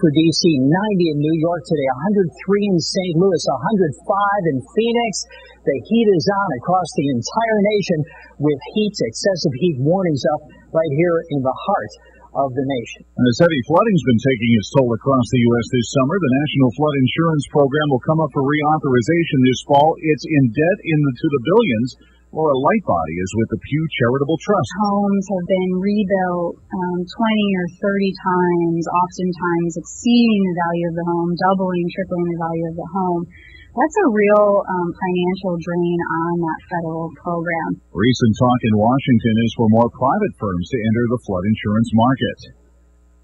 for D.C., 90 in New York today, 103 in St. Louis, 105 in Phoenix. The heat is on across the entire nation with excessive heat warnings up right here in the heart of the nation. And as heavy flooding's been taking its toll across the U.S. this summer, the National Flood Insurance Program will come up for reauthorization this fall. It's in debt to the billions. Laura Lightbody is with the Pew Charitable Trust. Homes have been rebuilt 20 or 30 times, oftentimes exceeding the value of the home, doubling, tripling the value of the home. That's a real financial drain on that federal program. Recent talk in Washington is for more private firms to enter the flood insurance market.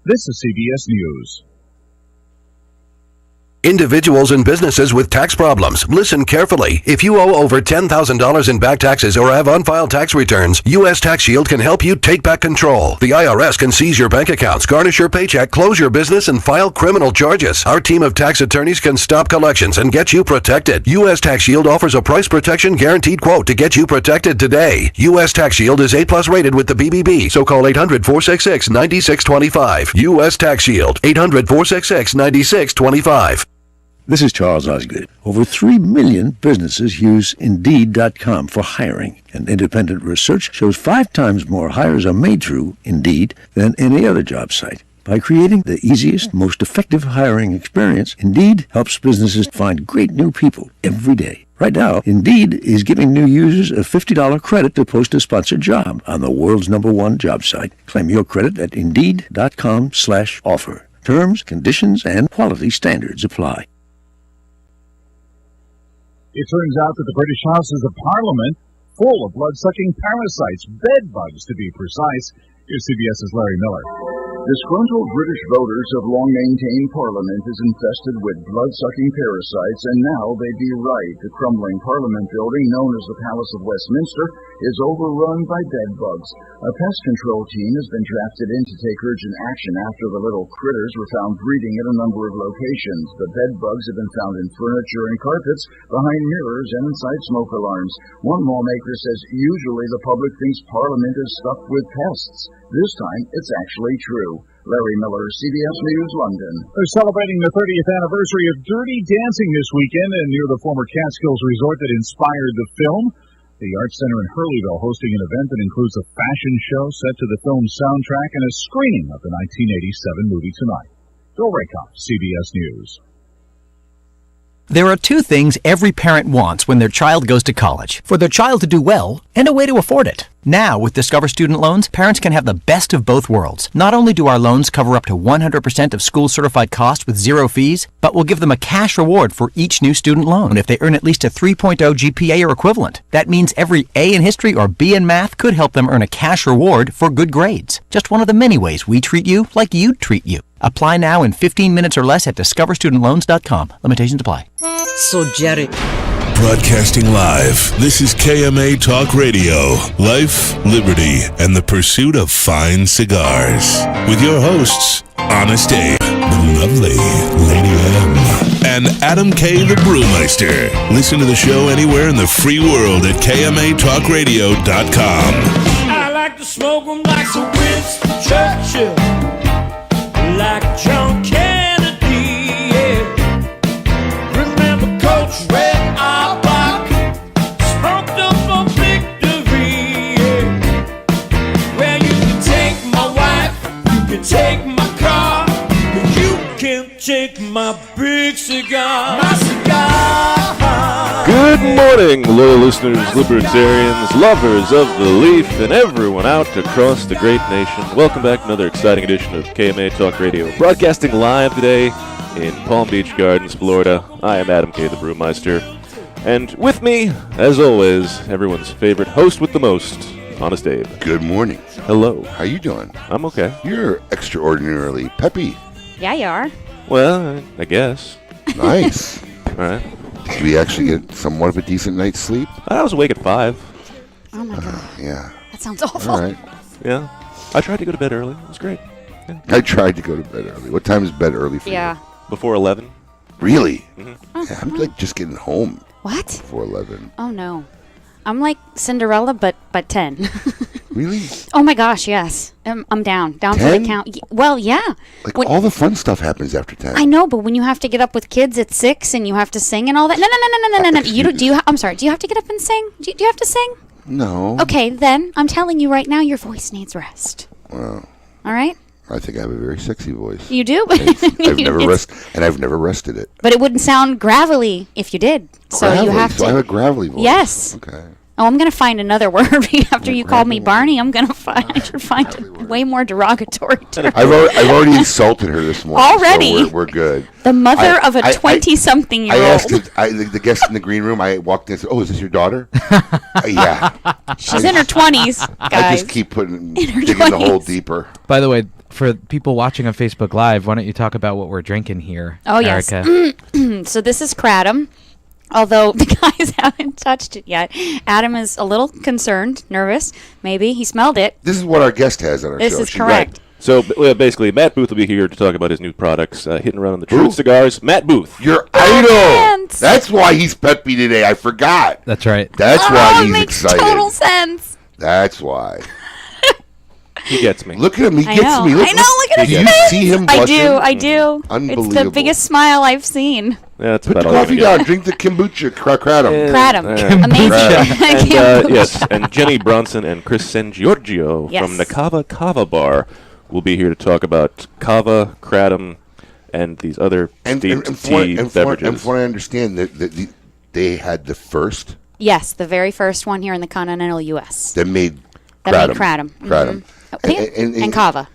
This is CBS News. Individuals and businesses with tax problems, listen carefully. If you owe over $10,000 in back taxes or have unfiled tax returns, U.S. Tax Shield can help you take back control. The IRS can seize your bank accounts, garnish your paycheck, close your business, and file criminal charges. Our team of tax attorneys can stop collections and get you protected. U.S. Tax Shield offers a price protection guaranteed quote to get you protected today. U.S. Tax Shield is A+ rated with the BBB, so call 800-466-9625. U.S. Tax Shield, 800-466-9625. This is Charles Osgood. Over 3 million businesses use Indeed.com for hiring, and independent research shows 5 times more hires are made through Indeed than any other job site. By creating the easiest, most effective hiring experience, Indeed helps businesses find great new people every day. Right now, Indeed is giving new users a $50 credit to post a sponsored job on the world's #1 job site. Claim your credit at Indeed.com/offer. Terms, conditions, and quality standards apply. It turns out that the British Houses of Parliament full of blood-sucking parasites, bed bugs to be precise. Here's CBS's Larry Miller. Disgruntled British voters have long maintained Parliament is infested with blood-sucking parasites, and now they be right. The crumbling Parliament building, known as the Palace of Westminster, is overrun by bed bugs. A pest control team has been drafted in to take urgent action after the little critters were found breeding at a number of locations. The bed bugs have been found in furniture and carpets, behind mirrors, and inside smoke alarms. One lawmaker says usually the public thinks Parliament is stuffed with pests. This time, it's actually true. Larry Miller, CBS News, London. They're celebrating the 30th anniversary of Dirty Dancing this weekend and near the former Catskills resort that inspired the film. The Arts Center in Hurleyville hosting an event that includes a fashion show set to the film's soundtrack and a screening of the 1987 movie tonight. Bill Rakoff, CBS News. There are 2 things every parent wants when their child goes to college: for their child to do well and a way to afford it. Now, with Discover Student Loans, parents can have the best of both worlds. Not only do our loans cover up to 100% of school-certified costs with 0 fees, but we'll give them a cash reward for each new student loan if they earn at least a 3.0 GPA or equivalent. That means every A in history or B in math could help them earn a cash reward for good grades. Just one of the many ways we treat you like you'd treat you. Apply now in 15 minutes or less at discoverstudentloans.com. Limitations apply. So Jerry. Broadcasting live, this is KMA Talk Radio. Life, liberty, and the pursuit of fine cigars. With your hosts, Honest Abe, the lovely Lady M, and Adam K. the Brewmeister. Listen to the show anywhere in the free world at KMATalkRadio.com. I like to smoke them like Sir Winston Churchill, like John Kennedy, yeah. Remember Coach Red Auerbach, smoked up for victory, yeah. Well, you can take my wife, you can take my car, but you can't take my big cigar. My cigar. Good morning, loyal listeners, libertarians, lovers of the leaf, and everyone out across the great nation. Welcome back to another exciting edition of KMA Talk Radio. Broadcasting live today in Palm Beach Gardens, Florida. I am Adam K. the Brewmeister. And with me, as always, everyone's favorite host with the most, Honest Abe. Good morning. Hello. How you doing? I'm okay. You're extraordinarily peppy. Yeah, you are. Well, I guess. Nice. All right. Did we actually get somewhat of a decent night's sleep? I was awake at 5. Oh, my God. Yeah. That sounds awful. All right. Yeah. I tried to go to bed early. It was great. Yeah. I tried to go to bed early. What time is bed early for you? Before 11. Really? Mm-hmm. Yeah, I'm like just getting home. What? Before 11. Oh, no. I'm like Cinderella, but 10. Really? Oh my gosh, yes. I'm down. Down for 10? the count. Well, yeah. Like all the fun stuff happens after 10. I know, but when you have to get up with kids at 6 and you have to sing and all that. No. I'm sorry. Do you have to get up and sing? Do you have to sing? No. Okay, then I'm telling you right now, your voice needs rest. Well, all right. I think I have a very sexy voice. You do? I've never rested it. But it wouldn't sound gravelly if you did. So you have to. So I have a gravelly voice. Yes. Okay. Oh, I'm going to find another word after you called me Barney. I should find a way more derogatory term. I've already insulted her this morning. Already? So we're good. The mother of a 20-something-year-old. I asked the guest in the green room. I walked in and said, "Oh, is this your daughter?" Yeah. She's in her 20s, guys. I just keep digging the hole deeper. By the way, for people watching on Facebook Live, why don't you talk about what we're drinking here, Oh, Erica? Yes. So this is Kratom. Although the guys haven't touched it yet. Adam is a little concerned, nervous, maybe. He smelled it. This is what our guest has on our show. This is correct. So basically, Matt Booth will be here to talk about his new products, hitting around on the Truth Cigars. Matt Booth. Your idol. That's why he's peppy today. I forgot. That's right. That's why he's makes excited. Total sense. That's why. He gets me. Look at him. He gets me. I know. Look at his face. Do you see him blushing? I do. Unbelievable. It's the biggest smile I've seen. Yeah, that's Put the about all coffee down. Drink the kombucha. Kratom. Kratom. Amazing. And, yes, and Jenny Bronson and Chris Sangiorgio from Nakava Kava Bar will be here to talk about Kava, Kratom, and these other steamed tea beverages. And from what I understand, that they had the first. Yes, the very first one here in the continental U.S. that made Kratom. Kratom. Mm-hmm. And Kava.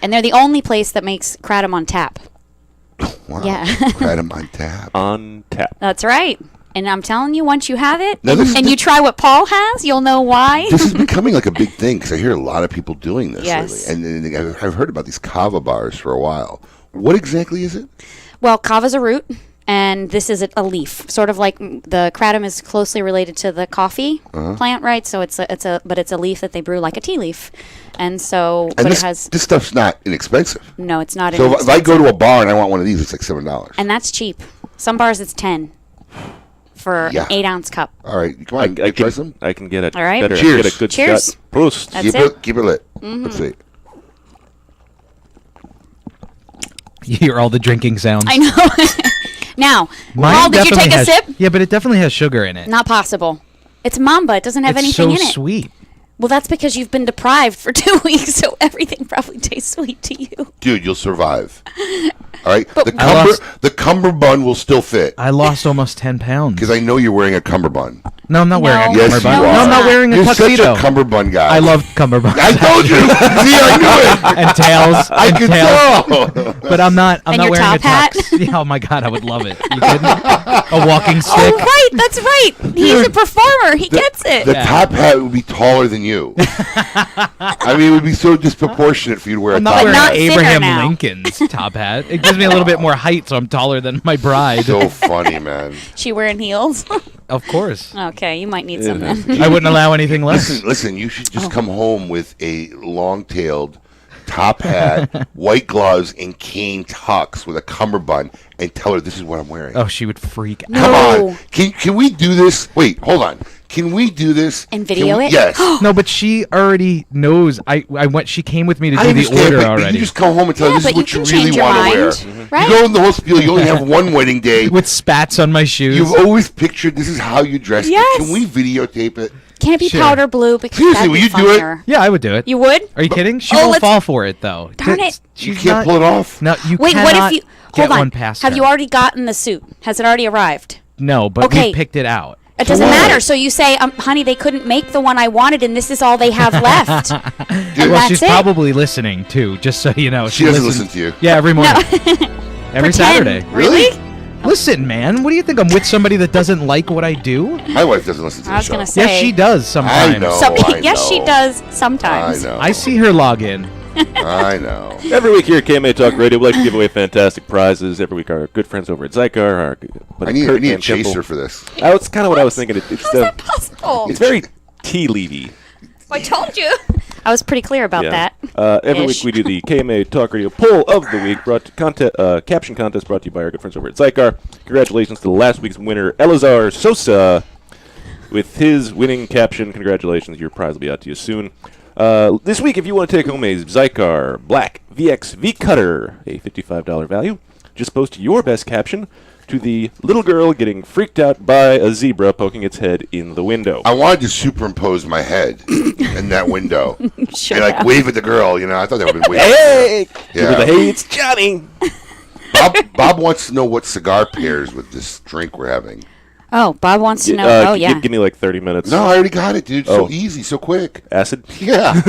And they're the only place that makes Kratom on tap. Wow. Yeah. Kratom on tap. On tap. That's right. And I'm telling you, once you have it, Now, and you try what Paul has, you'll know why. This is becoming like a big thing because I hear a lot of people doing this Yes. lately. And I've heard about these Kava bars for a while. What exactly is it? Well, Kava's a root, and this is a leaf. Sort of like the Kratom is closely related to the coffee plant, right? So it's a leaf that they brew like a tea leaf. And so, And it has... this stuff's not inexpensive. No, it's not So inexpensive. if I go to a bar and I want one of these, it's like $7. And that's cheap. Some bars it's 10 for an 8-ounce cup. All right, come on, I try some. I can get it. All right. Better. Cheers. Get a good Cheers. shot. Prost. That's Keep it lit. Mm-hmm. Let's see. You hear all the drinking sounds. I know. Now, Mine Paul, did you take definitely a has- sip? Yeah, but it definitely has sugar in it. Not possible. It's Mamba. It doesn't have It's anything so in it. sweet. Well, that's because you've been deprived for 2 weeks, so everything probably tastes sweet to you. Dude, you'll survive. All right? But- The cummerbund will still fit. I lost almost 10 pounds. Because I know you're wearing a cummerbund. No, I'm not wearing a Yes, cummerbund. you are. No, I'm not wearing a You're tuxedo. such a cummerbund guy. I love cummerbunds. I told you. See, I knew it. And tails. I and could tails. tell. But I'm not And wearing your a top hat? tux. Yeah, oh my god, I would love it. You kidding? A walking stick. Oh, right. That's right. He's a performer. He gets it. The top hat would be taller than you. I mean, it would be so disproportionate for you to wear I'm a not top wearing hat. Abraham now. Lincoln's top hat. It gives me a little bit more height, so I'm taller than my bride. So funny, man. She wearing heels? Of course. Okay, you might need some then. I wouldn't allow anything less. Listen, you should just come home with a long-tailed top hat, white gloves, and cane tux with a cummerbund and tell her this is what I'm wearing. Oh, she would freak out. Come on. Can we do this? Wait, hold on. Can we do this? And video it? Yes. No, but she already knows. I went. She came with me to I do the understand, order but already. You just come home and tell her this is but what you you can really change your want to wear. mind, Mm-hmm. right? You go in the hospital, you only have one wedding day. With spats on my shoes. You've always pictured this is how you dress. Yes. Can we videotape it? Can it be Sure. powder blue? Because Seriously, that'd will be you do it? funnier. Yeah, I would do it. You would? Are you kidding? She Oh, won't let's- fall for it though. Darn it. You can't pull it off. No, you Wait, cannot what if you... get Hold on. one past Have her. you already gotten the suit? Has it already arrived? No, but Okay. we picked it out. It doesn't matter. So you say, honey, they couldn't make the one I wanted, and this is all they have left. And Well, that's she's it. probably listening too, just so you know. She doesn't listens- listen to you. Yeah, every morning. Every Pretend. Saturday. Really? Listen, man, what do you think? I'm with somebody that doesn't like what I do? My wife doesn't listen to I the was show. going to say. Yes, she does sometimes. I know. Yes, she does sometimes. I know. I see her log in. I know. Every week here at KMA Talk Radio, we like to give away fantastic prizes. Every week, our good friends over at Zycar, I need a chaser for this. That's kind of what I was thinking. How's that possible? It's very tea-leafy. I told you. I was pretty clear about that. Every week we do the KMA Talk Radio Poll of the Week, caption contest brought to you by our good friends over at Zycar. Congratulations to last week's winner, Elazar Sosa, with his winning caption. Congratulations, your prize will be out to you soon. This week, if you want to take home a Zycar Black VX V-Cutter, a $55 value, just post your best caption to the little girl getting freaked out by a zebra poking its head in the window. I wanted to superimpose my head in that window and wave at the girl. I thought that would have been weird. Hey! Hey, it's Johnny! Bob wants to know what cigar pairs with this drink we're having. Oh, Bob wants to know. Give me like 30 minutes. No, I already got it, dude. So easy, so quick. Acid? Yeah.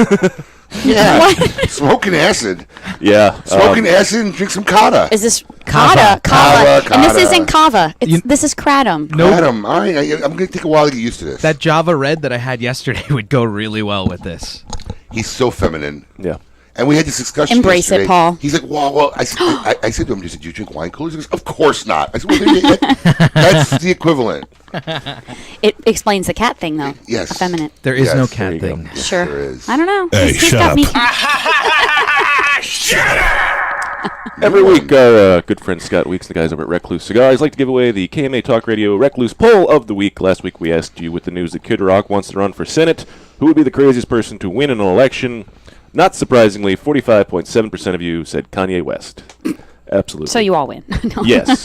Yeah. Smoking acid. Yeah. Smoking acid and drink some Kava. Is this Kava? Kava. And this isn't Kava. This is Kratom. Kratom. All right. I'm going to take a while to get used to this. That Java Red that I had yesterday would go really well with this. He's so feminine. Yeah. And we had this discussion Embrace yesterday. it, Paul. He's like, well, I said to him, do you drink wine coolers? He goes, of course not. I said, well, that's the equivalent. It explains the cat thing, though. Yes. Effeminate. There is no cat thing. Yes, Sure. there is. I don't know. Hey, He's shut got up. me. Shut up! Every week, our good friend Scott Weeks, the guys over at Recluse Cigars, like to give away the KMA Talk Radio Recluse Poll of the Week. Last week, we asked you with the news that Kid Rock wants to run for Senate, who would be the craziest person to win an election? Not surprisingly, 45.7% of you said Kanye West. Absolutely. So you all win. No. Yes.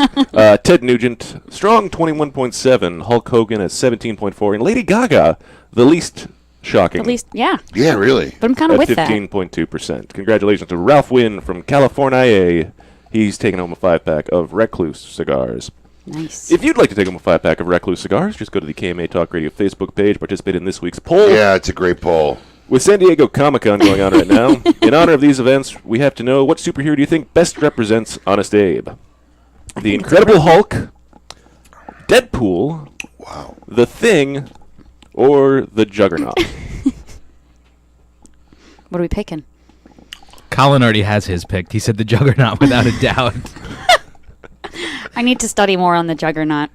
Ted Nugent, strong 21.7, Hulk Hogan at 17.4, and Lady Gaga, the least shocking. At least, yeah. Yeah, really. But I'm kind of with that. 15.2%. Congratulations to Ralph Wynn from California. He's taking home a 5-pack of Recluse cigars. Nice. If you'd like to take home a 5-pack of Recluse cigars, just go to the KMA Talk Radio Facebook page, participate in this week's poll. Yeah, it's a great poll. With San Diego Comic-Con going on right now, in honor of these events, we have to know, what superhero do you think best represents Honest Abe? The Incredible Hulk, Deadpool, wow, The Thing, or the Juggernaut? What are we picking? Colin already has his picked. He said the Juggernaut without a doubt. I need to study more on the Juggernaut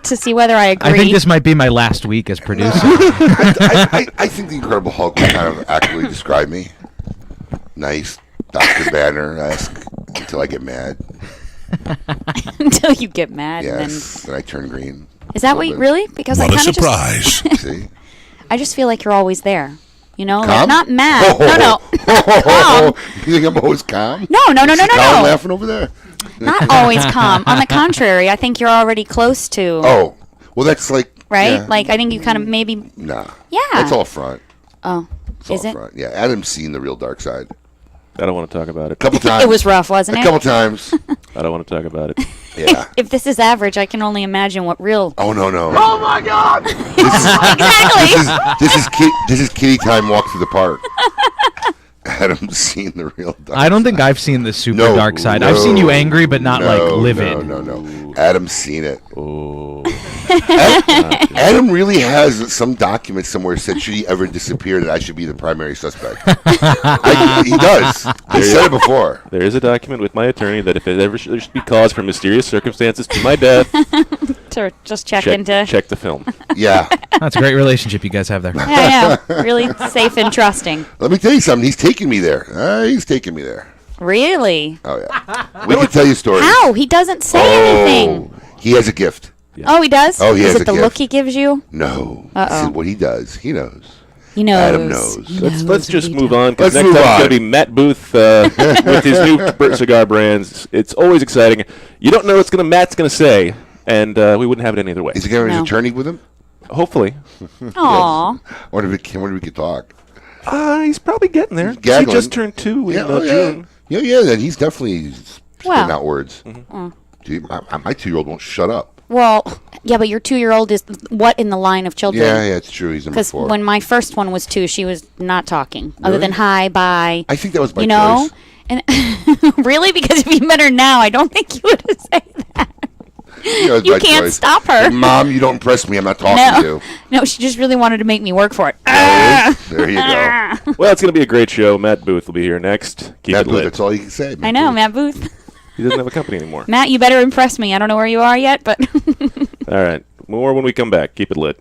to see whether I agree. I think this might be my last week as producer. I think the Incredible Hulk would kind of accurately describe me. Nice, Dr. Banner-esque, until I get mad. Until you get mad. Yes, then I turn green. Is that what you really? Because what I kind a of surprise. See? I just feel like you're always there. You know, Calm? like not mad. No. Calm. You think I'm always calm? No. Colin laughing over there. Not always calm. On the contrary, I think you're already close to. Oh, well, that's like right. Yeah. Like I think you kind of maybe. Nah. Yeah. That's all front. Oh, It's all front. Yeah, Adam's seen the real dark side. I don't want to talk about it. A couple times. It was rough, wasn't it? A couple times. I don't want to talk about it. Yeah. If this is average, I can only imagine what real. Oh no. Oh my God! This is kitty time walk through the park. Adam's seen the real dark I don't think I've seen the super dark side. I've seen you angry, but not like livid. No. Adam's seen it. Oh. Adam really has some document somewhere said should he ever disappear that I should be the primary suspect. He does. I said it before. There is a document with my attorney that if it ever there should be cause for mysterious circumstances to my death, to just check into. Check the film. Yeah. That's a great relationship you guys have there. Yeah, really safe and trusting. Let me tell you something. He's taking me there. He's taking me there. Really? Oh yeah. We can tell you stories. How? He doesn't say anything. He has a gift. Yeah. Oh, he does? Oh, he has Is it a the gift. look he gives you? No. Uh-oh. This is what he does. He knows. He knows. Adam knows. Let's just move on, because Let's next move up is on. going to be Matt Booth with his new cigar brands. It's always exciting. You don't know what Matt's going to say, and we wouldn't have it any other way. Is he going to have his attorney with him? Hopefully. Aw. Wonder if we could talk. He's probably getting there. He Gaggling. just turned 2 in June. Yeah, then he's definitely spitting Well. out words. Dude, my 2-year-old won't shut up. Well, yeah, but your 2-year-old is what in the line of children? Yeah, it's true. He's number Because 4. when my first one was 2, she was not talking other Really? than hi, bye. I think that was by you know? choice. And really, because if you met her now, I don't think you would have said that. You can't stop her. Like, Mom, you don't impress me. I'm not talking to you. No, she just really wanted to make me work for it. There you go. Well, it's going to be a great show. Matt Booth will be here next. Keep Matt it Booth, lit. that's all you can say. I know, Matt Booth. He doesn't have a company anymore. Matt, you better impress me. I don't know where you are yet, but... All right. More when we come back. Keep it lit.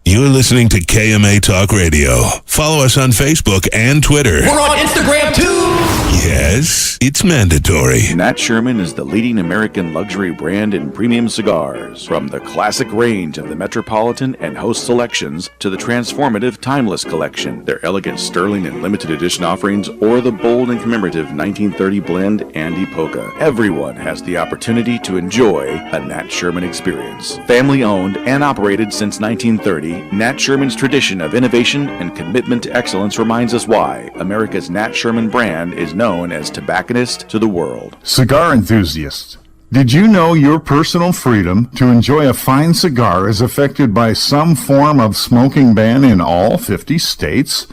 You're listening to KMA Talk Radio. Follow us on Facebook and Twitter. We're on Instagram too. Yes, it's mandatory. Nat Sherman is the leading American luxury brand in premium cigars. From the classic range of the Metropolitan and Host selections to the transformative Timeless collection, their elegant Sterling and limited edition offerings, or the bold and commemorative 1930 blend Andy Polka. Everyone has the opportunity to enjoy a Nat Sherman experience. Family owned and operated since 1930, Nat Sherman's tradition of innovation and commitment to excellence reminds us why America's Nat Sherman brand is known as tobacconist to the world. Cigar enthusiasts, did you know your personal freedom to enjoy a fine cigar is affected by some form of smoking ban in all 50 states?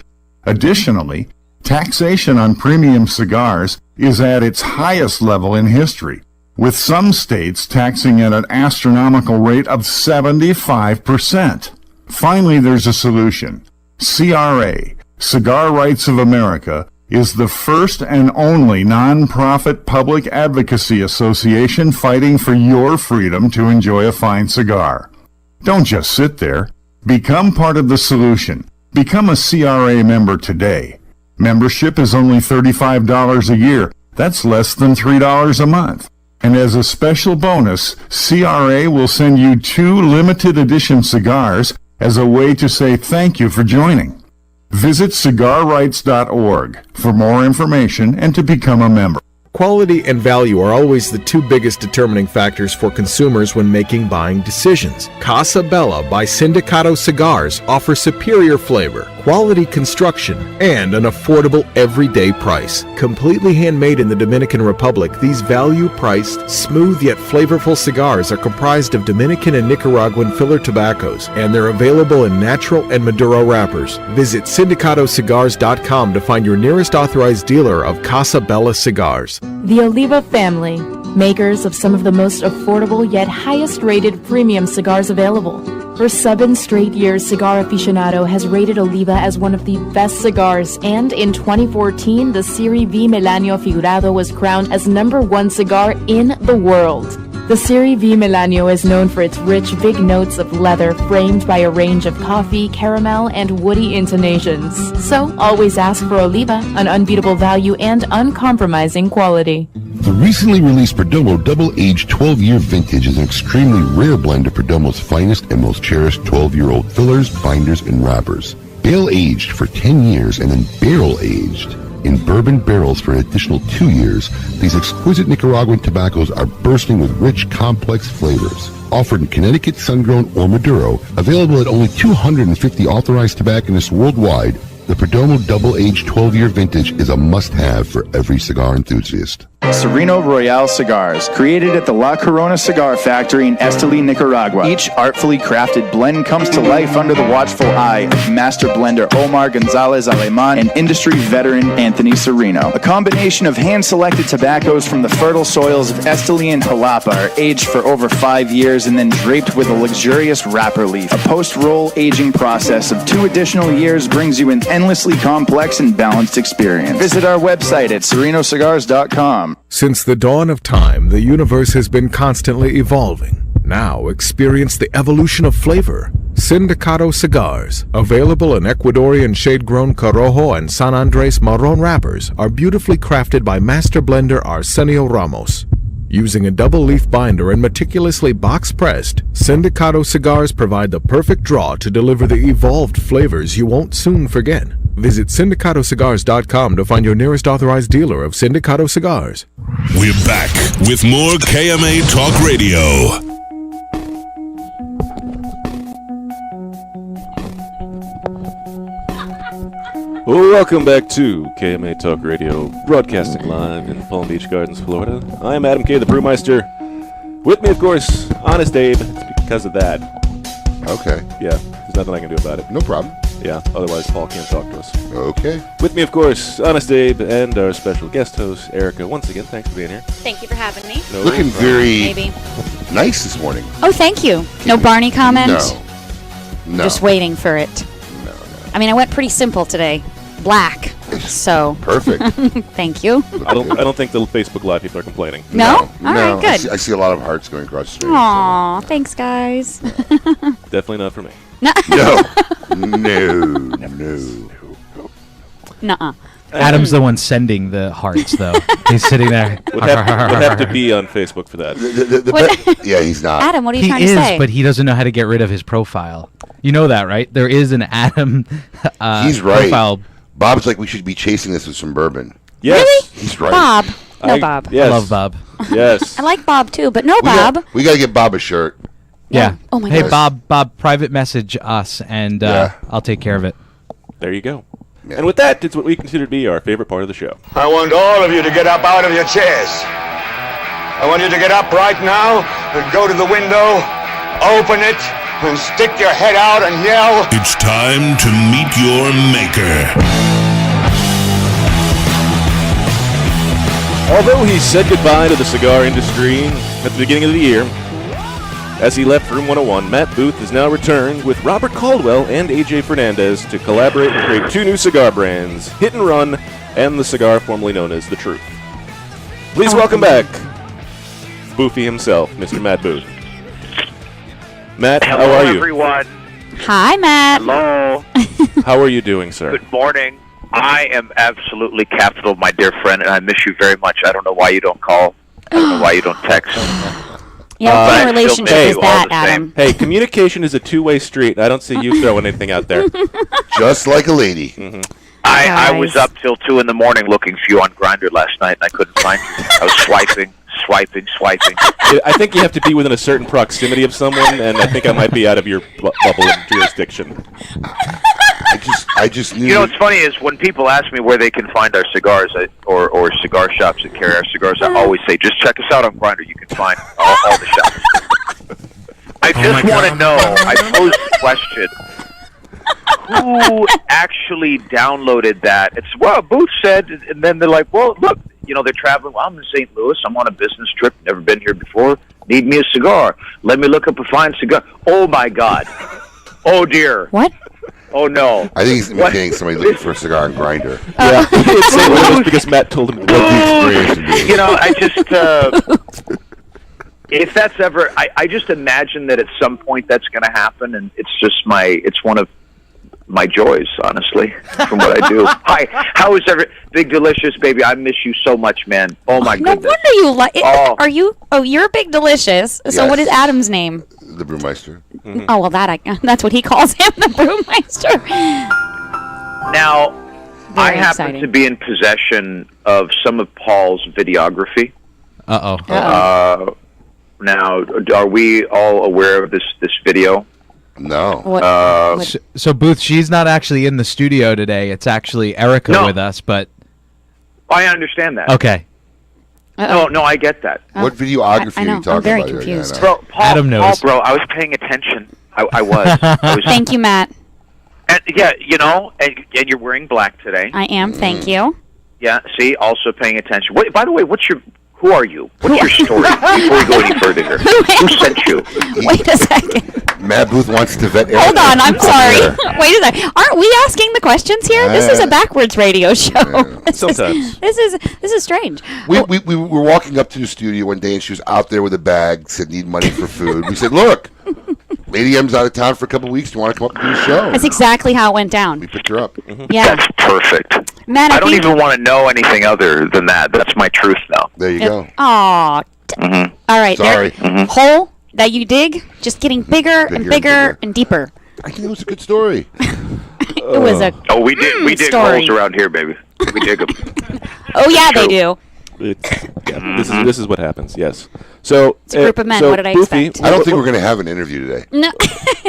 Additionally, taxation on premium cigars is at its highest level in history, with some states taxing at an astronomical rate of 75%. Finally, there's a solution. CRA, Cigar Rights of America, is the first and only non-profit public advocacy association fighting for your freedom to enjoy a fine cigar. Don't just sit there. Become part of the solution. Become a CRA member today. Membership is only $35 a year. That's less than $3 a month. And as a special bonus, CRA will send you 2 limited edition cigars as a way to say thank you for joining. Visit cigarrights.org for more information and to become a member. Quality and value are always the 2 biggest determining factors for consumers when making buying decisions. Casa Bella by Sindicato Cigars offers superior flavor, quality construction, and an affordable everyday price. Completely handmade in the Dominican Republic, these value-priced, smooth yet flavorful cigars are comprised of Dominican and Nicaraguan filler tobaccos, and they're available in natural and Maduro wrappers. Visit sindicatocigars.com to find your nearest authorized dealer of Casa Bella cigars. The Oliva family, makers of some of the most affordable yet highest rated premium cigars available. For 7 straight years, Cigar Aficionado has rated Oliva as one of the best cigars, and in 2014, the Serie V Melanio Figurado was crowned as #1 cigar in the world. The Serie V Melanio is known for its rich, big notes of leather framed by a range of coffee, caramel, and woody intonations. So, always ask for Oliva, an unbeatable value and uncompromising quality. The recently released Perdomo Double-Aged 12-Year Vintage is an extremely rare blend of Perdomo's finest and most cherished 12-year-old fillers, binders, and wrappers. Bale-aged for 10 years and then barrel-aged in bourbon barrels for an additional 2 years, these exquisite Nicaraguan tobaccos are bursting with rich, complex flavors. Offered in Connecticut, sun-grown, or Maduro, available at only 250 authorized tobacconists worldwide, the Perdomo Double-Aged 12-Year Vintage is a must-have for every cigar enthusiast. Sereno Royale Cigars, created at the La Corona Cigar Factory in Esteli, Nicaragua. Each artfully crafted blend comes to life under the watchful eye of master blender Omar Gonzalez Aleman and industry veteran Anthony Sereno. A combination of hand-selected tobaccos from the fertile soils of Esteli and Jalapa are aged for over 5 years and then draped with a luxurious wrapper leaf. A post-roll aging process of 2 additional years brings you an endlessly complex and balanced experience. Visit our website at serenocigars.com. Since the dawn of time, the universe has been constantly evolving. Now experience the evolution of flavor. Sindicato Cigars, available in Ecuadorian shade-grown Corojo and San Andres Marron wrappers, are beautifully crafted by master blender Arsenio Ramos. Using a double-leaf binder and meticulously box-pressed, Sindicato Cigars provide the perfect draw to deliver the evolved flavors you won't soon forget. Visit sindicatocigars.com to find your nearest authorized dealer of Sindicato Cigars. We're back with more KMA Talk Radio. Welcome back to KMA Talk Radio, broadcasting live in Palm Beach Gardens, Florida. I'm Adam K., the Brewmeister. With me, of course, Honest Abe. It's because of that. Okay. Yeah, there's nothing I can do about it. No problem. Yeah, otherwise Paul can't talk to us. Okay. With me, of course, Honest Abe and our special guest host, Erica. Once again, thanks for being here. Thank you for having me. No Looking very Maybe. nice this morning. Oh, thank you. No Barney comment? No. Just waiting for it. No. I mean, I went pretty simple today. Black. So. Perfect. Thank you. I don't think the Facebook Live people are complaining. No? All right, good. I see a lot of hearts going across the street. Aw, thanks, guys. Definitely not for me. No. Nuh-uh. Adam's the one sending the hearts, though. He's sitting there. Would have to be on Facebook for that. Yeah, he's not. Adam, what are you He trying to is, say? but he doesn't know how to get rid of his profile. You know that, right? There is an Adam He's right. profile. Bob's like, we should be chasing this with some bourbon. Yes. Really? He's right. Bob. No, Bob. Yes. I love Bob. Yes. I like Bob, too, but no Bob. We got to get Bob a shirt. Yeah. Oh, my Hey, gosh. Bob, private message us, and I'll take care of it. There you go. Yeah. And with that, it's what we consider to be our favorite part of the show. I want all of you to get up out of your chairs. I want you to get up right now and go to the window, open it, and stick your head out and yell. It's time to meet your maker. Although he said goodbye to the cigar industry at the beginning of the year, as he left Room 101, Matt Booth has now returned with Robert Caldwell and AJ Fernandez to collaborate and create two new cigar brands, Hit and Run and the cigar formerly known as The Truth. Please welcome back Boofy himself, Mr. Matt Booth. Matt, how are you? Everyone. Hi, Matt. Hello. How are you doing, sir? Good morning. I am absolutely capital, my dear friend, and I miss you very much. I don't know why you don't call. I don't know why you don't text. Yeah, what kind of relationship is that, Adam? Hey, communication is a two-way street. I don't see you throwing anything out there. Just like a lady. Mm-hmm. I was up till 2 in the morning looking for you on Grindr last night, and I couldn't find you. I was swiping. I think you have to be within a certain proximity of someone, and I think I might be out of your bubble of jurisdiction. I just knew. You know what's funny is when people ask me where they can find our cigars or cigar shops that carry our cigars, I always say, just check us out on Grindr. You can find all the shops. I just want to know, I posed the question, who actually downloaded that? It's, well, Booth said, and then they're like, well, look, they're traveling. Well, I'm in St. Louis. I'm on a business trip. Never been here before. Need me a cigar. Let me look up a fine cigar. Oh, my God. Oh, dear. What? Oh, no. I think he's imitating somebody looking for a cigar on Grindr. Yeah, it's St. Louis because Matt told him what the experience would be. I just, if that's ever, I just imagine that at some point that's going to happen, and it's one of my joys, honestly, from what I do. Hi, how is Big Delicious, baby? I miss you so much, man. Oh, my goodness. No wonder you like it. Are you? Oh, you're Big Delicious. So Yes. what is Adam's name? The Brewmeister. Mm-hmm. Oh, well, that's what he calls him, the Brewmeister. Now, I Very happen exciting. to be in possession of some of Paul's videography. Uh-oh. Now, are we all aware of this video? No. So Booth, she's not actually in the studio today. It's actually Erica with us, but... I understand that. Okay. No, I get that. What videography I know, are you talking I'm very about? confused. Bro, Paul, Adam knows. Paul, bro, I was paying attention. I was. Thank you, Matt. And, yeah, and you're wearing black today. I am. Thank you. Yeah, see, also paying attention. Wait, by the way, who are you? What's your story? Before we go any further here. Who sent you? Wait a second. Matt Booth wants to vet. Hold on, I'm sorry. Wait a second. Aren't we asking the questions here? This is a backwards radio show. Sometimes. This is strange. We were walking up to the studio one day, and she was out there with a bag, said, need money for food. We said, look, Lady M's out of town for a couple of weeks. Do you want to come up and do the show? That's exactly how it went down. We picked her up. Yeah. That's perfect. Matt, I don't even want to know anything other than that. That's my truth now. There you go. Aw. All right. Sorry. Hole that you dig, just getting bigger and bigger and deeper. I think it was a good story. It was a we dig story. holes around here, baby. We dig them. Oh yeah, they do. This is what happens. Yes. So It's a group of men. So What did I Boofy, expect? I don't think we're going to have an interview today. No.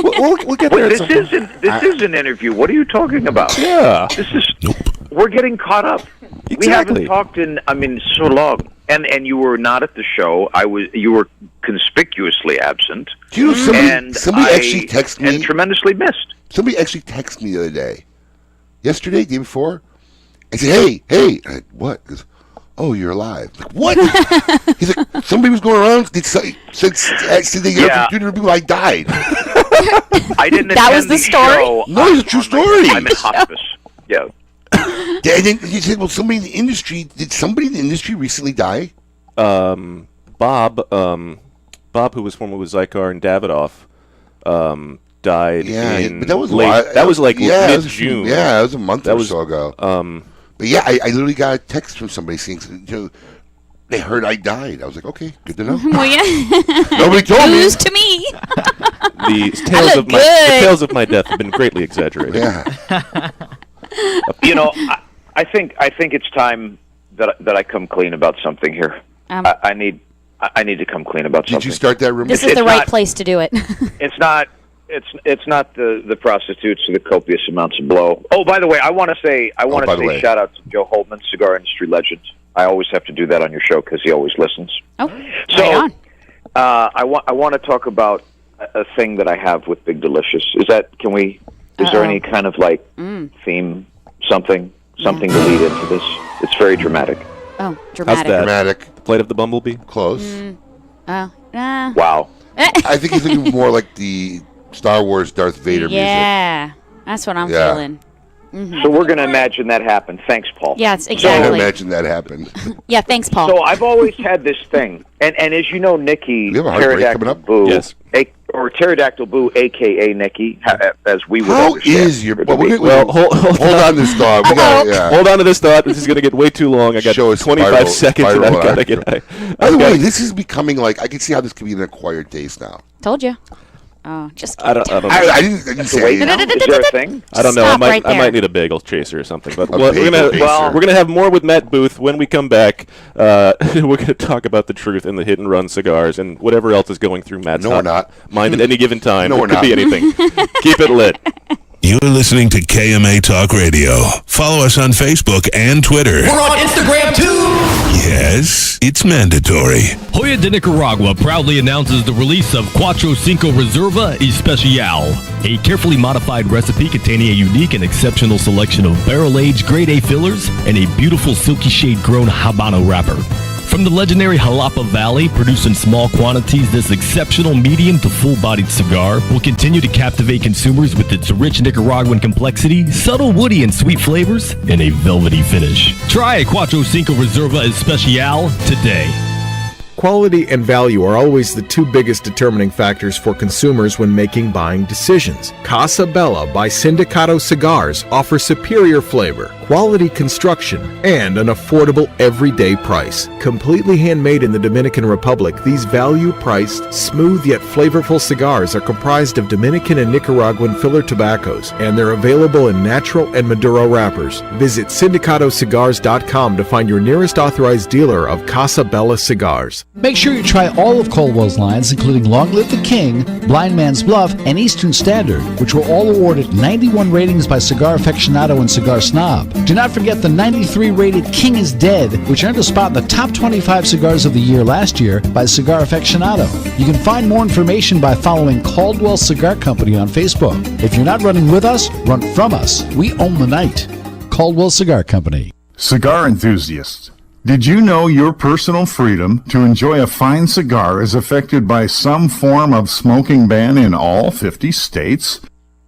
we'll get there. Wait, this is an interview. What are you talking about? Yeah. This is. We're getting caught up. We haven't talked in so long. And you were not at the show. You were conspicuously absent. Do you know somebody actually texted me? And tremendously missed. Somebody actually texted me the other day. Yesterday, day before. I said, hey. I, what? He goes, oh, you're alive. Like, what? He's like, somebody was going around. Said they got two different people. I died. I didn't That was attend the story? show. No, it's a true story. I'm in hospice. Yeah. And then he said, well, somebody in the industry, did somebody in the industry recently die? Bob, who was formerly with Zycar and Davidoff, died Yeah, in but that was late, that that was like mid-June. June. Yeah, it was a month or so ago. But yeah, I literally got a text from somebody saying, they heard I died. I was like, okay, good to know. Well, yeah. Nobody told me. News to me. The tales of my death have been greatly exaggerated. Yeah. I think it's time that I come clean about something here. I need to come clean about something. Did you start that rumor? This is the right place to do it. It's not the prostitutes or the copious amounts of blow. Oh, by the way, I want to say shout out to Joe Holtman, cigar industry legend. I always have to do that on your show because he always listens. Oh, so right on. I want to talk about a thing that I have with Big Delicious. Is there any kind of theme, something to lead into this? It's very dramatic. Oh, dramatic. How's that? Dramatic. Flight of the Bumblebee? Close. Wow. I think he's thinking more like the Star Wars Darth Vader music. Yeah, that's what I'm feeling. Mm-hmm. So we're going to imagine that happen. Thanks, Paul. Yes, I'm exactly. going to imagine that happened. Yeah, thanks, Paul. So I've always had this thing, and as you know, Nikki, You have a heartbreak coming up? Boo, Yes. or Pterodactyl Boo, a.k.a. Nikki, as we would How understand. is your... Hold hold on this thought. Hold on to this thought. This is going to get way too long. I got 25 seconds and I've got to get... By the way, this is becoming I can see how this could be an acquired taste now. Told you. Oh, just I don't know. I didn't say Is there a thing? I don't know. Stop right I might there. need a bagel chaser or something. But A we're bagel chaser. gonna have more with Matt Booth when we come back. We're gonna talk about the truth and the hit and run cigars and whatever else is going through Matt's mind at any given time. No, it we're could not. be anything. Keep it lit. You're listening to KMA Talk Radio. Follow us on Facebook and Twitter. We're on Instagram too. Yes, it's mandatory. Joya de Nicaragua proudly announces the release of Cuatro Cinco Reserva Especial, a carefully modified recipe containing a unique and exceptional selection of barrel-aged grade A fillers and a beautiful silky shade-grown Habano wrapper. From the legendary Jalapa Valley, produced in small quantities, this exceptional medium to full-bodied cigar will continue to captivate consumers with its rich Nicaraguan complexity, subtle woody and sweet flavors, and a velvety finish. Try a Cuatro Cinco Reserva Especial today. Quality and value are always the two biggest determining factors for consumers when making buying decisions. Casa Bella by Sindicato Cigars offers superior flavor, quality construction, and an affordable everyday price. Completely handmade in the Dominican Republic, these value-priced, smooth yet flavorful cigars are comprised of Dominican and Nicaraguan filler tobaccos, and they're available in natural and Maduro wrappers. Visit syndicatocigars.com to find your nearest authorized dealer of Casa Bella cigars. Make sure you try all of Caldwell's lines, including Long Live the King, Blind Man's Bluff, and Eastern Standard, which were all awarded 91 ratings by Cigar Aficionado and Cigar Snob. Do not forget the 93 rated King is Dead, which earned a spot in the top 25 cigars of the year last year by Cigar Aficionado. You can find more information by following Caldwell Cigar Company on Facebook. If you're not running with us, run from us. We own the night. Caldwell Cigar Company. Cigar enthusiasts, did you know your personal freedom to enjoy a fine cigar is affected by some form of smoking ban in all 50 states?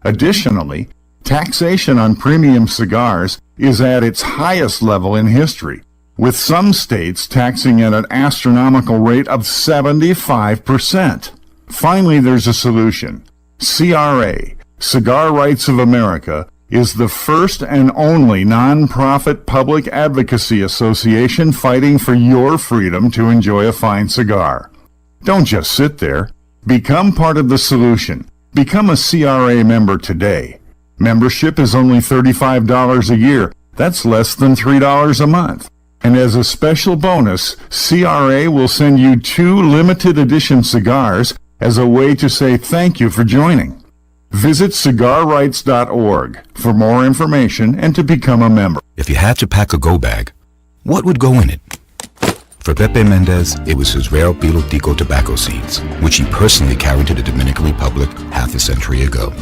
Additionally, taxation on premium cigars is at its highest level in history, with some states taxing at an astronomical rate of 75%. Finally, there's a solution. CRA, Cigar Rights of America, is the first and only non-profit public advocacy association fighting for your freedom to enjoy a fine cigar. Don't just sit there. Become part of the solution. Become a CRA member today. Membership is only $35 a year. That's less than $3 a month. And as a special bonus, CRA will send you 2 limited edition cigars as a way to say thank you for joining. Visit cigarrights.org for more information and to become a member. If you had to pack a go bag, what would go in it? For Pepe Mendez, it was his rare Pilotico tobacco seeds, which he personally carried to the Dominican Republic half a century ago.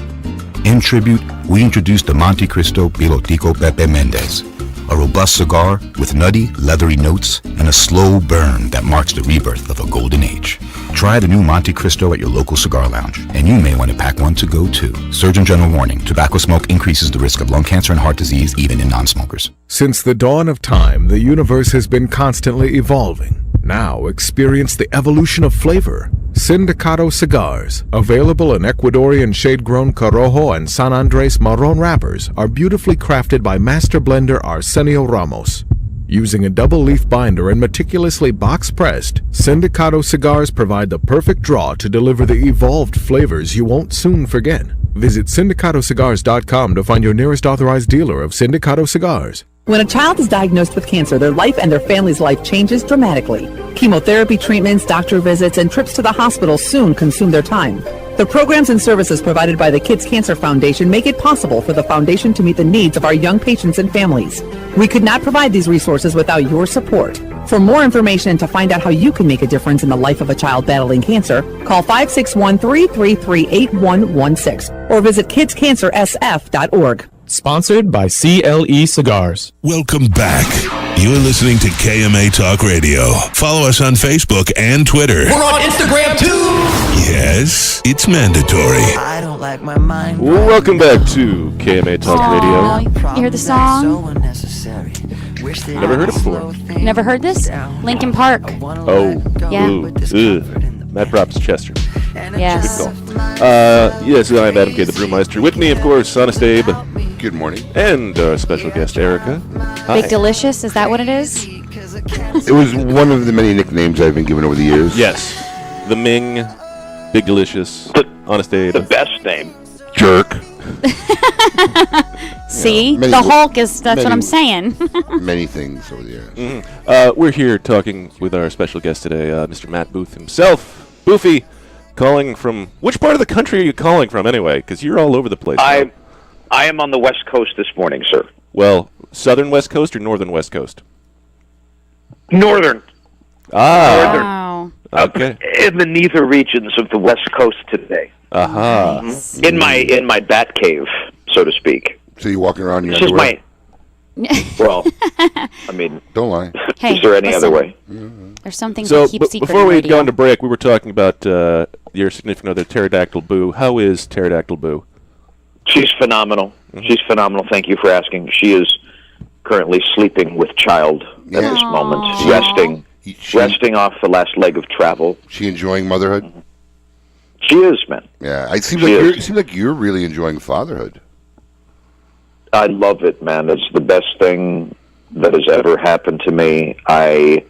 In tribute, we introduced the Monte Cristo Pilotico Pepe Mendez, a robust cigar with nutty, leathery notes and a slow burn that marks the rebirth of a golden age. Try the new Monte Cristo at your local cigar lounge, and you may want to pack one to go too. Surgeon General warning, tobacco smoke increases the risk of lung cancer and heart disease even in non-smokers. Since the dawn of time, the universe has been constantly evolving. Now experience the evolution of flavor. Sindicato Cigars, available in Ecuadorian shade-grown Corojo and San Andres Marron wrappers, are beautifully crafted by master blender Arsenio Ramos. Using a double-leaf binder and meticulously box-pressed, Sindicato Cigars provide the perfect draw to deliver the evolved flavors you won't soon forget. Visit syndicatocigars.com to find your nearest authorized dealer of Sindicato Cigars. When a child is diagnosed with cancer, their life and their family's life changes dramatically. Chemotherapy treatments, doctor visits, and trips to the hospital soon consume their time. The programs and services provided by the Kids Cancer Foundation make it possible for the foundation to meet the needs of our young patients and families. We could not provide these resources without your support. For more information and to find out how you can make a difference in the life of a child battling cancer, call 561-333-8116 or visit kidscancersf.org. Sponsored by CLE Cigars. Welcome back. You're listening to KMA Talk Radio. Follow us on Facebook and Twitter. We're on Instagram too. Yes, it's mandatory. I don't like my mind. Welcome back to KMA Talk Radio. You hear the song? Never heard it before. Never heard this? Linkin Park. Oh, Yeah. ooh, Matt Props Chester. Yes. Good call. Yes, I'm Adam K. the Brewmeister. With me, of course, Honest Abe. Good morning. And our special guest, Erica. Hi. Big Delicious, is that what it is? It was one of the many nicknames I've been given over the years. Yes. The Ming, Big Delicious, Honest Abe. The best name. Jerk. See? many- The Hulk is, that's what many- I'm saying. Many things over the years. We're here talking with our special guest today, Mr. Matt Booth himself. Boofy, calling from... Which part of the country are you calling from, anyway? Because you're all over the place. I am on the West Coast this morning, sir. Well, southern West Coast or northern West Coast? Northern. Ah. Wow. Okay. In the neither regions of the West Coast today. Aha. Nice. In my bat cave, so to speak. So you're walking around in your This is underwear? well, I mean... Don't lie. Hey, is there any listen. other way? There's some things So, we keep secret before in we had radio. gone to break, we were talking about your significant other, Pterodactyl Boo. How is Pterodactyl Boo? She's phenomenal. She's phenomenal. Thank you for asking. She is currently sleeping with child at this moment, resting off the last leg of travel. She enjoying motherhood? She is, man. Yeah, it seems like you're really enjoying fatherhood. I love it, man. It's the best thing that has ever happened to me. I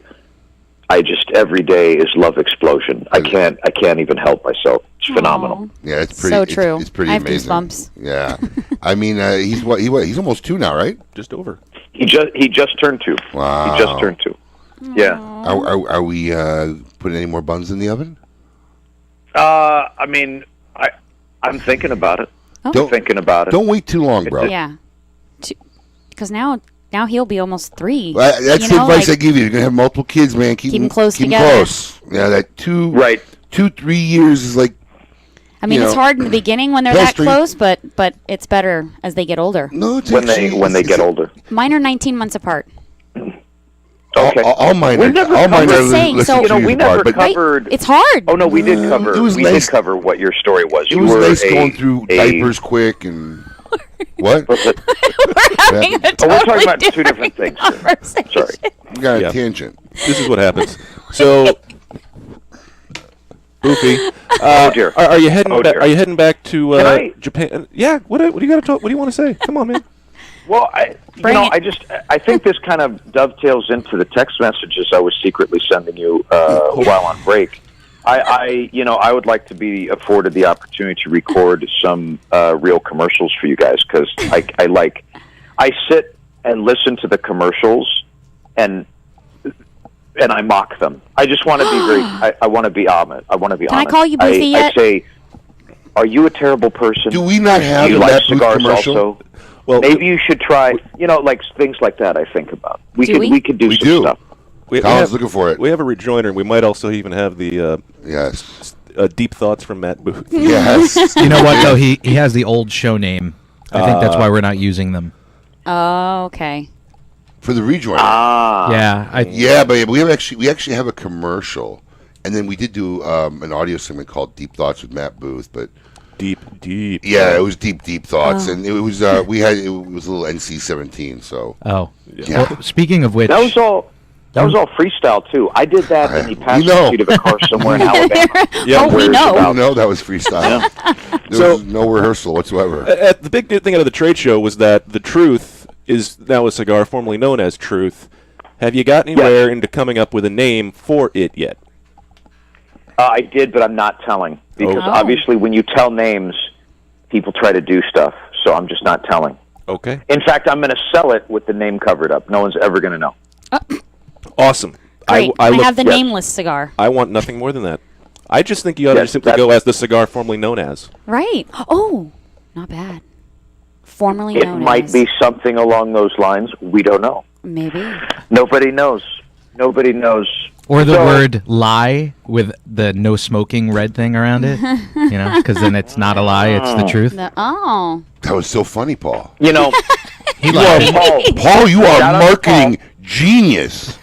just every day is love explosion. I can't even help myself. It's phenomenal. Yeah, it's pretty. So true. It's pretty I have amazing. goosebumps. Yeah, I mean, he's what? He's almost 2 now, right? Just over. He just turned 2. Wow. He just turned 2. Yeah. Are we putting any more buns in the oven? I mean, I'm thinking about it. Oh. I'm thinking about it. Don't wait too long, bro. Yeah. Because now he'll be almost 3. Well, that's the advice I give you. You're gonna have multiple kids, man. Keep them close keep 'em together. close. Yeah, that 2, 3 years is like. I mean, it's hard in the beginning when they're that Pastry. close, but it's better as they get older. No, it's when they get older. Mine are 19 months apart. Okay. All mine We are. never All mine covered- are saying, less so- than You know, 2 we years never apart, but covered. It's hard. Oh no, we did cover. It was we nice. did cover what your story was. it You was were nice a- going through a- diapers quick and what? We're having a we're talking totally about two different things. conversation. Sorry. We got a Yeah. tangent. This is what happens. So, Boofy, Oh dear. are you heading? Oh, back, dear. are you heading back to Can I- Japan? Yeah. What do you got to talk? What do you want to say? Come on, man. Well, Bring it. I think this kind of dovetails into the text messages I was secretly sending you while on break. I would like to be afforded the opportunity to record some real commercials for you guys because I sit and listen to the commercials and I mock them. I just want to be very. I want to be honest. I want to be Can I honest. call you Boofy I yet? say, are you a terrible person? Do we not have Do you a like Matt Booth cigars commercial? also? Well, Maybe you should try. Like things like that. I think about. We could do We some do. stuff. We Colin's have, looking for it. We have a rejoinder, and we might also even have the Yes. deep thoughts from Matt Booth. Yes. You know what, though? He has the old show name. I think that's why we're not using them. Oh, okay. For the rejoin. Yeah. Yeah, but we actually have a commercial, and then we did do an audio segment called Deep Thoughts with Matt Booth, but deep. Yeah, it was deep thoughts, Oh. and it was it was a little NC-17. So Oh. yeah. Well, speaking of which, That was all. That was all freestyle, too. I did that in the passenger seat of a car somewhere in Alabama. We know that was freestyle. There was no rehearsal whatsoever. The big thing out of the trade show was that the Truth is now a cigar formerly known as Truth. Have you gotten anywhere into coming up with a name for it yet? I did, but I'm not telling. Because obviously when you tell names, people try to do stuff. So I'm just not telling. Okay. In fact, I'm going to sell it with the name covered up. No one's ever going to know. Awesome. Great. I have the nameless cigar. I want nothing more than that. I just think you ought to simply go as the cigar formerly known as. Right. Oh, not bad. Formerly known as. It might be something along those lines. We don't know. Maybe. Nobody knows. Nobody knows. Or the word lie with the no smoking red thing around it. Because then it's not a lie, it's the truth. Oh. That was so funny, Paul. You know, Paul, you are a marketing genius.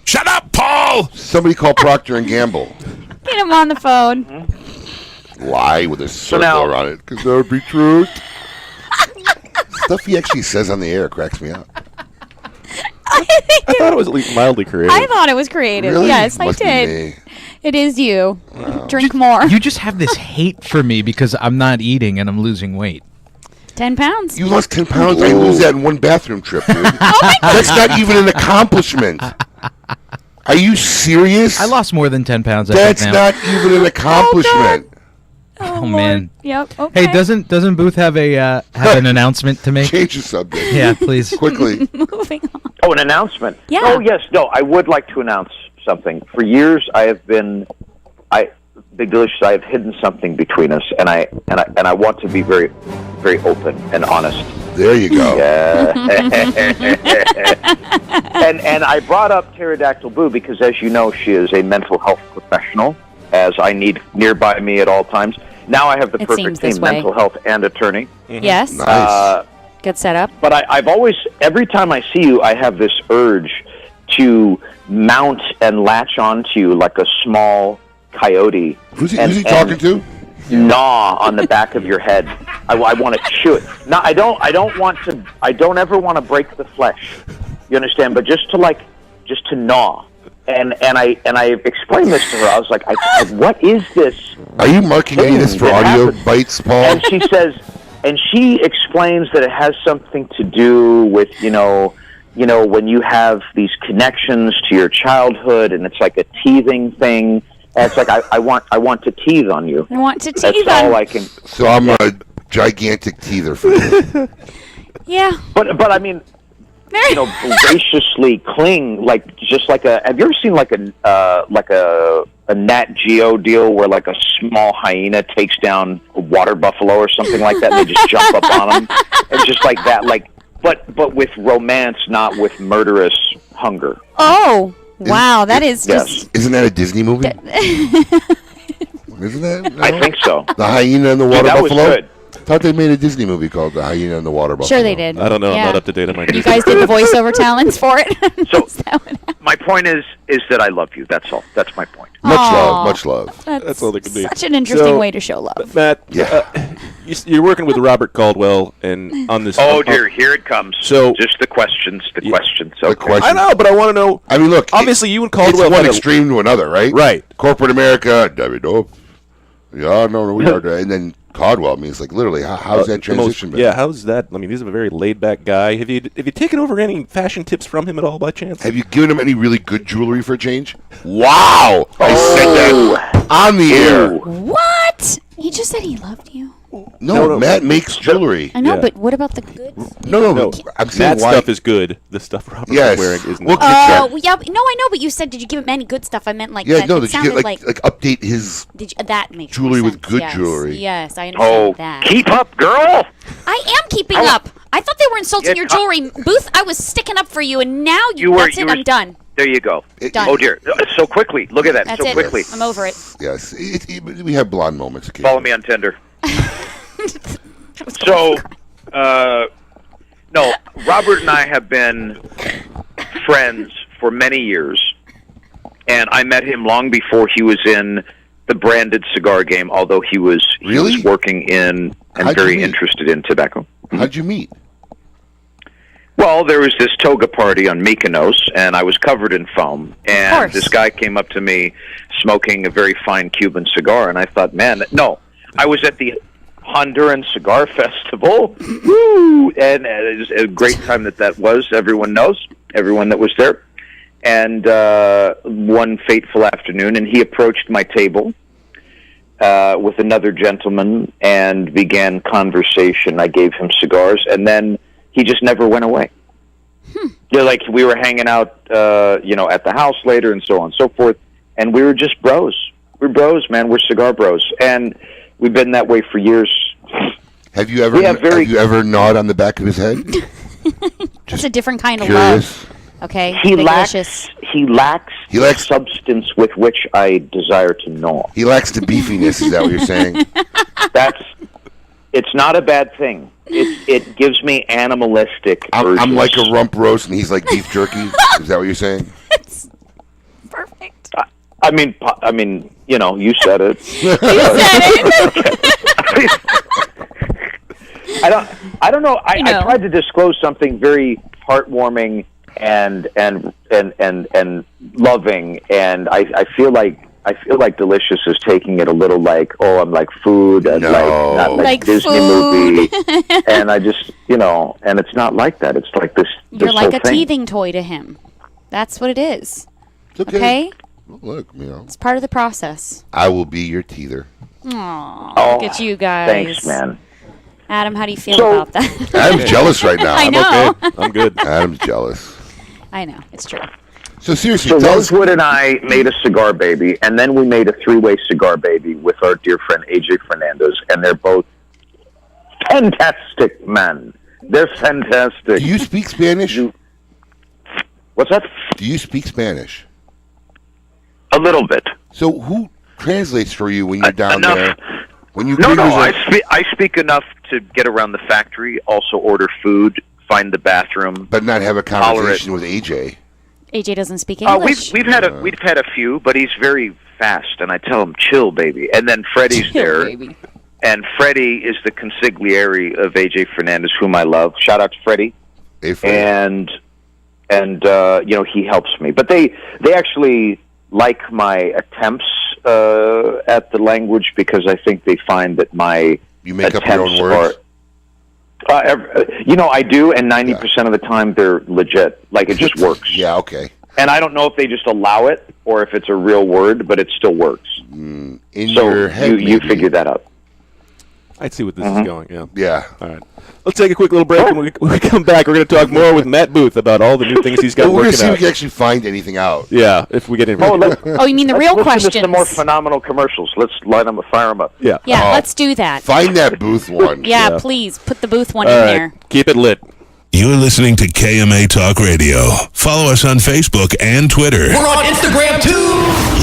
Shut up, Paul! Somebody call Procter & Gamble. Get him on the phone. Lie with a circle around it, because that would be truth. Stuff he actually says on the air cracks me up. I thought it was at least mildly creative. I thought it was creative. Really? Yes, Must be I did. It is you. Drink more. You just have this hate for me because I'm not eating and I'm losing weight. 10 pounds. You lost 10 pounds? I lose that in one bathroom trip, dude. That's not even an accomplishment. Are you serious? I lost more than 10 pounds. That's not even an accomplishment. Oh man. Yep. Okay. Hey, doesn't Booth have an announcement to make? Change the subject. Yeah, please. Quickly. Moving on. Oh, an announcement. Yeah. Oh, yes. No, I would like to announce something. For years, I have been, Big Delicious. I have hidden something between us, and I want to be very, very open and honest. There you go. Yeah. and I brought up Pterodactyl Boo because, as you know, she is a mental health professional, as I need nearby me at all times. Now I have the perfect team, mental health and attorney. Yes. Nice. Good setup. But I've always, every time I see you, I have this urge to mount and latch onto you like a small coyote. Who's he talking to? Gnaw on the back of your head. I want to chew it. No, I don't ever want to break the flesh. You understand? But just to gnaw. And I explained this to her. I was like, what is this? Are you marking any of this for audio bites, Paul? And she says, and she explains that it has something to do with, when you have these connections to your childhood, and it's like a teething thing. And it's like, I want to teeth on you. I want to teeth That's on all I can. So I'm a gigantic teether for you. Yeah. But I mean, voraciously cling, just like a. Have you ever seen like a Nat Geo deal where like a small hyena takes down a water buffalo or something like that, and they just jump up on them, and just like that, but with romance, not with murderous hunger. Oh, wow, that is just. Isn't that a Disney movie? Isn't that? No? I think so. The hyena and the water that buffalo. Was good. I thought they made a Disney movie called The Hyena and the Water Buffalo. Sure they did. I don't know. Yeah. I'm not up to date on my You guys did the voiceover talents for it? So my point is that I love you. That's all. That's my point. Much love. That's all there can be. Such an interesting way to show love. Matt, you're working with Robert Caldwell and on this. Oh dear, here it comes. So just the questions. I know, but I want to know. I mean, look. Obviously, you and Caldwell. It's one extreme to another, right? Right. Corporate America, David. Yeah, no, we are. And then Caldwell. I mean, it's like literally, how's that transition been? Yeah, how's that? I mean, he's a very laid-back guy. Have you taken over any fashion tips from him at all by chance? Have you given him any really good jewelry for a change? Wow! I said that on the air. What? He just said he loved you. No, Matt makes jewelry. I know, but what about the goods? No. I'm saying Matt's stuff is good. The stuff Robert is wearing isn't. Oh, yeah. No, I know, but you said, did you give him any good stuff? I meant like that. No, did you get like update his that makes jewelry more with sense. good Yes. jewelry? Yes, I understand that. Keep up, girl. I am keeping up. I thought they were insulting your jewelry. Booth, I was sticking up for you, and now that's it, I'm done. There you go. Done. Oh dear, so quickly. Look at that. That's so it. quickly. I'm over it. Yes, we have blonde moments occasionally. Follow me on Tinder. So, no, Robert and I have been friends for many years, and I met him long before he was in the branded cigar game, although he was working in and very interested in tobacco. How'd you meet? Well, there was this toga party on Mykonos, and I was covered in foam. And this guy came up to me smoking a very fine Cuban cigar, and I thought, man, no. I was at the Honduran Cigar Festival. Woo! And it was a great time that was. Everyone knows, everyone that was there. And one fateful afternoon, and he approached my table with another gentleman and began conversation. I gave him cigars, and then he just never went away. Like we were hanging out, at the house later, and so on and so forth, and we were just bros. We're bros, man. We're cigar bros, and we've been that way for years. Have you ever gnawed on the back of his head? That's a different kind of curious. love. Okay, He delicious. lacks substance with which I desire to gnaw. He lacks the beefiness. Is that what you're saying? It's not a bad thing. It gives me animalistic. I'm like a rump roast, and he's like beef jerky. Is that what you're saying? It's perfect. I mean, you said it. I don't know. I tried to disclose something very heartwarming and loving, and I feel like Delicious is taking it a little like, oh, I'm like food, and not like Disney food. movie, and I just, and it's not like that. It's like this. You're this like whole a thing. teething toy to him. That's what it is. It's okay. Well, look, it's part of the process. I will be your teether. Aww, look at you guys. Thanks, man. Adam, how do you feel about that? Adam's jealous right now. I know. I'm okay. I'm good. Adam's jealous. I know. It's true. So seriously, so Rosewood and I made a cigar baby, and then we made a three-way cigar baby with our dear friend AJ Fernandez, and they're both fantastic men. They're fantastic. Do you speak Spanish? What's that? Do you speak Spanish? A little bit. So who translates for you when you're down enough. there? When you I speak enough to get around the factory, also order food, find the bathroom, but not have a conversation with AJ. AJ doesn't speak English. We've had a few, but he's very fast, and I tell him, "Chill, baby." And then Freddie's there, baby. And Freddie is the consigliere of AJ Fernandez, whom I love. Shout out to Freddie. Hey, Freddie. And he helps me, but they actually like my attempts at the language, because I think they find that my you make up your own words. I do, and 90% of the time they're legit. Like, it just works. Yeah, okay. And I don't know if they just allow it or if it's a real word, but it still works. In your head, you figure that out. I see what this is going. Yeah. Yeah. All right. Let's take a quick little break, and when we come back, we're going to talk more with Matt Booth about all the new things he's got we're working going to see if out. we can actually find anything out. Yeah, if we get any. Oh, you mean the real questions? questions? Listen to some more phenomenal commercials. Let's line them, fire them up. Yeah. Yeah, let's do that. Find that Booth one. Yeah, please put the Booth one All in right. there. Keep it lit. You're listening to KMA Talk Radio. Follow us on Facebook and Twitter. We're on Instagram too.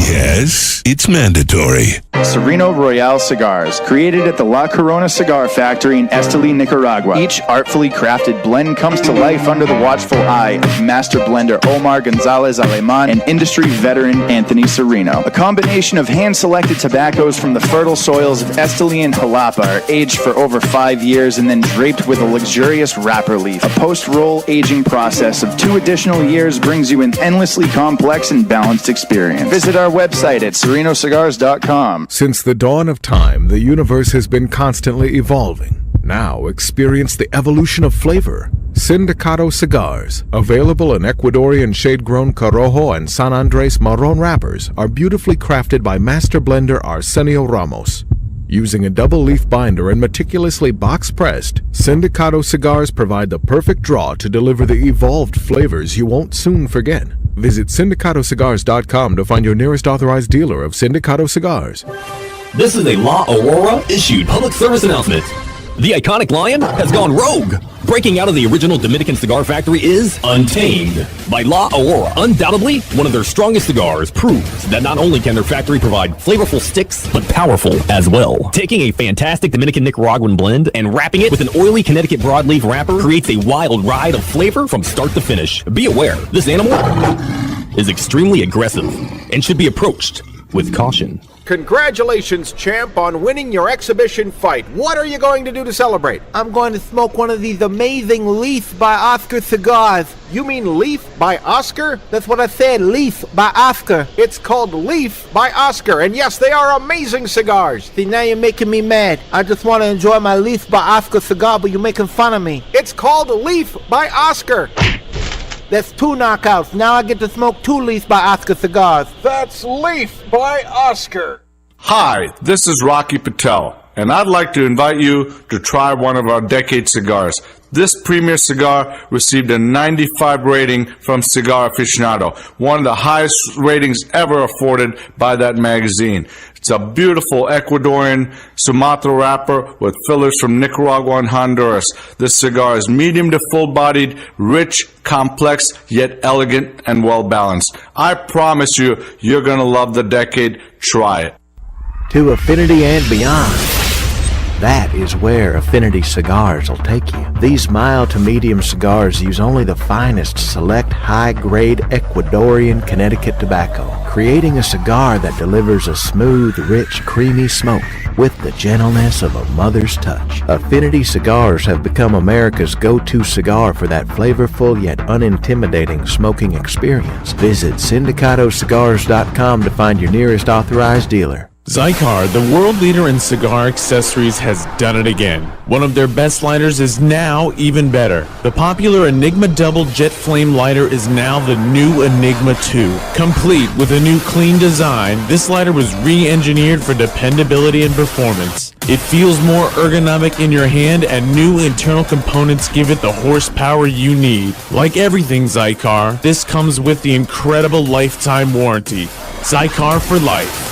Yes, it's mandatory. Sereno Royale Cigars, created at the La Corona Cigar Factory in Esteli, Nicaragua. Each artfully crafted blend comes to life under the watchful eye of master blender Omar Gonzalez Aleman and industry veteran Anthony Sereno. A combination of hand-selected tobaccos from the fertile soils of Esteli and Jalapa are aged for over 5 years and then draped with a luxurious wrapper leaf. A post-roll aging process of 2 additional years brings you an endlessly complex and balanced experience. Visit our website at serenocigars.com. Since the dawn of time, the universe has been constantly evolving. Now experience the evolution of flavor. Sindicato Cigars, available in Ecuadorian shade-grown Corojo and San Andres Marron wrappers, are beautifully crafted by master blender Arsenio Ramos. Using a double-leaf binder and meticulously box-pressed, Sindicato Cigars provide the perfect draw to deliver the evolved flavors you won't soon forget. Visit syndicatocigars.com to find your nearest authorized dealer of Sindicato Cigars. This is a La Aurora issued public service announcement. The iconic lion has gone rogue. Breaking out of the original Dominican cigar factory is Untamed by La Aurora. Undoubtedly, one of their strongest cigars proves that not only can their factory provide flavorful sticks, but powerful as well. Taking a fantastic Dominican Nicaraguan blend and wrapping it with an oily Connecticut broadleaf wrapper creates a wild ride of flavor from start to finish. Be aware, this animal is extremely aggressive and should be approached with caution. Congratulations, champ, on winning your exhibition fight. What are you going to do to celebrate? I'm going to smoke one of these amazing Leaf by Oscar cigars. You mean Leaf by Oscar? That's what I said, Leaf by Oscar. It's called Leaf by Oscar, and yes, they are amazing cigars. See, now you're making me mad. I just want to enjoy my Leaf by Oscar cigar, but you're making fun of me. It's called Leaf by Oscar. That's 2 knockouts. Now I get to smoke 2 Leaf by Oscar cigars. That's Leaf by Oscar. Hi, this is Rocky Patel, and I'd like to invite you to try one of our decade cigars. This premier cigar received a 95 rating from Cigar Aficionado, one of the highest ratings ever afforded by that magazine. It's a beautiful Ecuadorian Sumatra wrapper with fillers from Nicaragua and Honduras. This cigar is medium to full-bodied, rich, complex, yet elegant and well-balanced. I promise you, you're going to love the decade. Try it. To affinity and beyond. That is where Affinity Cigars will take you. These mild to medium cigars use only the finest select high-grade Ecuadorian Connecticut tobacco, creating a cigar that delivers a smooth, rich, creamy smoke with the gentleness of a mother's touch. Affinity Cigars have become America's go-to cigar for that flavorful yet unintimidating smoking experience. Visit syndicatocigars.com to find your nearest authorized dealer. Zycar, the world leader in cigar accessories, has done it again. One of their best lighters is now even better. The popular Enigma Double Jet Flame lighter is now the new Enigma 2. Complete with a new clean design, this lighter was re-engineered for dependability and performance. It feels more ergonomic in your hand, and new internal components give it the horsepower you need. Like everything Zycar, this comes with the incredible lifetime warranty. Zycar for life.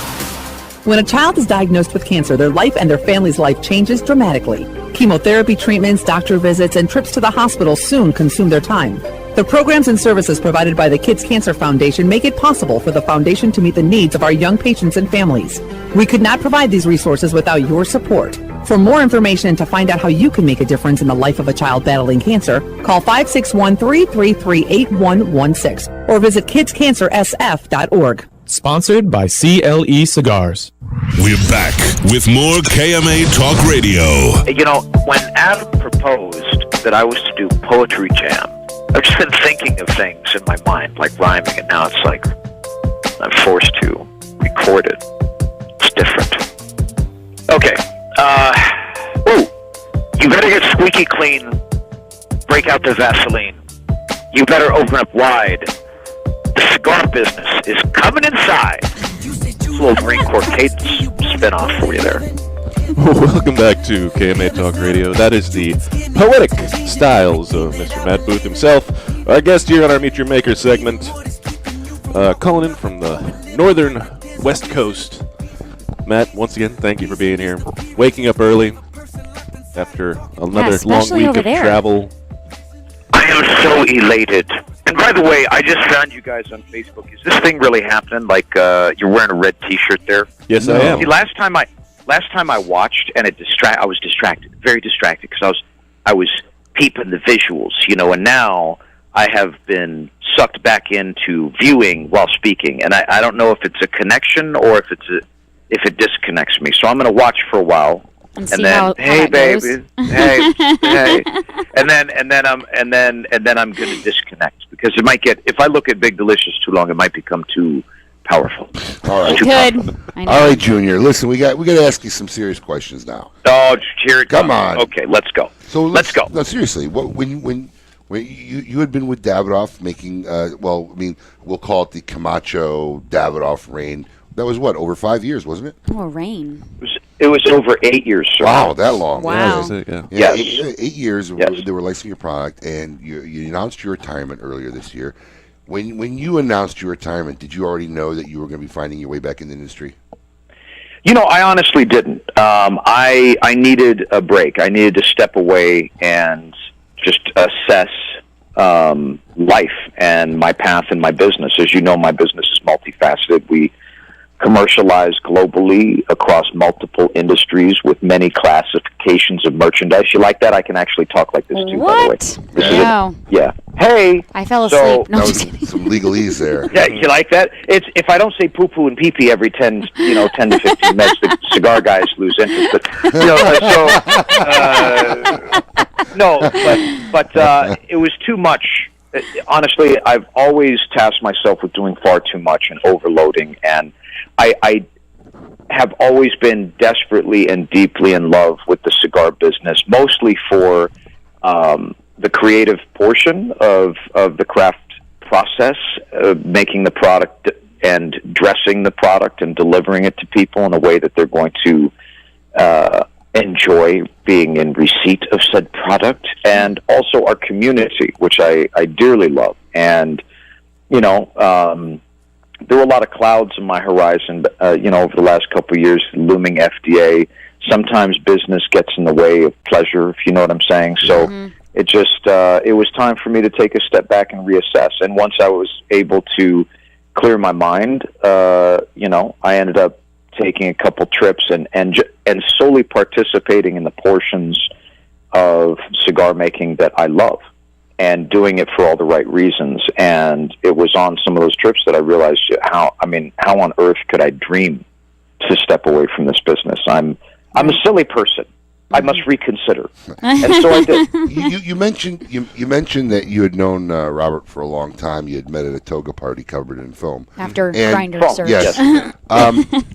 When a child is diagnosed with cancer, their life and their family's life changes dramatically. Chemotherapy treatments, doctor visits, and trips to the hospital soon consume their time. The programs and services provided by the Kids Cancer Foundation make it possible for the foundation to meet the needs of our young patients and families. We could not provide these resources without your support. For more information and to find out how you can make a difference in the life of a child battling cancer, call 561-333-8116 or visit kidscancersf.org. Sponsored by CLE Cigars. We're back with more KMA Talk Radio. You know, when Adam proposed that I was to do Poetry Jam, I've just been thinking of things in my mind, like rhyming, and now it's like I'm forced to record it. It's different. Okay. You better get squeaky clean. Break out the Vaseline. You better open up wide. The cigar business is coming inside. A little Marine Corps cadence spin-off for you there. Welcome back to KMA Talk Radio. That is the poetic styles of Mr. Matt Booth himself. Our guest here on our Meet Your Maker segment, calling in from the northern West Coast. Matt, once again, thank you for being here. Waking up early after another long week of travel. I am so elated. And by the way, I just found you guys on Facebook. Is this thing really happening? Like you're wearing a red T-shirt there? Yes, I am. See, last time I watched, and I was distracted, very distracted, because I was peeping the visuals, you know. And now I have been sucked back into viewing while speaking, and I don't know if it's a connection or if it disconnects me. So I'm going to watch for a while. And then, hey baby, hey, and then I'm going to disconnect, because it might get, if I look at Big Delicious too long, it might become too powerful. All right, I all right, Junior. Listen, we got to ask you some serious questions now. Oh, here it comes. Come on. Okay, let's go. So let's go. No, seriously. When you had been with Davidoff making, we'll call it the Camacho Davidoff reign. That was what, over 5 years, wasn't it? Oh, rain. It was over 8 years, sir. Wow, that long. Wow. Yeah, yes. 8 years Yes. they were licensing your product, and you announced your retirement earlier this year. When you announced your retirement, did you already know that you were going to be finding your way back in the industry? You know, I honestly didn't. I needed a break. I needed to step away and just assess life and my path in my business. As you know, my business is multifaceted. We commercialized globally across multiple industries with many classifications of merchandise. You like that? I can actually talk like this too, by the way. This No. yeah. Hey. I fell so- asleep. No, I'm just kidding. Some legalese there. Yeah, you like that? It's if I don't say poo poo and pee pee every 10 to 15 minutes, the cigar guys lose interest. But, but it was too much. Honestly, I've always tasked myself with doing far too much and overloading, and I have always been desperately and deeply in love with the cigar business, mostly for the creative portion of the craft process, making the product and dressing the product and delivering it to people in a way that they're going to enjoy being in receipt of said product, and also our community, which I dearly love. And, there were a lot of clouds in my horizon, over the last couple of years, looming FDA. Sometimes business gets in the way of pleasure, if you know what I'm saying. So it just, it was time for me to take a step back and reassess. And once I was able to clear my mind, I ended up taking a couple trips and solely participating in the portions of cigar making that I love, and doing it for all the right reasons. And it was on some of those trips that I realized how on earth could I dream to step away from this business? I'm a silly person. I must reconsider. And so I did. You mentioned that you had known Robert for a long time. You had met at a toga party covered in film. After Grinder search. Yes.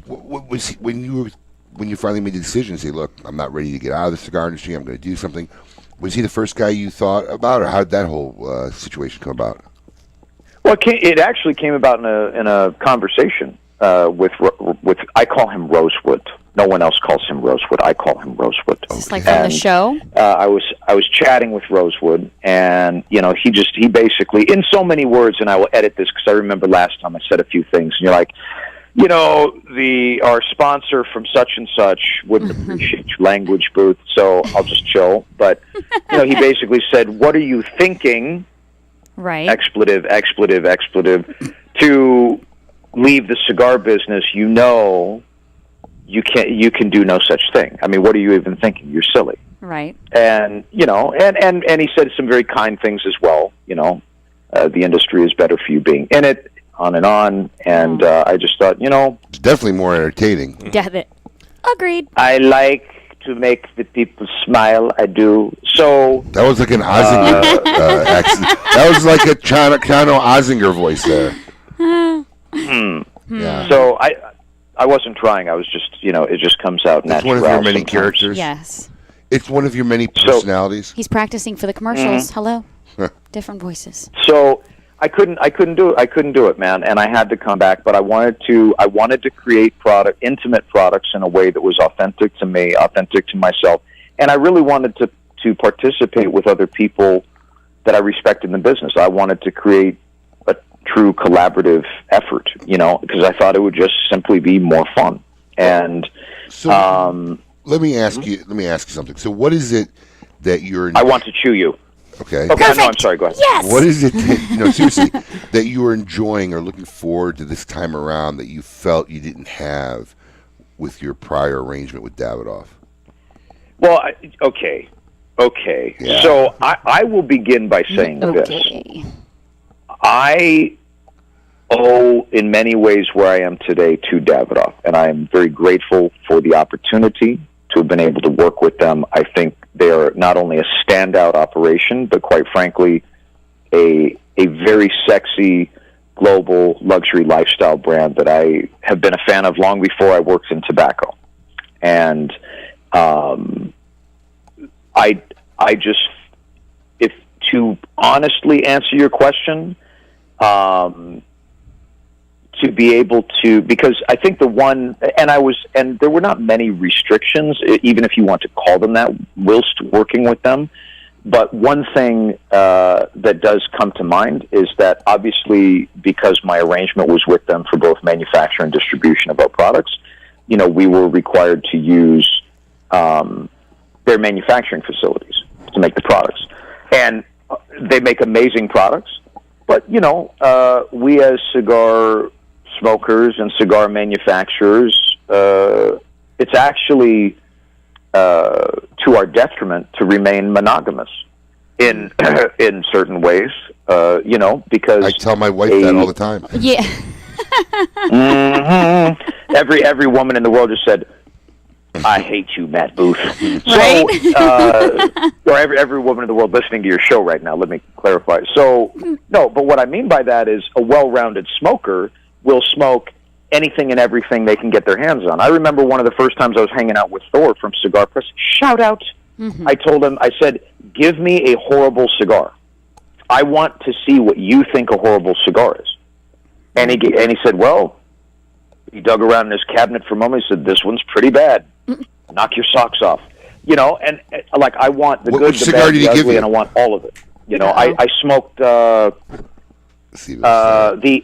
When you finally made the decision to say, look, I'm not ready to get out of the cigar industry, I'm going to do something, was he the first guy you thought about, or how did that whole situation come about? Well, it actually came about in a conversation with I call him Rosewood. No one else calls him Rosewood. I call him Rosewood. Is this like from the show? I was chatting with Rosewood, and he basically, in so many words, and I will edit this because I remember last time I said a few things, and you're like, our sponsor from such and such wouldn't appreciate your language, Booth, so I'll just chill. But he basically said, "What are you thinking?" Right. Expletive, to leave the cigar business. You can do no such thing. I mean, what are you even thinking? You're silly. Right. And and he said some very kind things as well. The industry is better for you being in it, on and on. And I just thought, it's definitely more entertaining. Agreed. I like to make the people smile. I do. So that was like an Ozinger accent. That was like a Chano Ozinger voice there. Yeah. So I wasn't trying. I was just, it just comes out naturally. It's one of your many characters. Yes. It's one of your many personalities. He's practicing for the commercials. Hello. Different voices. So I couldn't do it, man. And I had to come back, but I wanted to create intimate products in a way that was authentic to me, authentic to myself. And I really wanted to participate with other people that I respect in the business. I wanted to create a true collaborative effort, because I thought it would just simply be more fun. And so, let me ask you something. So what is it that you're... I want to chew you. Okay. Okay, no, I'm sorry, go ahead. Yes! What is it that, seriously, that you are enjoying or looking forward to this time around that you felt you didn't have with your prior arrangement with Davidoff? Well, okay. Yeah. So I will begin by saying this. I owe, in many ways, where I am today to Davidoff, and I am very grateful for the opportunity to have been able to work with them. I think they are not only a standout operation, but quite frankly, a very sexy global luxury lifestyle brand that I have been a fan of long before I worked in tobacco. And I just, if to honestly answer your question, to be able to, because I think and there were not many restrictions, even if you want to call them that, whilst working with them. But one thing that does come to mind is that obviously, because my arrangement was with them for both manufacture and distribution of our products, we were required to use their manufacturing facilities to make the products. And they make amazing products, but we as cigar smokers and cigar manufacturers, it's actually to our detriment to remain monogamous in certain ways. Because I tell my wife that all the time. Yeah. Every woman in the world just said, "I hate you, Matt Booth." Right? Or every woman in the world listening to your show right now. Let me clarify. So, no, but what I mean by that is a well-rounded smoker will smoke anything and everything they can get their hands on. I remember one of the first times I was hanging out with Thor from Cigar Press. Shout out! I told him, I said, "Give me a horrible cigar. I want to see what you think a horrible cigar is." And he said, well, he dug around in his cabinet for a moment. He said, "This one's pretty bad. Knock your socks off." And like I want the good, the bad, the ugly, and I want all of it. I smoked the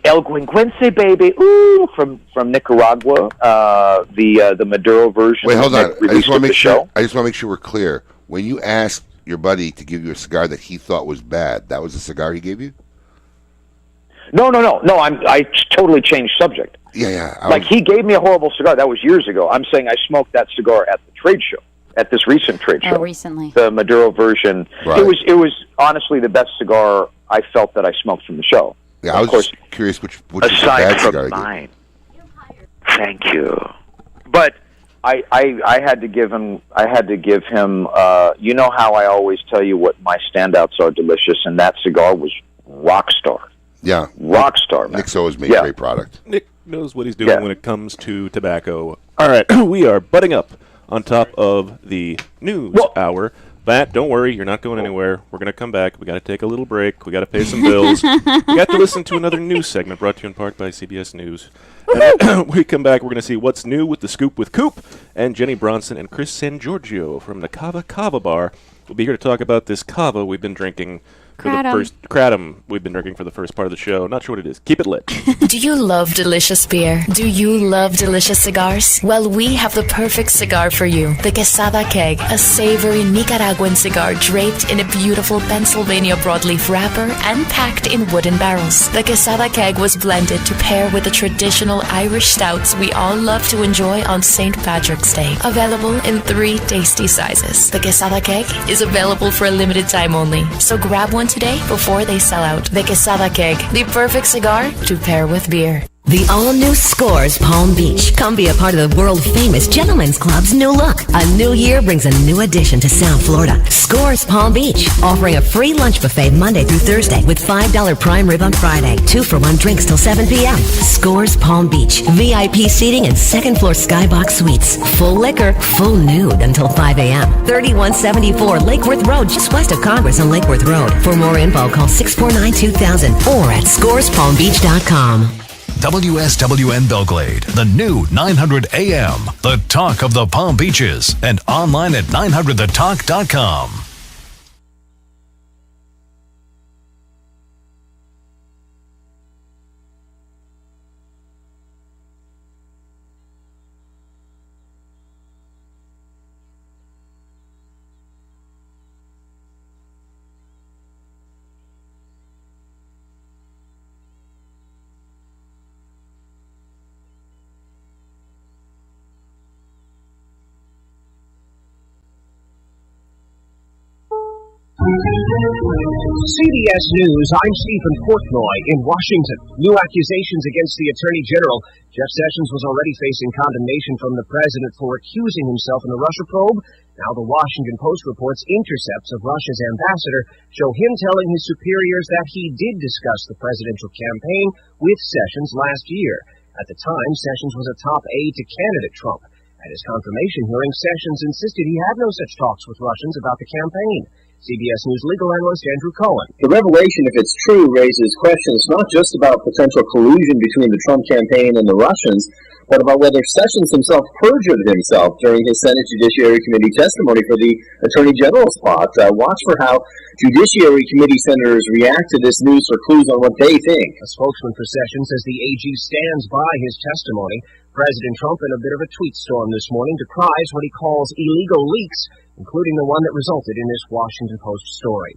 El Guinguense, baby, from Nicaragua, the Maduro version. Wait, hold on. I just want to make sure we're clear. When you asked your buddy to give you a cigar that he thought was bad, that was the cigar he gave you? No. I totally changed subject. Yeah. He gave me a horrible cigar. That was years ago. I'm saying I smoked that cigar at the trade show, at this recent trade show. Oh, recently. The Maduro version. Right. It was honestly the best cigar I felt that I smoked from the show. Yeah, I was just curious which was the aside bad from cigar mine. Thank you. But I had to give him. You know how I always tell you what my standouts are delicious, and that cigar was Rockstar. Yeah. Rockstar, man. Nick Soa's made a great product. Nick knows what he's doing when it comes to tobacco. All right, we are butting up on top of the news hour. Matt, don't worry, you're not going anywhere. We're going to come back. We got to take a little break. We got to pay some bills. We got to listen to another news segment brought to you in part by CBS News. And we come back, we're going to see what's new with the Scoop with Coop and Jenny Bronson and Chris Sangiorgio from Nakava Kava Bar. We'll be here to talk about this Kava we've been drinking. Kratom we've been drinking for the first part of the show. Not sure what it is. Keep it lit. Do you love delicious beer? Do you love delicious cigars? Well, we have the perfect cigar for you. The Quesada Keg, a savory Nicaraguan cigar draped in a beautiful Pennsylvania broadleaf wrapper and packed in wooden barrels. The Quesada Keg was blended to pair with the traditional Irish stouts we all love to enjoy on St. Patrick's Day. Available in 3 tasty sizes. The Quesada Keg is available for a limited time only, so grab one today before they sell out. The Quesada Keg, the perfect cigar to pair with beer. The all-new Scores Palm Beach. Come be a part of the world-famous Gentlemen's Club's new look. A new year brings a new addition to South Florida. Scores Palm Beach, offering a free lunch buffet Monday through Thursday with $5 prime rib on Friday. 2-for-1 drinks till 7 p.m. Scores Palm Beach. VIP seating and second-floor skybox suites. Full liquor, full nude until 5 a.m. 3174 Lake Worth Road, just west of Congress on Lake Worth Road. For more info, call 649-2000 or at scorespalmbeach.com. WSWN Belgrade, the new 900 AM, the talk of the Palm Beaches, and online at 900thetalk.com. CBS News, I'm Stephen Portnoy in Washington. New accusations against the Attorney General. Jeff Sessions was already facing condemnation from the president for accusing himself in the Russia probe. Now the Washington Post reports intercepts of Russia's ambassador show him telling his superiors that he did discuss the presidential campaign with Sessions last year. At the time, Sessions was a top aide to candidate Trump. At his confirmation hearing, Sessions insisted he had no such talks with Russians about the campaign. CBS News legal analyst Andrew Cohen. The revelation, if it's true, raises questions not just about potential collusion between the Trump campaign and the Russians, but about whether Sessions himself perjured himself during his Senate Judiciary Committee testimony for the Attorney General's spot. Watch for how Judiciary Committee senators react to this news for clues on what they think. A spokesman for Sessions says the AG stands by his testimony. President Trump in a bit of a tweet storm this morning decries what he calls illegal leaks, including the one that resulted in this Washington Post story.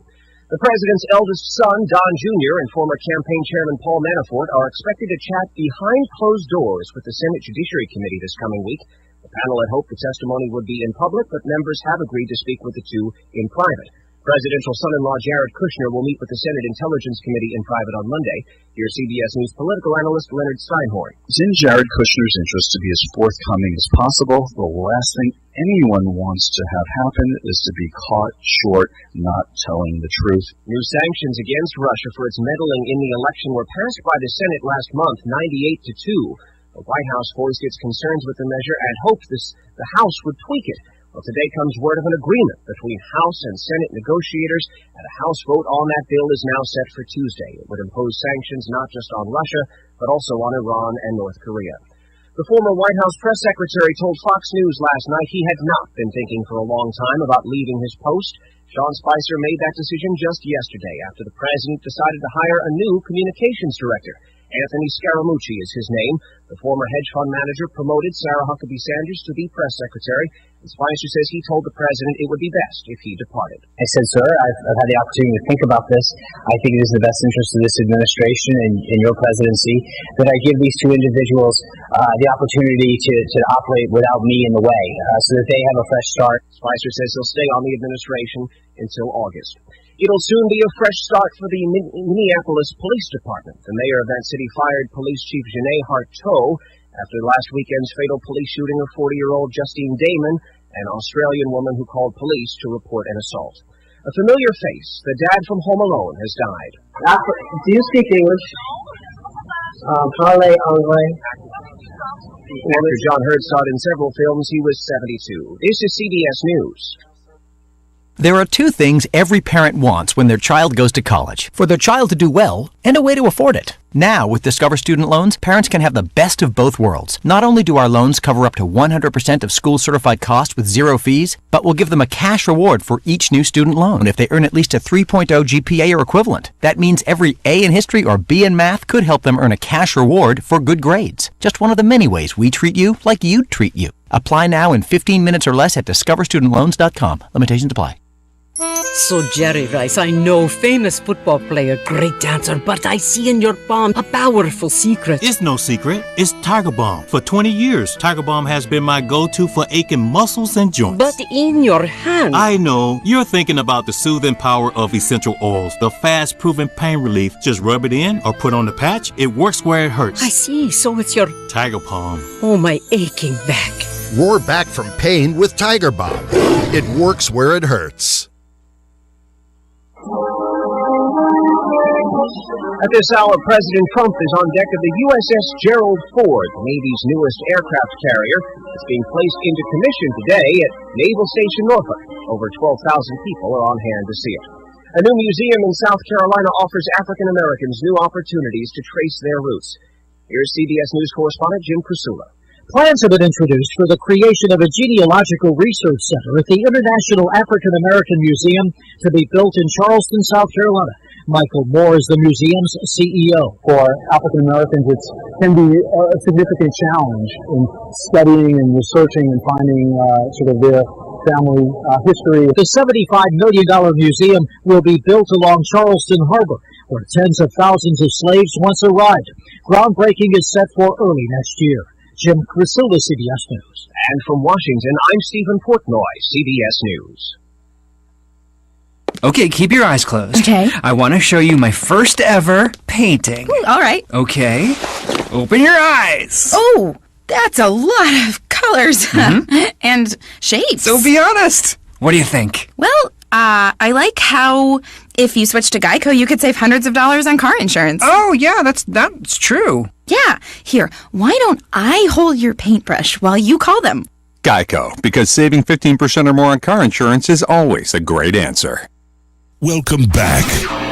The president's eldest son, Don Jr., and former campaign chairman Paul Manafort are expected to chat behind closed doors with the Senate Judiciary Committee this coming week. The panel had hoped the testimony would be in public, but members have agreed to speak with the two in private. Presidential son-in-law Jared Kushner will meet with the Senate Intelligence Committee in private on Monday. Here's CBS News political analyst Leonard Steinhorn. It's in Jared Kushner's interest to be as forthcoming as possible. The last thing anyone wants to have happen is to be caught short not telling the truth. New sanctions against Russia for its meddling in the election were passed by the Senate last month, 98-2. The White House voiced its concerns with the measure and hoped the House would tweak it. Well, today comes word of an agreement between House and Senate negotiators, and a House vote on that bill is now set for Tuesday. It would impose sanctions not just on Russia, but also on Iran and North Korea. The former White House press secretary told Fox News last night he had not been thinking for a long time about leaving his post. Sean Spicer made that decision just yesterday after the president decided to hire a new communications director. Anthony Scaramucci is his name. The former hedge fund manager promoted Sarah Huckabee Sanders to be press secretary. And Spicer says he told the president it would be best if he departed. I said, sir, I've had the opportunity to think about this. I think it is in the best interest of this administration and your presidency that I give these two individuals the opportunity to operate without me in the way so that they have a fresh start. Spicer says he'll stay on the administration until August. It'll soon be a fresh start for the Minneapolis Police Department. The mayor of that city fired Police Chief Janae Harteau after last weekend's fatal police shooting of 40-year-old Justine Damon, an Australian woman who called police to report an assault. A familiar face, the dad from Home Alone, has died. Do you speak English? Parlez anglais? Actor John Hurd starred in several films. He was 72. This is CBS News. There are two things every parent wants when their child goes to college. For their child to do well, and a way to afford it. Now, with Discover Student Loans, parents can have the best of both worlds. Not only do our loans cover up to 100% of school-certified costs with zero fees, but we'll give them a cash reward for each new student loan if they earn at least a 3.0 GPA or equivalent. That means every A in history or B in math could help them earn a cash reward for good grades. Just one of the many ways we treat you like you'd treat you. Apply now in 15 minutes or less at discoverstudentloans.com. Limitations apply. So, Jerry Rice, I know, famous football player, great dancer, but I see in your palm a powerful secret. It's no secret. It's Tiger Balm. For 20 years, Tiger Balm has been my go-to for aching muscles and joints. But in your hand... I know. You're thinking about the soothing power of essential oils, the fast-proven pain relief. Just rub it in or put on the patch. It works where it hurts. I see. So it's your... Tiger Balm. Oh, my aching back. Roar back from pain with Tiger Balm. It works where it hurts. At this hour, President Trump is on deck of the USS Gerald Ford, the Navy's newest aircraft carrier. It's being placed into commission today at Naval Station Norfolk. Over 12,000 people are on hand to see it. A new museum in South Carolina offers African Americans new opportunities to trace their roots. Here's CBS News correspondent Jim Krasula. Plans have been introduced for the creation of a genealogical research center at the International African American Museum to be built in Charleston, South Carolina. Michael Moore is the museum's CEO. For African Americans, it can be a significant challenge in studying and researching and finding sort of their family history. The $75 million museum will be built along Charleston Harbor, where tens of thousands of slaves once arrived. Groundbreaking is set for early next year. Jim Krasula, CBS News. And from Washington, I'm Stephen Portnoy, CBS News. Okay, keep your eyes closed. Okay. I want to show you my first ever painting. All right. Okay. Open your eyes. Oh, that's a lot of colors and shapes. So be honest. What do you think? Well, I like how if you switch to Geico, you could save hundreds of dollars on car insurance. Oh, yeah, that's true. Yeah. Here, why don't I hold your paintbrush while you call them? Geico, because saving 15% or more on car insurance is always a great answer. Welcome back.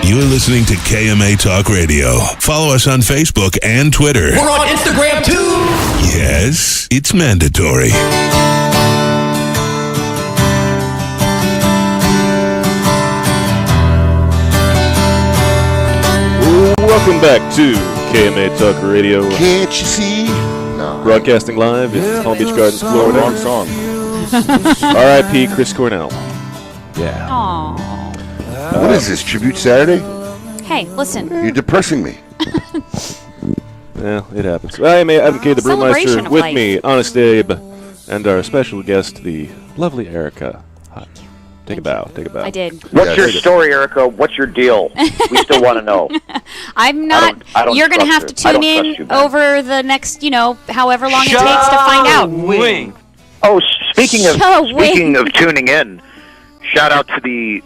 You're listening to KMA Talk Radio. Follow us on Facebook and Twitter. We're on Instagram too. Yes, it's mandatory. Welcome back to KMA Talk Radio. Can't you see? No. Broadcasting live in Palm Beach Gardens, Florida. Wrong song. R.I.P. Chris Cornell. Yeah. Aww. What is this, Tribute Saturday? Hey, listen. You're depressing me. Yeah, it happens. I'm Kay the Brewmeister. With life. me, Honest Abe, and our special guest, the lovely Erica. Hi. Take a bow. I did. What's your story, Erica? What's your deal? We still want to know. I'm not. I don't you're going to have trust to her. tune I don't in trust you, man. over the next, however long it takes to find out. Wing. Oh, speaking of tuning in, shout out to the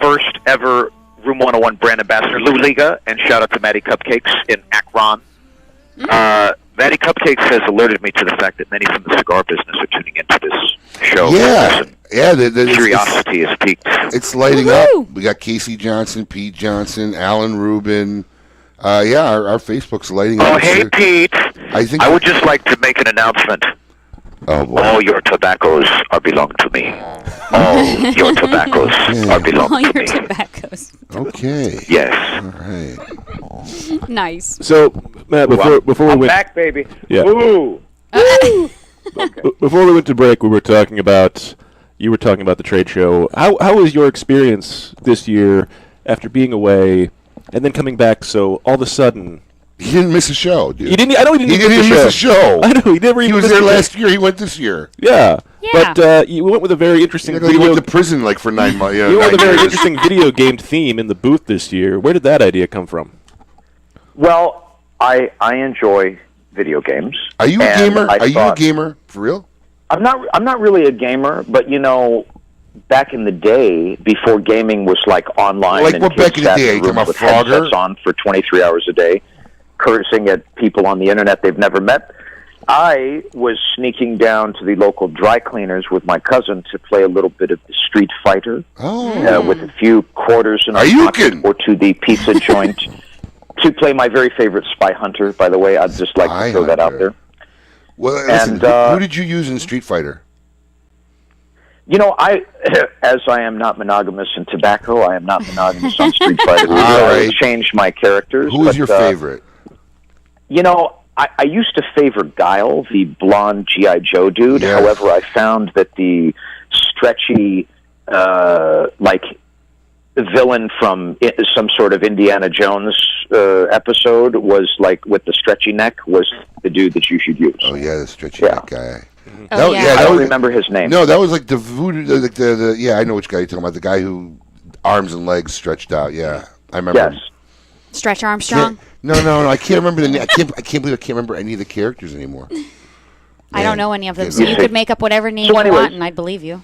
first ever Room 101 brand ambassador, Lou Liga, and shout out to Maddie Cupcakes in Akron. Maddie Cupcakes has alerted me to the fact that many from the cigar business are tuning into this show. Yeah. The curiosity is peaked. It's lighting up. We got Casey Johnson, Pete Johnson, Alan Rubin. Our Facebook's lighting up. Oh, hey, Pete. I would just like to make an announcement. Oh, boy. All your tobaccos are belong to me. All your tobaccos are belong All to your me. tobaccos. Okay. Yes. All right. Nice. So, Matt, before we I'm went back, baby. Yeah. Woo. Before we went to break, you were talking about the trade show. How was your experience this year after being away and then coming back? So all of a sudden, he didn't miss a show, dude. He didn't. I know he didn't. miss a show. I know he never. He was there last year. He went this year. Yeah. But you went with a very interesting. He went to prison like for 9 months. You went with a very interesting video game theme in the booth this year. Where did that idea come from? Well, I enjoy video games. Are you a gamer? Are you a gamer for real? I'm not really a gamer, but back in the day, before gaming was like online, Like and what kids back in the sat day? in You talking rooms about with Frogger? headsets on for 23 hours a day, cursing at people on the internet they've never met. I was sneaking down to the local dry cleaners with my cousin to play a little bit of the Street Fighter, with a few quarters in our pocket, or to the pizza joint to play my very favorite Spy Hunter. By the way, I'd just like to throw that out there. Well, listen, who did you use in Street Fighter? As I am not monogamous in tobacco, I am not monogamous on Street Fighter. All I right. changed my characters. Who was your favorite? I used to favor Guile, the blonde G.I. Joe dude. Yeah. However, I found that the stretchy, villain from some sort of Indiana Jones episode was with the stretchy neck was the dude that you should use. Oh yeah, the stretchy neck guy. I don't remember his name. No, that was like the voodoo. Yeah, I know which guy you're talking about. The guy who arms and legs stretched out. Yeah, I remember. Yes. Him. Stretch Armstrong? No. I can't remember I can't believe I can't remember any of the characters anymore. I don't know any of them, so you could make up whatever name So you anyways- want, and I'd believe you.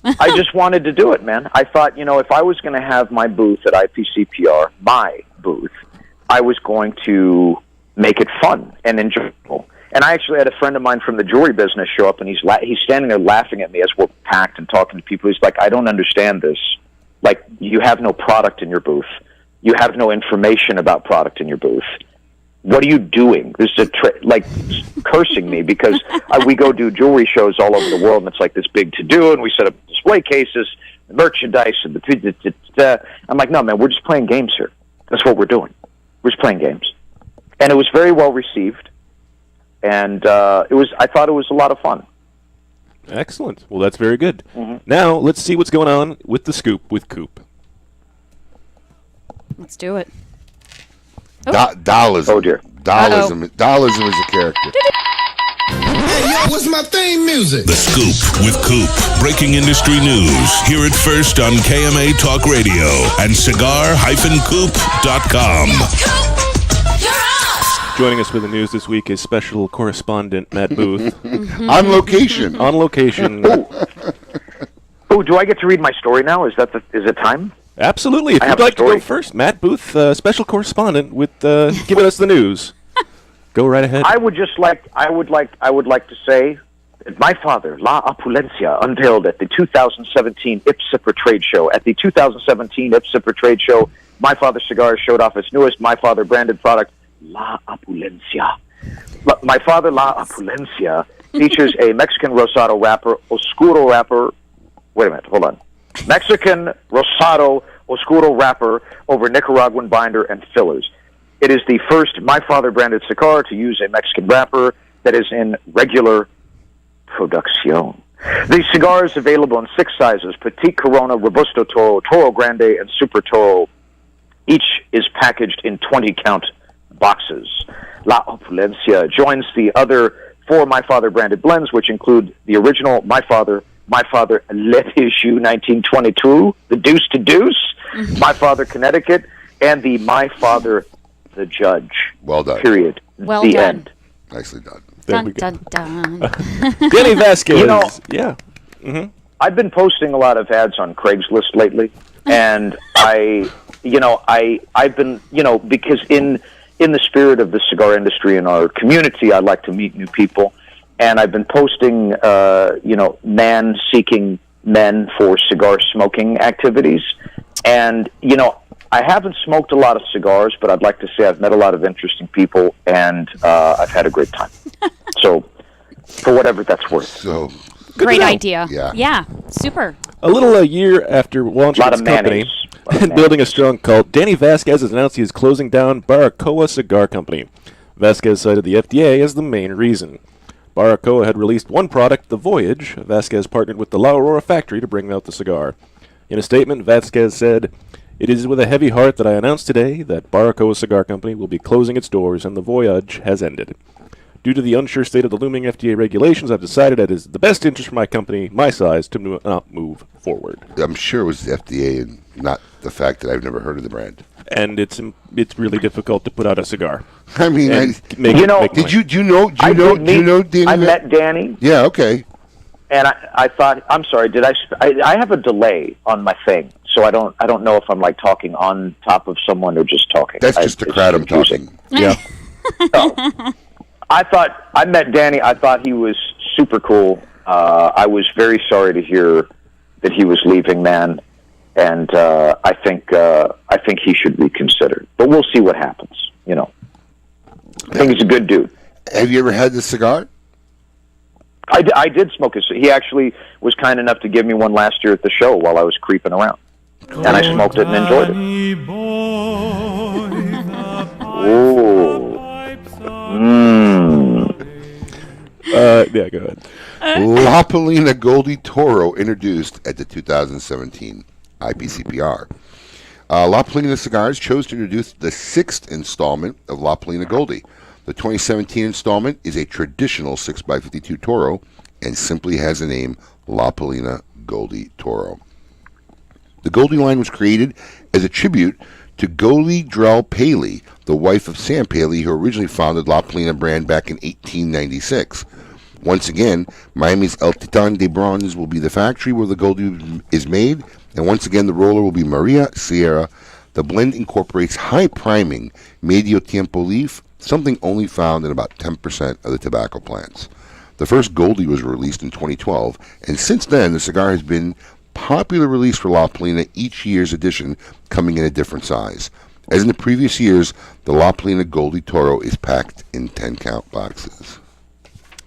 I just wanted to do it, man. I thought, if I was going to have my booth at IPCPR, my booth, I was going to make it fun and enjoyable. And I actually had a friend of mine from the jewelry business show up, and he's standing there laughing at me as we're packed and talking to people. He's like, I don't understand this. Like, you have no product in your booth. You have no information about product in your booth. What are you doing? This is cursing me because we go do jewelry shows all over the world, and it's like this big to-do, and we set up display cases, merchandise, and I'm like, no, man, we're just playing games here. That's what we're doing. We're just playing games. And it was very well received, and I thought it was a lot of fun. Excellent. Well, that's very good. Mm-hmm. Now, let's see what's going on with the scoop with Coop. Let's do it. Dollism. Oh, dear. Dollism is a character. Hey, yo, what's my theme music? The Scoop with Coop. Breaking industry news. Hear it first on KMA Talk Radio and cigar-coop.com. Joining us with the news this week is special correspondent Matt Booth. On location. On location. Oh, do I get to read my story now? Is it time? Absolutely. If I you'd have a like to go story. first, Matt Booth, special correspondent with giving us the news. Go right ahead. I would like to say that my father, La Opulencia, unveiled at the 2017 Ipsipper Trade Show. At the 2017 Ipsipper Trade Show, My Father Cigars showed off its newest My Father branded product, La Opulencia. My Father, La Opulencia, features a Mexican Rosado wrapper, Oscuro wrapper. Wait a minute, hold on. Mexican Rosado Oscuro wrapper over Nicaraguan binder and fillers. It is the first My Father branded cigar to use a Mexican wrapper that is in regular production. The cigar is available in 6 sizes: Petite Corona, Robusto Toro, Toro Grande, and Super Toro. Each is packaged in 20-count boxes. La Opulencia joins the other 4 My Father branded blends, which include the original My Father Le Issue 1922, the Deuce to Deuce, My Father Connecticut, and the My Father the Judge. Well done. Period. Well the done. end. Nicely done. Dun, dun, dun. Danny Vasquez. You know, yeah. Mm-hmm. I've been posting a lot of ads on Craigslist lately, and I've been, because in the spirit of the cigar industry in our community, I like to meet new people, and I've been posting, man seeking men for cigar smoking activities, and I haven't smoked a lot of cigars, but I'd like to say I've met a lot of interesting people, and I've had a great time. So, for whatever that's worth. So, great idea. Yeah. Super. A year after launching its company and building a strong cult, Danny Vasquez has announced he is closing down Baracoa Cigar Company. Vasquez cited the FDA as the main reason. Baracoa had released one product, the Voyage. Vasquez partnered with the La Aurora factory to bring out the cigar. In a statement, Vasquez said, "It is with a heavy heart that I announce today that Baracoa Cigar Company will be closing its doors and the Voyage has ended. Due to the unsure state of the looming FDA regulations, I've decided it is the best interest for my company, my size, to not move forward." I'm sure it was the FDA and not the fact that I've never heard of the brand. And it's really difficult to put out a cigar. I mean, do you know Danny? I met Danny. Yeah, okay. And I thought, I'm sorry, I have a delay on my thing, so I don't know if I'm like talking on top of someone or just talking. That's just the crowd I'm talking. Yeah. I met Danny. I thought he was super cool. I was very sorry to hear that he was leaving, man. And I think he should reconsider. But we'll see what happens. I think he's a good dude. Have you ever had this cigar? I did smoke it. He actually was kind enough to give me one last year at the show while I was creeping around, and I smoked it and enjoyed it. Ooh. Yeah, go ahead. La Polina Goldie Toro introduced at the 2017 IPCPR. La Polina Cigars chose to introduce the 6th installment of La Polina Goldie. The 2017 installment is a traditional 6x52 Toro and simply has the name La Polina Goldie Toro. The Goldie line was created as a tribute to Goldie Drell Paley, the wife of Sam Paley, who originally founded La Polina brand back in 1896. Once again, Miami's El Titan de Bronze will be the factory where the Goldie is made, and once again the roller will be Maria Sierra. The blend incorporates high priming medio tiempo leaf, something only found in about 10% of the tobacco plants. The first Goldie was released in 2012, and since then the cigar has been popular release for La Polina, each year's edition coming in a different size. As in the previous years, the La Polina Goldie Toro is packed in 10-count boxes.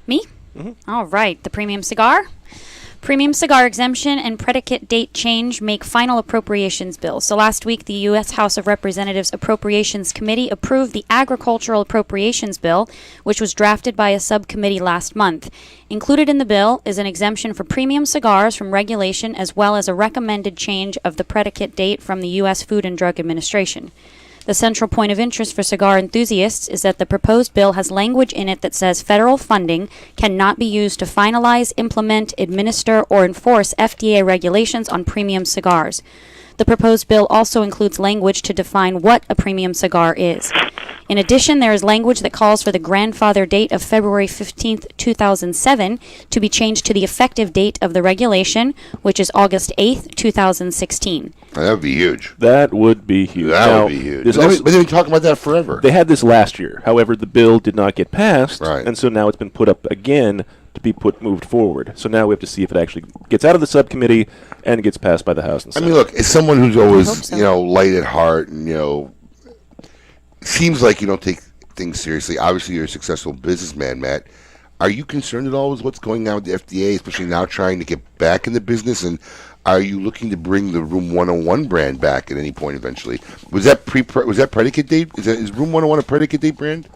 Me? Mm-hmm. All right, the premium cigar. Premium cigar exemption and predicate date change make final appropriations bill. So last week, the U.S. House of Representatives Appropriations Committee approved the Agricultural Appropriations Bill, which was drafted by a subcommittee last month. Included in the bill is an exemption for premium cigars from regulation, as well as a recommended change of the predicate date from the U.S. Food and Drug Administration. The central point of interest for cigar enthusiasts is that the proposed bill has language in it that says federal funding cannot be used to finalize, implement, administer, or enforce FDA regulations on premium cigars. The proposed bill also includes language to define what a premium cigar is. In addition, there is language that calls for the grandfather date of February 15, 2007 to be changed to the effective date of the regulation, which is August 8, 2016. That would be huge. That would be huge. That would be huge. But they've been talking about that forever. They had this last year. However, the bill did not get passed, and so now it's been put up again to be moved forward. So now we have to see if it actually gets out of the subcommittee and gets passed by the House and Senate. I mean, look, as someone who's always, light at heart and, seems like you don't take things seriously. Obviously, you're a successful businessman, Matt. Are you concerned at all with what's going on with the FDA, especially now trying to get back in the business? And are you looking to bring the Room 101 brand back at any point eventually? Was that predicate date? Is Room 101 a predicate date brand?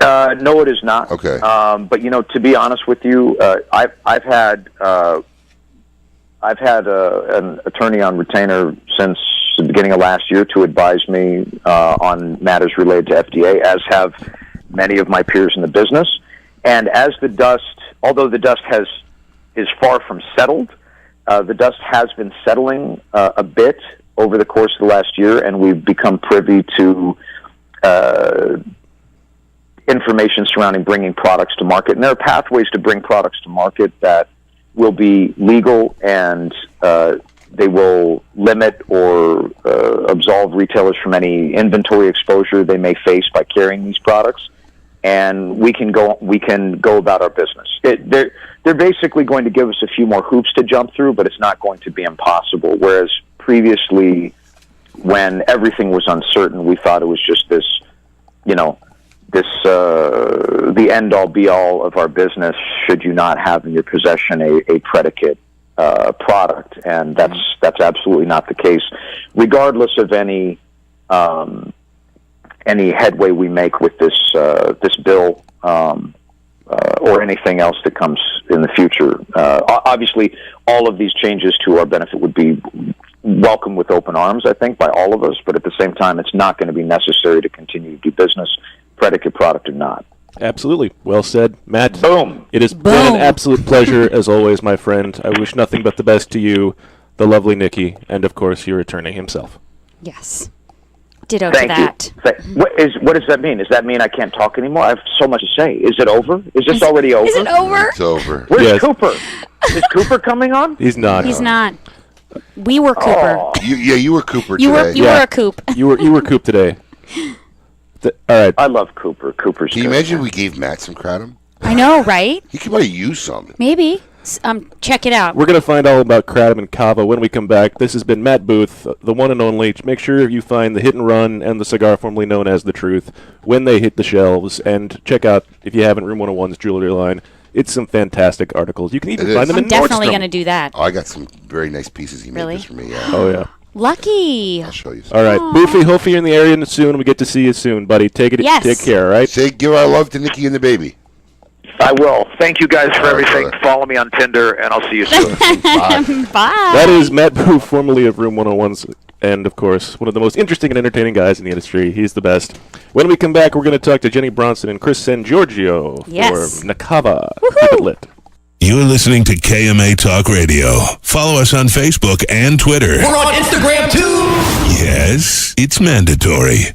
No, it is not. Okay. But to be honest with you, I've had an attorney on retainer since the beginning of last year to advise me on matters related to FDA, as have many of my peers in the business. And as the dust, although the dust is far from settled, the dust has been settling a bit over the course of the last year, and we've become privy to information surrounding bringing products to market. And there are pathways to bring products to market that will be legal, and they will limit or absolve retailers from any inventory exposure they may face by carrying these products. And we can go about our business. They're basically going to give us a few more hoops to jump through, but it's not going to be impossible. Whereas previously, when everything was uncertain, we thought it was just this, the end-all, be-all of our business should you not have in your possession a predicate product, and that's absolutely not the case. Regardless of any headway we make with this bill or anything else that comes in the future, obviously all of these changes to our benefit would be welcome with open arms, I think, by all of us, but at the same time, it's not going to be necessary to continue to do business, predicate product or not. Absolutely. Well said, Matt. Boom. It has been an absolute pleasure, as always, my friend. I wish nothing but the best to you, the lovely Nikki, and, of course, your attorney himself. Yes. Ditto Thank to that. What does that mean? Does that mean I can't talk anymore? I have so much to say. Is it over? Is this already over? Is it over? It's over. Where's Cooper? Is Cooper coming on? He's not. He's not. We were Cooper. Oh. You were Cooper today. You were a Coop. You were Coop today. All right. I love Cooper. Cooper's Can you good. imagine we gave Matt some kratom? I know, right? He could probably use some. Maybe. Check it out. We're going to find all about kratom and kava when we come back. This has been Matt Booth, the one and only. Make sure you find the Hit and Run and the cigar formerly known as The Truth when they hit the shelves. And check out, if you haven't, Room 101's jewelry line. It's some fantastic articles. You can even find them in Nordstrom. I'm definitely going to do that. Oh, I got some very nice pieces he made just for me. Yeah. Oh, yeah. Lucky. I'll show you. All right. Boofy, hopefully you're in the area soon. We get to see you soon, buddy. Take it. Yes. Take care, all right? Say give our love to Nikki and the baby. I will. Thank you guys for All right, everything. brother. Follow me on Tinder, and I'll see you soon. Bye. That is Matt Booth, formerly of Room 101's, and, of course, one of the most interesting and entertaining guys in the industry. He's the best. When we come back, we're going to talk to Jenny Bronson and Chris Sangiorgio Yes. for Nakava. Keep it lit. You're listening to KMA Talk Radio. Follow us on Facebook and Twitter. We're on Instagram too. Yes, it's mandatory.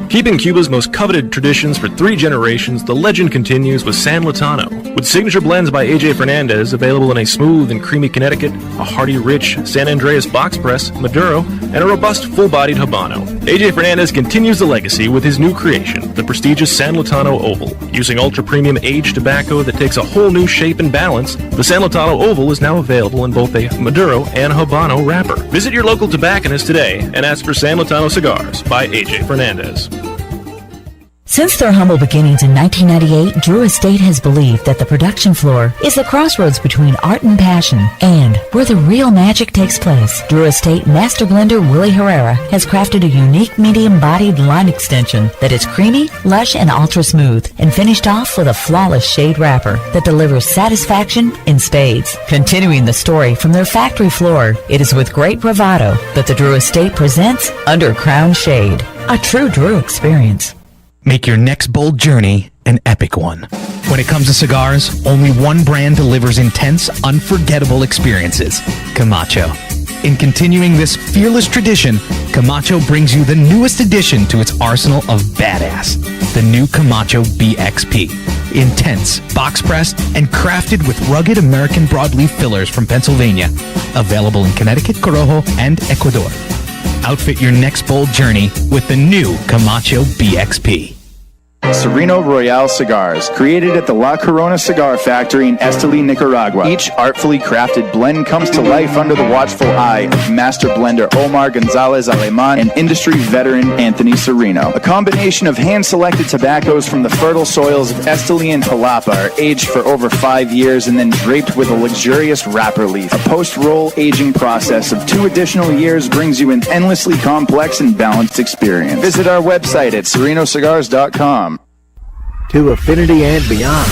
Keeping Cuba's most coveted traditions for 3 generations, the legend continues with San Latano. With signature blends by AJ Fernandez, available in a smooth and creamy Connecticut, a hearty, rich San Andreas box press, Maduro, and a robust, full-bodied Habano. AJ Fernandez continues the legacy with his new creation, the prestigious San Latano Oval. Using ultra-premium aged tobacco that takes a whole new shape and balance, the San Latano Oval is now available in both a Maduro and Habano wrapper. Visit your local tobacconist today and ask for San Latano Cigars by AJ Fernandez. Since their humble beginnings in 1998, Drew Estate has believed that the production floor is the crossroads between art and passion, and where the real magic takes place. Drew Estate Master Blender Willie Herrera has crafted a unique medium-bodied line extension that is creamy, lush, and ultra-smooth, and finished off with a flawless shade wrapper that delivers satisfaction in spades. Continuing the story from their factory floor, it is with great bravado that the Drew Estate presents Under Crown Shade, a true Drew experience. Make your next bold journey an epic one. When it comes to cigars, only one brand delivers intense, unforgettable experiences: Camacho. In continuing this fearless tradition, Camacho brings you the newest addition to its arsenal of badass, the new Camacho BXP. Intense, box-pressed, and crafted with rugged American broadleaf fillers from Pennsylvania. Available in Connecticut, Corojo, and Ecuador. Outfit your next bold journey with the new Camacho BXP. Sereno Royale Cigars, created at the La Corona Cigar Factory in Esteli, Nicaragua. Each artfully crafted blend comes to life under the watchful eye of master blender Omar Gonzalez Aleman and industry veteran Anthony Sereno. A combination of hand-selected tobaccos from the fertile soils of Esteli and Jalapa are aged for over 5 years and then draped with a luxurious wrapper leaf. A post-roll aging process of 2 additional years brings you an endlessly complex and balanced experience. Visit our website at serenocigars.com. to affinity and beyond.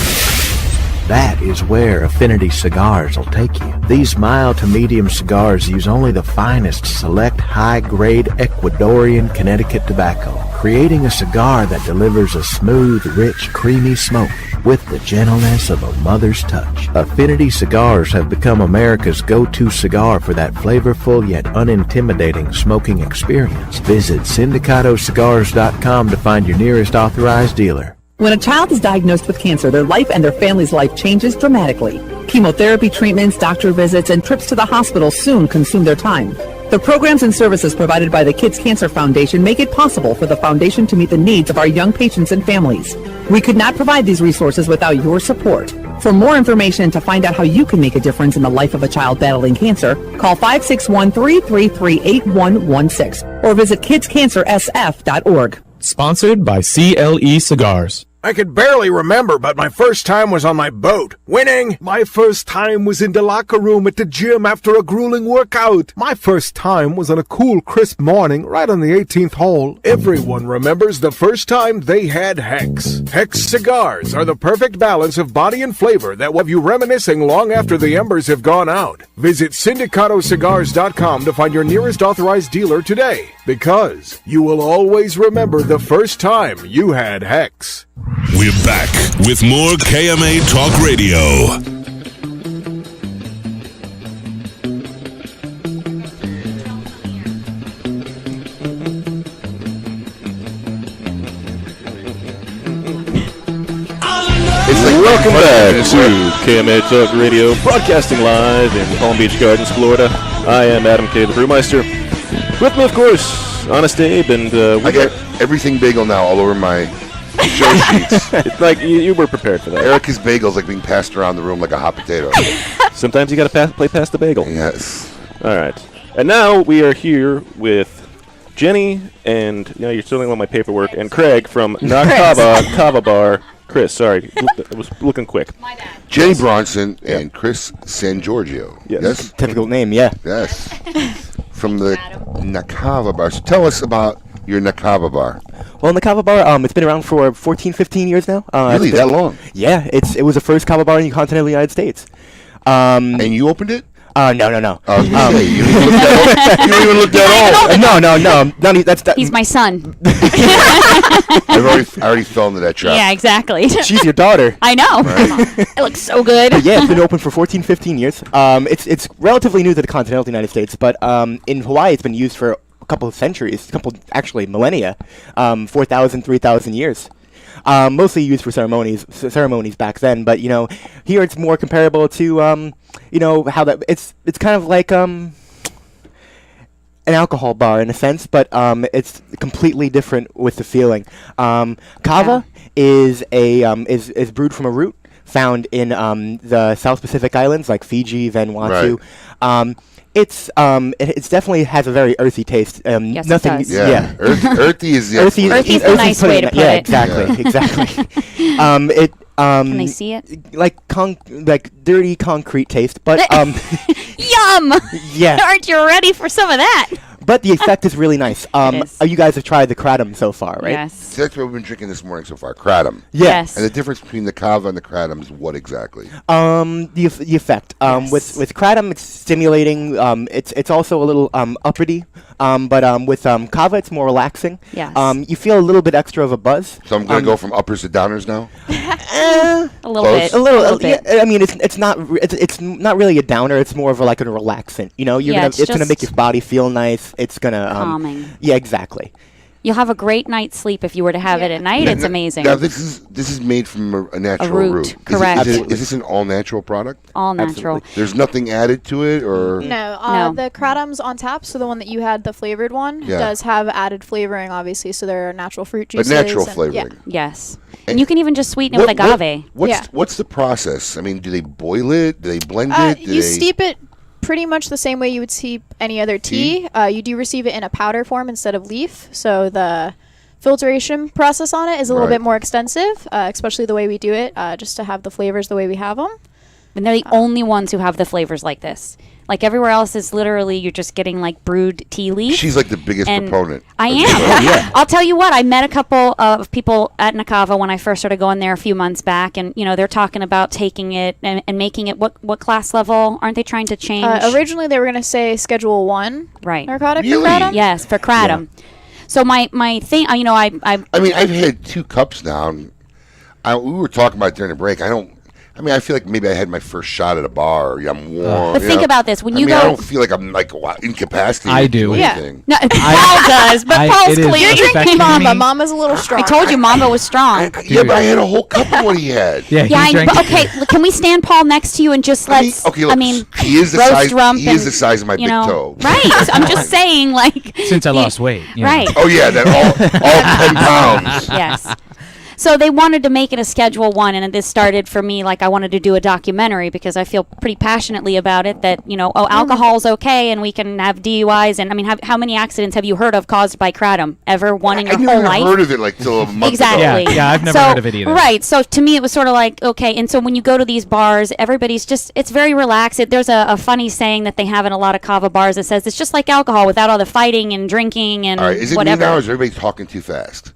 That is where Affinity Cigars will take you. These mild to medium cigars use only the finest select high-grade Ecuadorian Connecticut tobacco, creating a cigar that delivers a smooth, rich, creamy smoke with the gentleness of a mother's touch. Affinity Cigars have become America's go-to cigar for that flavorful yet unintimidating smoking experience. Visit syndicatocigars.com to find your nearest authorized dealer. When a child is diagnosed with cancer, their life and their family's life changes dramatically. Chemotherapy treatments, doctor visits, and trips to the hospital soon consume their time. The programs and services provided by the Kids Cancer Foundation make it possible for the foundation to meet the needs of our young patients and families. We could not provide these resources without your support. For more information and to find out how you can make a difference in the life of a child battling cancer, call 561-333-8116 or visit kidscancersf.org. Sponsored by CLE Cigars. I could barely remember, but my first time was on my boat. Winning! My first time was in the locker room at the gym after a grueling workout. My first time was on a cool, crisp morning right on the 18th hole. Everyone remembers the first time they had Hex. Hex cigars are the perfect balance of body and flavor that will have you reminiscing long after the embers have gone out. Visit syndicatocigars.com to find your nearest authorized dealer today, because you will always remember the first time you had Hex. We're back with more KMA Talk Radio. Welcome back to KMA Talk Radio, broadcasting live in Palm Beach Gardens, Florida. I am Adam K. the Brewmeister. With me, of course, Honest Abe, and I got everything bagel now all over my show sheets. It's like you were prepared for that. Erica's bagel's like being passed around the room like a hot potato. Sometimes you got to play past the bagel. Yes. All right. And now we are here with Jenny, and you're stealing all my paperwork, and Craig from Nakava Kava Bar. Chris, sorry, I was looking quick. My bad. Jenny Bronson and Chris Sangiorgio. Yes. Typical name, yeah. Yes. From the Nakava Bar. So tell us about your Nakava Bar. Well, Nakava Bar, it's been around for 14, 15 years now. Really, that long? Yeah, it was the first Kava Bar in the continental United States. And you opened it? No. You don't even look that old. No. He's my son. I already fell into that trap. Yeah, exactly. She's your daughter. I know. Right. It looks so good. But yeah, it's been open for 14, 15 years. It's relatively new to the continental United States, but in Hawaii it's been used for a couple of centuries, actually millennia, 4,000, 3,000 years. Mostly used for ceremonies back then, but here it's more comparable to how that it's kind of like an alcohol bar in a sense, but it's completely different with the feeling. Kava is brewed from a root found in the South Pacific Islands like Fiji, Vanuatu. Right. It's definitely has a very earthy taste. Yes, nothing. it does. Yeah. Earthy is the Earthy's a nice way to put it. it. Exactly. Can they see it? Like dirty concrete taste, but Yum! Yeah. Aren't you ready for some of that? But the effect is really nice. You guys have tried the kratom so far, right? Yes. So that's what we've been drinking this morning so far, kratom. Yes. And the difference between the kava and the kratom is what exactly? The effect. With kratom, it's stimulating. It's also a little uppity. But with kava, it's more relaxing. Yes. You feel a little bit extra of a buzz. So I'm going to go from uppers to downers now? A little Close? bit. A little bit. Yeah, I mean, it's not really a downer. It's more of like a relaxant. It's gonna make your body feel nice. It's gonna calming. Yeah, exactly. You'll have a great night's sleep if you were to have it at night. It's amazing. Now this is made from a natural root. Correct. Is this an all natural product? All natural. Absolutely. There's nothing added to it, or No. The kratom's on tap, so the one that you had, the flavored one, does have added flavoring, obviously. So there are natural fruit juices. But natural flavoring. Yes. And you can even just sweeten it with agave. What's the process? I mean, do they boil it? Do they blend it? You steep it pretty much the same way you would steep any other tea. You do receive it in a powder form instead of leaf, so the filtration process on it is a little bit more extensive, especially the way we do it, just to have the flavors the way we have them. And they're the only ones who have the flavors like this. Like everywhere else is literally you're just getting like brewed tea leaf. She's like the biggest proponent. I am. I'll tell you what, I met a couple of people at Nakava when I first started going there a few months back, and they're talking about taking it and making it what class level? Aren't they trying to change? Originally they were going to say Schedule 1 narcotic Really? for kratom. Yes, for kratom. Yeah. So my thing, I mean, I've had 2 cups now. And we were talking about it during the break. I feel like maybe I had my first shot at a bar. Or I'm warm. But think about this: when you go, I don't feel like I'm like incapacitated. I do. Yeah. Anything. No, Paul does, but Paul's clear. You're drinking Mamba. Mamba's a little strong. I told you Mamba was strong. Yeah, but I had a whole cup of what he had. Yeah, okay. Can we stand Paul next to you and just let's? Look, he is the roast size. rump He is the size of my big toe. Right. I'm just saying, like. Since I lost weight. Right. Oh yeah, that all 10 pounds. Yes. So they wanted to make it a Schedule 1, and this started for me like I wanted to do a documentary because I feel pretty passionately about it that, alcohol's okay and we can have DUIs. And, I mean, how many accidents have you heard of caused by kratom? Ever? One in your whole life? I've never heard of it like till a month exactly. ago. Yeah, I've never heard of it either. Right. So to me, it was sort of like, okay. And so when you go to these bars, everybody's just, it's very relaxed. There's a funny saying that they have in a lot of Kava bars that says it's just like alcohol without all the fighting and drinking and all right, is it whatever. me now or is everybody talking too fast?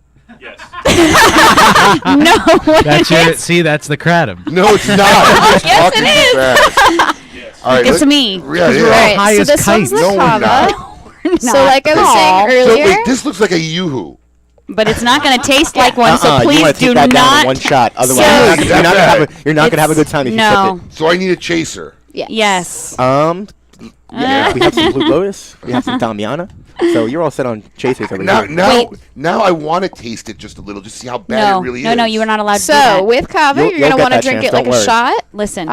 No. That's the kratom. No, it's not. Yes, it is. All right, it's me. Yeah, Right. High So as this one's kites. the No, Kava. So like I was saying So earlier. wait, this looks like a yoo-hoo. But it's not going to taste like one, so you please want to do take that down not. in one shot. Otherwise, So- you're not gonna have a good time if you sip it. So I need a chaser. Yes. Yeah, we have some Blue Lotus. We have some Damiana. So you're all set on chasers over here. Now I want to taste it just a little, just see how bad it really is. No, you were not allowed to do So that. with Kava, you're gonna want to drink it like a shot. Listen,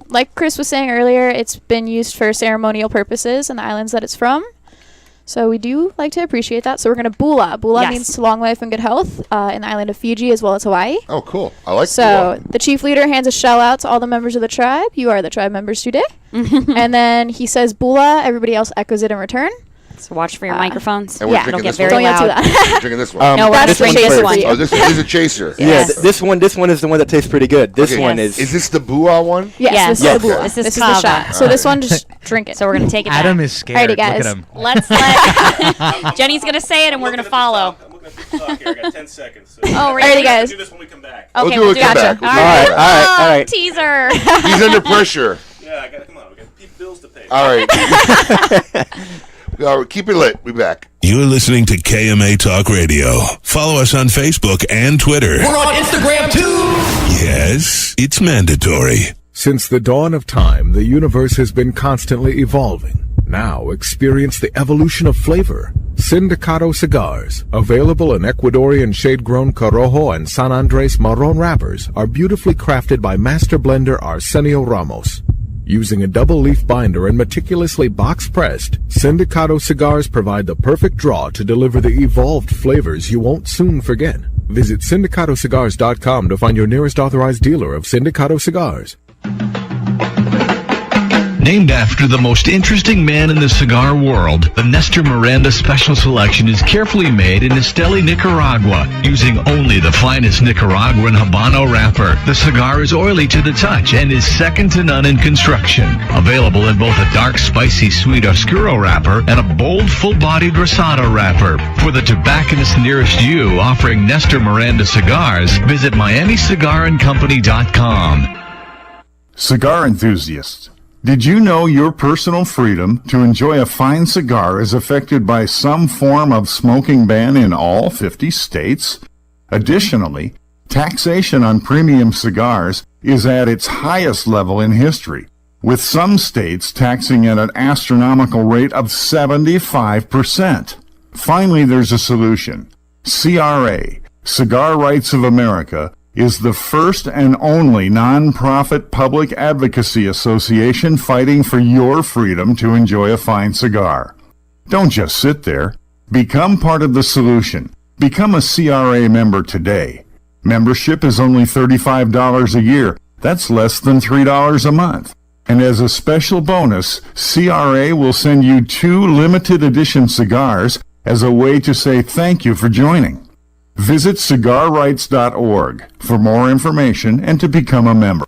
like Chris was saying earlier, it's been used for ceremonial purposes in the islands that it's from. So we do like to appreciate that. So we're gonna bula. Bula means to long life and good health in the island of Fiji as well as Hawaii. Oh, cool. I like So the chief leader hands a shell out to all the members of the tribe. You are the tribe members today. And then he says bula. Everybody else echoes it in return. So watch for your microphones. And we're It'll drinking get this very one? loud. Don't get to that. We're drinking this one. No, we're That's just the drinking this chaser one. for you. Oh, this is a chaser. Yeah, this one is the one that tastes pretty good. This one is. Is this the bua one? Yes, this is the bula. This This is is the Kava. shot. So this one, just drink it. So we're gonna take it back. Adam is scared. Alrighty, guys. Look at him. Let's let Jenny's gonna say it, and we're gonna follow. I'm looking at the clock here. I got 10 seconds. So Oh, Alrighty, guys. do this when we come back. Okay, We'll do it. Come gotcha. back. We'll All do it. right. All right. Teaser. He's under pressure. Yeah, come on. We got bills to pay. All right. All right, keep it lit. We'll be back. You're listening to KMA Talk Radio. Follow us on Facebook and Twitter. We're on Instagram too. Yes, it's mandatory. Since the dawn of time, the universe has been constantly evolving. Now experience the evolution of flavor. Sindicato Cigars, available in Ecuadorian shade-grown Corojo and San Andres Marron wrappers, are beautifully crafted by master blender Arsenio Ramos. Using a double-leaf binder and meticulously box-pressed, Sindicato Cigars provide the perfect draw to deliver the evolved flavors you won't soon forget. Visit syndicatocigars.com to find your nearest authorized dealer of Sindicato Cigars. Named after the most interesting man in the cigar world, the Nestor Miranda Special Selection is carefully made in Esteli, Nicaragua, using only the finest Nicaraguan Habano wrapper. The cigar is oily to the touch and is second to none in construction. Available in both a dark, spicy, sweet Oscuro wrapper and a bold, full-bodied Rosado wrapper. For the tobacconist nearest you offering Nestor Miranda cigars, visit MiamiCigarAndCompany.com. Cigar enthusiasts, did you know your personal freedom to enjoy a fine cigar is affected by some form of smoking ban in all 50 states? Additionally, taxation on premium cigars is at its highest level in history, with some states taxing at an astronomical rate of 75%. Finally, there's a solution. CRA, Cigar Rights of America, is the first and only non-profit public advocacy association fighting for your freedom to enjoy a fine cigar. Don't just sit there. Become part of the solution. Become a CRA member today. Membership is only $35 a year. That's less than $3 a month. And as a special bonus, CRA will send you 2 limited edition cigars as a way to say thank you for joining. Visit cigarrights.org for more information and to become a member.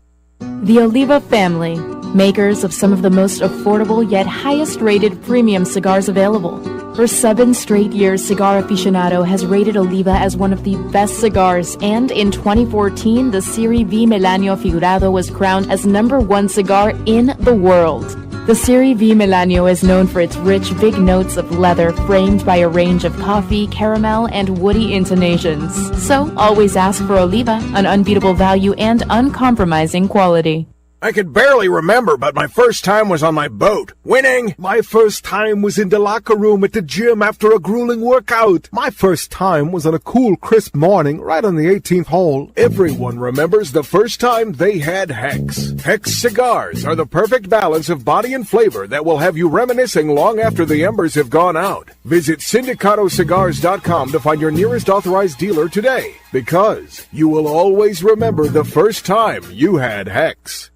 The Oliva family, makers of some of the most affordable yet highest rated premium cigars available. For 7 straight years, Cigar Aficionado has rated Oliva as one of the best cigars, and in 2014, the Serie V Melanio Figurado was crowned as #1 cigar in the world. The Serie V Melanio is known for its rich, big notes of leather framed by a range of coffee, caramel, and woody intonations. So, always ask for Oliva, an unbeatable value and uncompromising quality. I could barely remember, but my first time was on my boat. Winning! My first time was in the locker room at the gym after a grueling workout. My first time was on a cool, crisp morning right on the 18th hole. Everyone remembers the first time they had Hex. Hex cigars are the perfect balance of body and flavor that will have you reminiscing long after the embers have gone out. Visit syndicatocigars.com to find your nearest authorized dealer today, because you will always remember the first time you had Hex.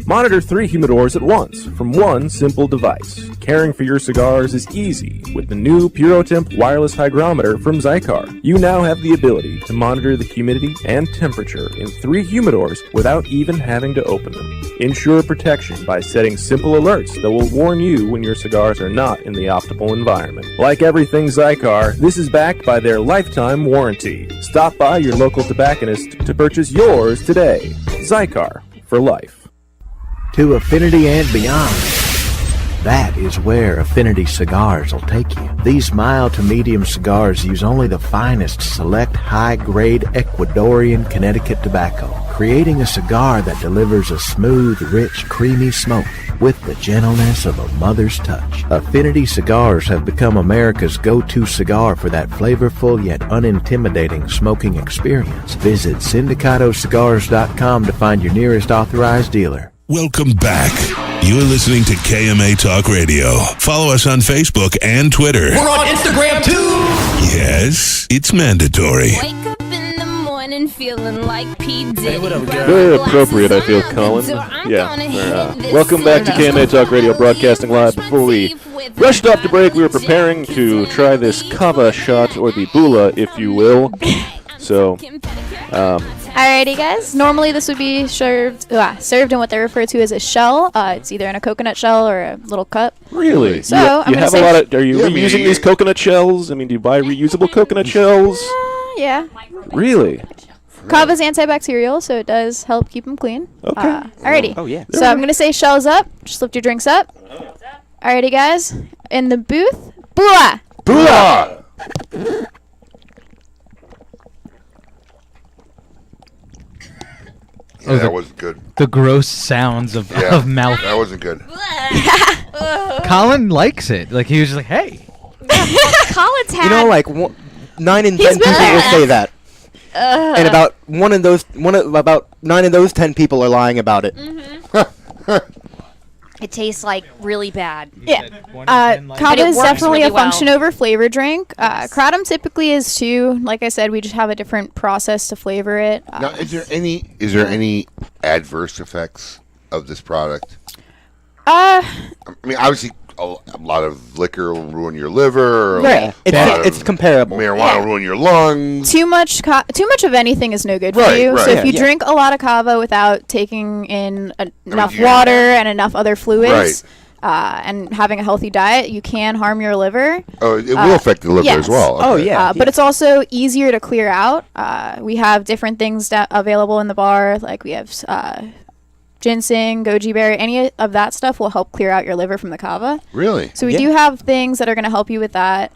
Monitor 3 humidors at once from one simple device. Caring for your cigars is easy with the new PuroTemp wireless hygrometer from Zycar. You now have the ability to monitor the humidity and temperature in 3 humidors without even having to open them. Ensure protection by setting simple alerts that will warn you when your cigars are not in the optimal environment. Like everything Zycar, this is backed by their lifetime warranty. Stop by your local tobacconist to purchase yours today. Zycar, for life. To affinity and beyond. That is where Affinity Cigars will take you. These mild to medium cigars use only the finest select high-grade Ecuadorian Connecticut tobacco, creating a cigar that delivers a smooth, rich, creamy smoke with the gentleness of a mother's touch. Affinity Cigars have become America's go-to cigar for that flavorful yet unintimidating smoking experience. Visit syndicatocigars.com to find your nearest authorized dealer. Welcome back. You're listening to KMA Talk Radio. Follow us on Facebook and Twitter. We're on Instagram too. Yes, it's mandatory. Wake up in the morning feeling like P. Diddy. Very appropriate, I feel, Colin. Yeah. Welcome back to KMA Talk Radio, broadcasting live. Before we rushed off to break, we were preparing to try this Kava shot, or the Bula, if you will. So, Alrighty, guys. Normally, this would be served in what they refer to as a shell. It's either in a coconut shell or a little cup. Really? So, you have a lot of. Are you reusing these coconut shells? I mean, do you buy reusable coconut shells? Yeah. Really? Kava's antibacterial, so it does help keep them clean. Okay. Alrighty. Oh, yeah. So I'm going to say shells up. Just lift your drinks up. Alrighty, guys. In the booth, Bula! Bula! Yeah, that wasn't good. The gross sounds of mouth. That wasn't good. Colin likes it. Like, he was just like, hey. Colin's had. You know, like 9 in 10 people will say that, and about 9 of those 10 people are lying about it. It tastes like really bad. Yeah. Kava is definitely a function over flavor drink. Kratom typically is too. Like I said, we just have a different process to flavor it. Now, is there any adverse effects of this product? I mean, obviously, a lot of liquor will ruin your liver. Right. It's comparable. Marijuana will ruin your lungs. Too much of anything is no good for you. Right. So if you drink a lot of kava without taking in enough water and enough other fluids, and having a healthy diet, you can harm your liver. Oh, it will affect the liver as well. Okay. Oh, yeah. But it's also easier to clear out. We have different things available in the bar. Like we have ginseng, goji berry, any of that stuff will help clear out your liver from the kava. Really? So we do have things that are going to help you with that.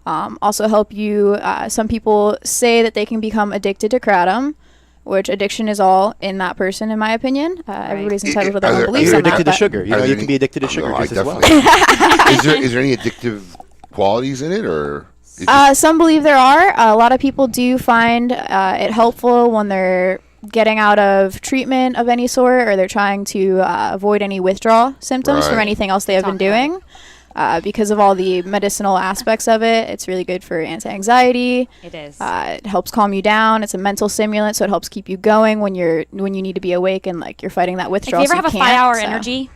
Also help you. Some people say that they can become addicted to kratom, which addiction is all in that person, in my opinion. Everybody's entitled to their own beliefs. You're on that, addicted to but- sugar. You know, you can be addicted to sugar just as well. Is there any addictive qualities in it, or? Some believe there are. A lot of people do find it helpful when they're getting out of treatment of any sort, or they're trying to avoid any withdrawal symptoms from anything else they have been doing. Because of all the medicinal aspects of it, it's really good for anti-anxiety. It is. It helps calm you down. It's a mental stimulant, so it helps keep you going when you need to be awake and like you're fighting that withdrawal. If you ever have a 5-hour energy,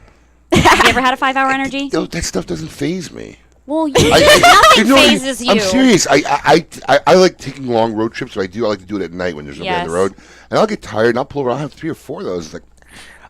have you ever had a 5-hour energy? No, that stuff doesn't faze me. Well, nothing phases you. I'm serious. I like taking long road trips. So I like to do it at night when there's nobody on the road. And I'll get tired and I'll pull over. I'll have 3 or 4 of those. It's like,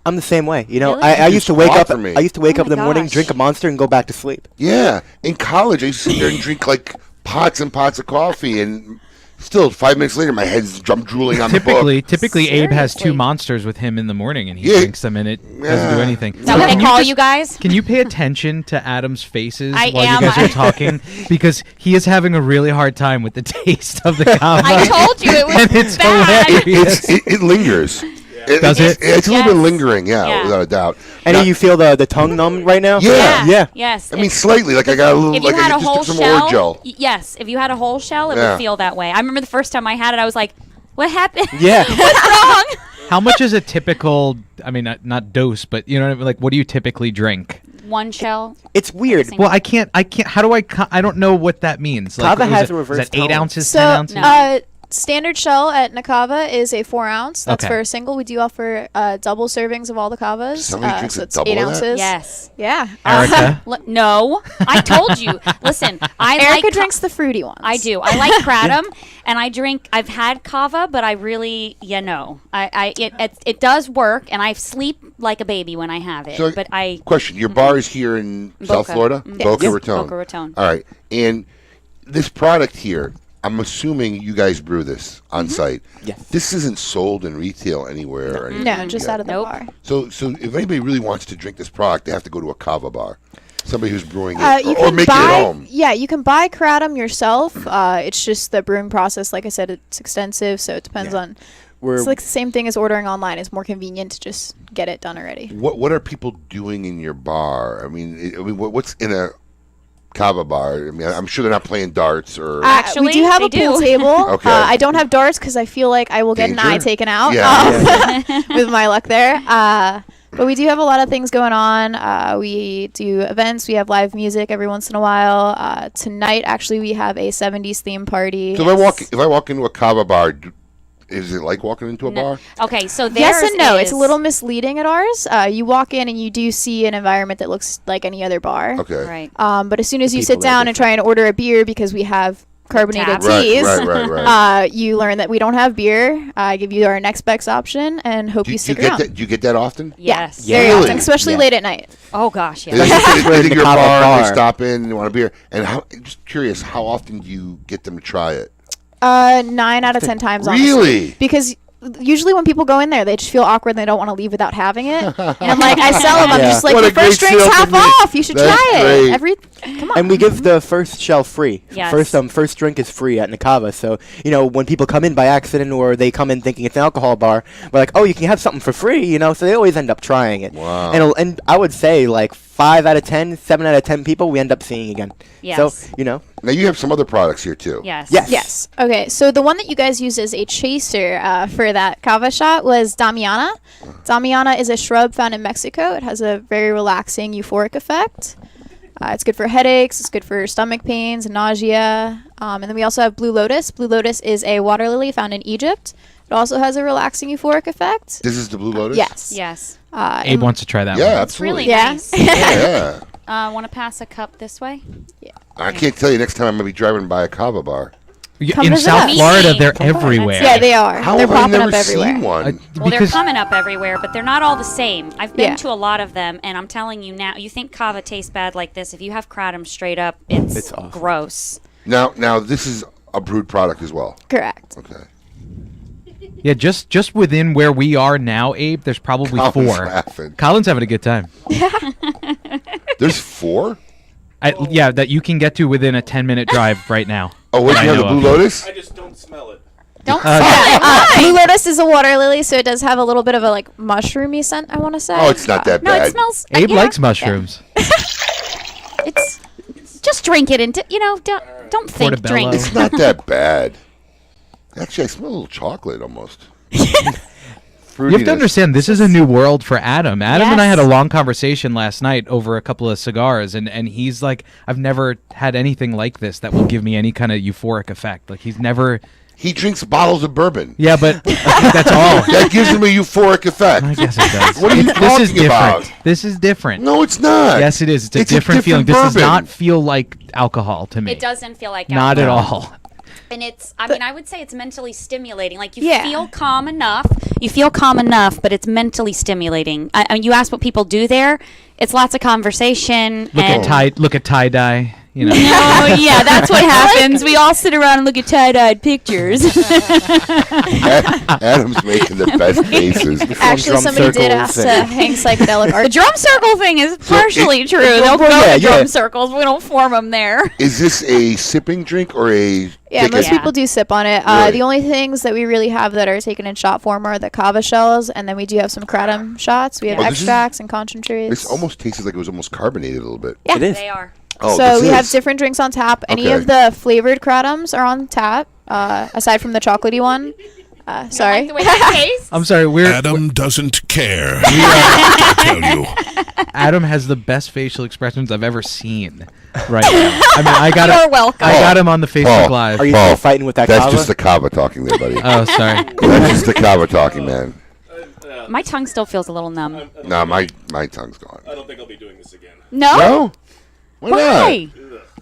I'm the same way. You know, Really? I used to wake It's up. odd for me. I used to wake Oh up in the my morning, gosh. drink a Monster, and go back to sleep. Yeah, in college, I used to sit there and drink like pots and pots of coffee, and still 5 minutes later, my head's drooling on the book. Typically, Abe has two Seriously? monsters with him in the morning, and he Yeah. drinks them, and it doesn't do anything. Is that what they Can you call just- you guys? Can you pay attention to Adam's faces I while am. you guys are talking? Because he is having a really hard time with the taste of the kava. I told you it was and it's bad. hilarious. It lingers. Does it? It's a little bit Yes. lingering, yeah, Yeah. without a doubt. Any Now- of you feel the tongue numb right now? Yeah. Yeah. Yes. I mean, slightly. Like I got a little. If you Like had I a just whole took some shell, Orajel. yes. If you had a whole shell, it Yeah. would feel that way. I remember the first time I had it, I was like, "What happened? Yeah. What's wrong?" How much is a typical? I mean, not dose, but you know, like, what do you typically drink? One shell. It's weird. Well, I can't. How do I? I don't know what that means. Like, Kava is has it- a reverse Is that 8 tone. ounces, So, 10 ounces? standard shell at Nakava is a 4 ounce. That's Okay. for a single. We do offer double servings of all the kavas. Somebody drinks so a it's double 8 of that? ounces. Yes. Yeah. Erica? No, I told you. Listen, I Erica like drinks the fruity ones. I do. I like kratom, and I drink. I've had kava, but I really, it does work, and I sleep like a baby when I have it. So, but I question: your bar is here in South Boca. Florida, Mhm. Boca Yes. Raton. Boca Raton. All right, and this product here, I'm assuming you guys brew this on site. Yes. This isn't sold in retail anywhere. Or anything. No, just out of the Nope. bar. So if anybody really wants to drink this product, they have to go to a kava bar. Somebody who's brewing it, You or can make buy, it at home. Yeah, you can buy kratom yourself. It's just the brewing process. Like I said, it's extensive, so it depends on. It's like the same thing as ordering online. It's more convenient to just get it done already. What are people doing in your bar? I mean, what's in a kava bar? I mean, I'm sure they're not playing darts or. We do have a pool table. Okay. I don't have darts because I feel like I will get an eye Danger? taken out Yeah. with my luck there. But we do have a lot of things going on. We do events. We have live music every once in a while. Tonight, actually, we have a 70s theme party. So if I walk into a kava bar, is it like walking into a bar? Okay, so Yes theirs and no. It's a is- little misleading at ours. You walk in and you do see an environment that looks like any other bar. Okay. Right. But as soon as The you sit people there are down and try and order a beer because we have carbonated Tap. Right, teas, right. you learn that we don't have beer. I give you our next best option and hope you stick around. Do you get that often? Yes. Very Really? often, especially Yeah. late at night. Oh gosh, They yes. think you're a Nakava bar, and they bar. stop in and want a beer. And just curious, how often do you get them to try it? 9 out of 10 times, honestly. Really? Because usually when people go in there, they just feel awkward and they don't want to leave without having it. And I'm like, I sell them. I'm Yeah. just like, What the a great first drink's sale half for me. off. You should That's try great. it. Come on. And we give the first shell free. Yes. First drink is free at Nakava. So, you know, when people come in by accident or they come in thinking it's an alcohol bar, we're like, oh, you can have something for free, you know, so they always end up trying it. Wow. And I would say like 5 out of 10, 7 out of 10 people we end up seeing again. Yes. So, you know. Now you have some other products here too. Yes. Yes. Okay, so the one that you guys used as a chaser for that kava shot was Damiana. Damiana is a shrub found in Mexico. It has a very relaxing, euphoric effect. It's good for headaches. It's good for stomach pains and nausea. And then we also have Blue Lotus. Blue Lotus is a water lily found in Egypt. It also has a relaxing, euphoric effect. This is the Blue Lotus? Yes. Yes. Abe wants to try that Yeah, one. It's really absolutely. nice. Yeah. Want to pass a cup this way? I can't tell you next time I'm going to be driving by a kava bar. Come In visit South us. Florida, they're Come by. everywhere. Yeah, they are. How They're have I popping never up everywhere. seen one? Well, they're Because- coming up everywhere, but they're not all the same. I've been Yeah. to a lot of them, and I'm telling you now, you think kava tastes bad like this. If you have kratom straight up, it's awful. gross. Now this is a brewed product as well. Correct. Okay. Yeah, just within where we are now, Abe, there's probably Colin's 4. laughing. Colin's having a good time. There's 4? Yeah, that you can get to within a 10-minute drive right now. Oh, wait, that you I have the know Blue of. Lotus? I just don't smell it. Don't Blue Lotus is a water lily, so it does have a little bit of a like mushroomy scent, I want to say. Oh, it's not that No, bad. it smells. Abe yeah. likes mushrooms. It's just drink it and don't think. Portobello. Drink. It's not that bad. Actually, I smell a little chocolate almost. You have Fruitiness. to understand, this is a new world for Adam. Adam and I Yes. had a long conversation last night over a couple of cigars, and he's like, I've never had anything like this that will give me any kind of euphoric effect. Like, he's never... He drinks bottles of bourbon. Yeah, but that's all. That gives him a euphoric effect. I guess it does. What are you This is talking different. about? This is different. No, it's not. Yes, it is. It's a It's a different feeling. different This does bourbon. not feel like alcohol to me. It doesn't feel like Not at alcohol. all. And it's, I mean, I would say it's mentally stimulating. Like, you Yeah. feel calm enough. You feel calm enough, but it's mentally stimulating. I mean, you ask what people do there. It's lots of conversation. Look and at tie dye. You know. No, yeah, that's what happens. We all sit around and look at tie-dyed pictures. Adam's making the best faces. Actually, somebody did ask to hang psychedelic art. The drum circle thing is partially true. They'll go to drum circles. We don't form them there. Is this a sipping drink or a? Yeah, most people do sip on it. Really? The only things that we really have that are taken in shot form are the Kava shells, and then we do have some kratom shots. We have Oh, this is- extracts and concentrates. This almost tasted like it was almost carbonated a little bit. Yeah, they are. Oh, so this we have is. different drinks on tap. Any Okay. of the flavored kratoms are on tap, aside from the chocolatey one. Sorry. I'm sorry. Adam doesn't care. I tell you. Adam has the best facial expressions I've ever seen. Right now. I mean, I got You're welcome. I got him on the Facebook Live. Are you still fighting with that That's Kava? just the Kava talking there, buddy. Oh, sorry. That's just the Kava talking, man. My tongue still feels a little numb. No, my tongue's gone. I don't think I'll be doing this again. No? No? Why Why?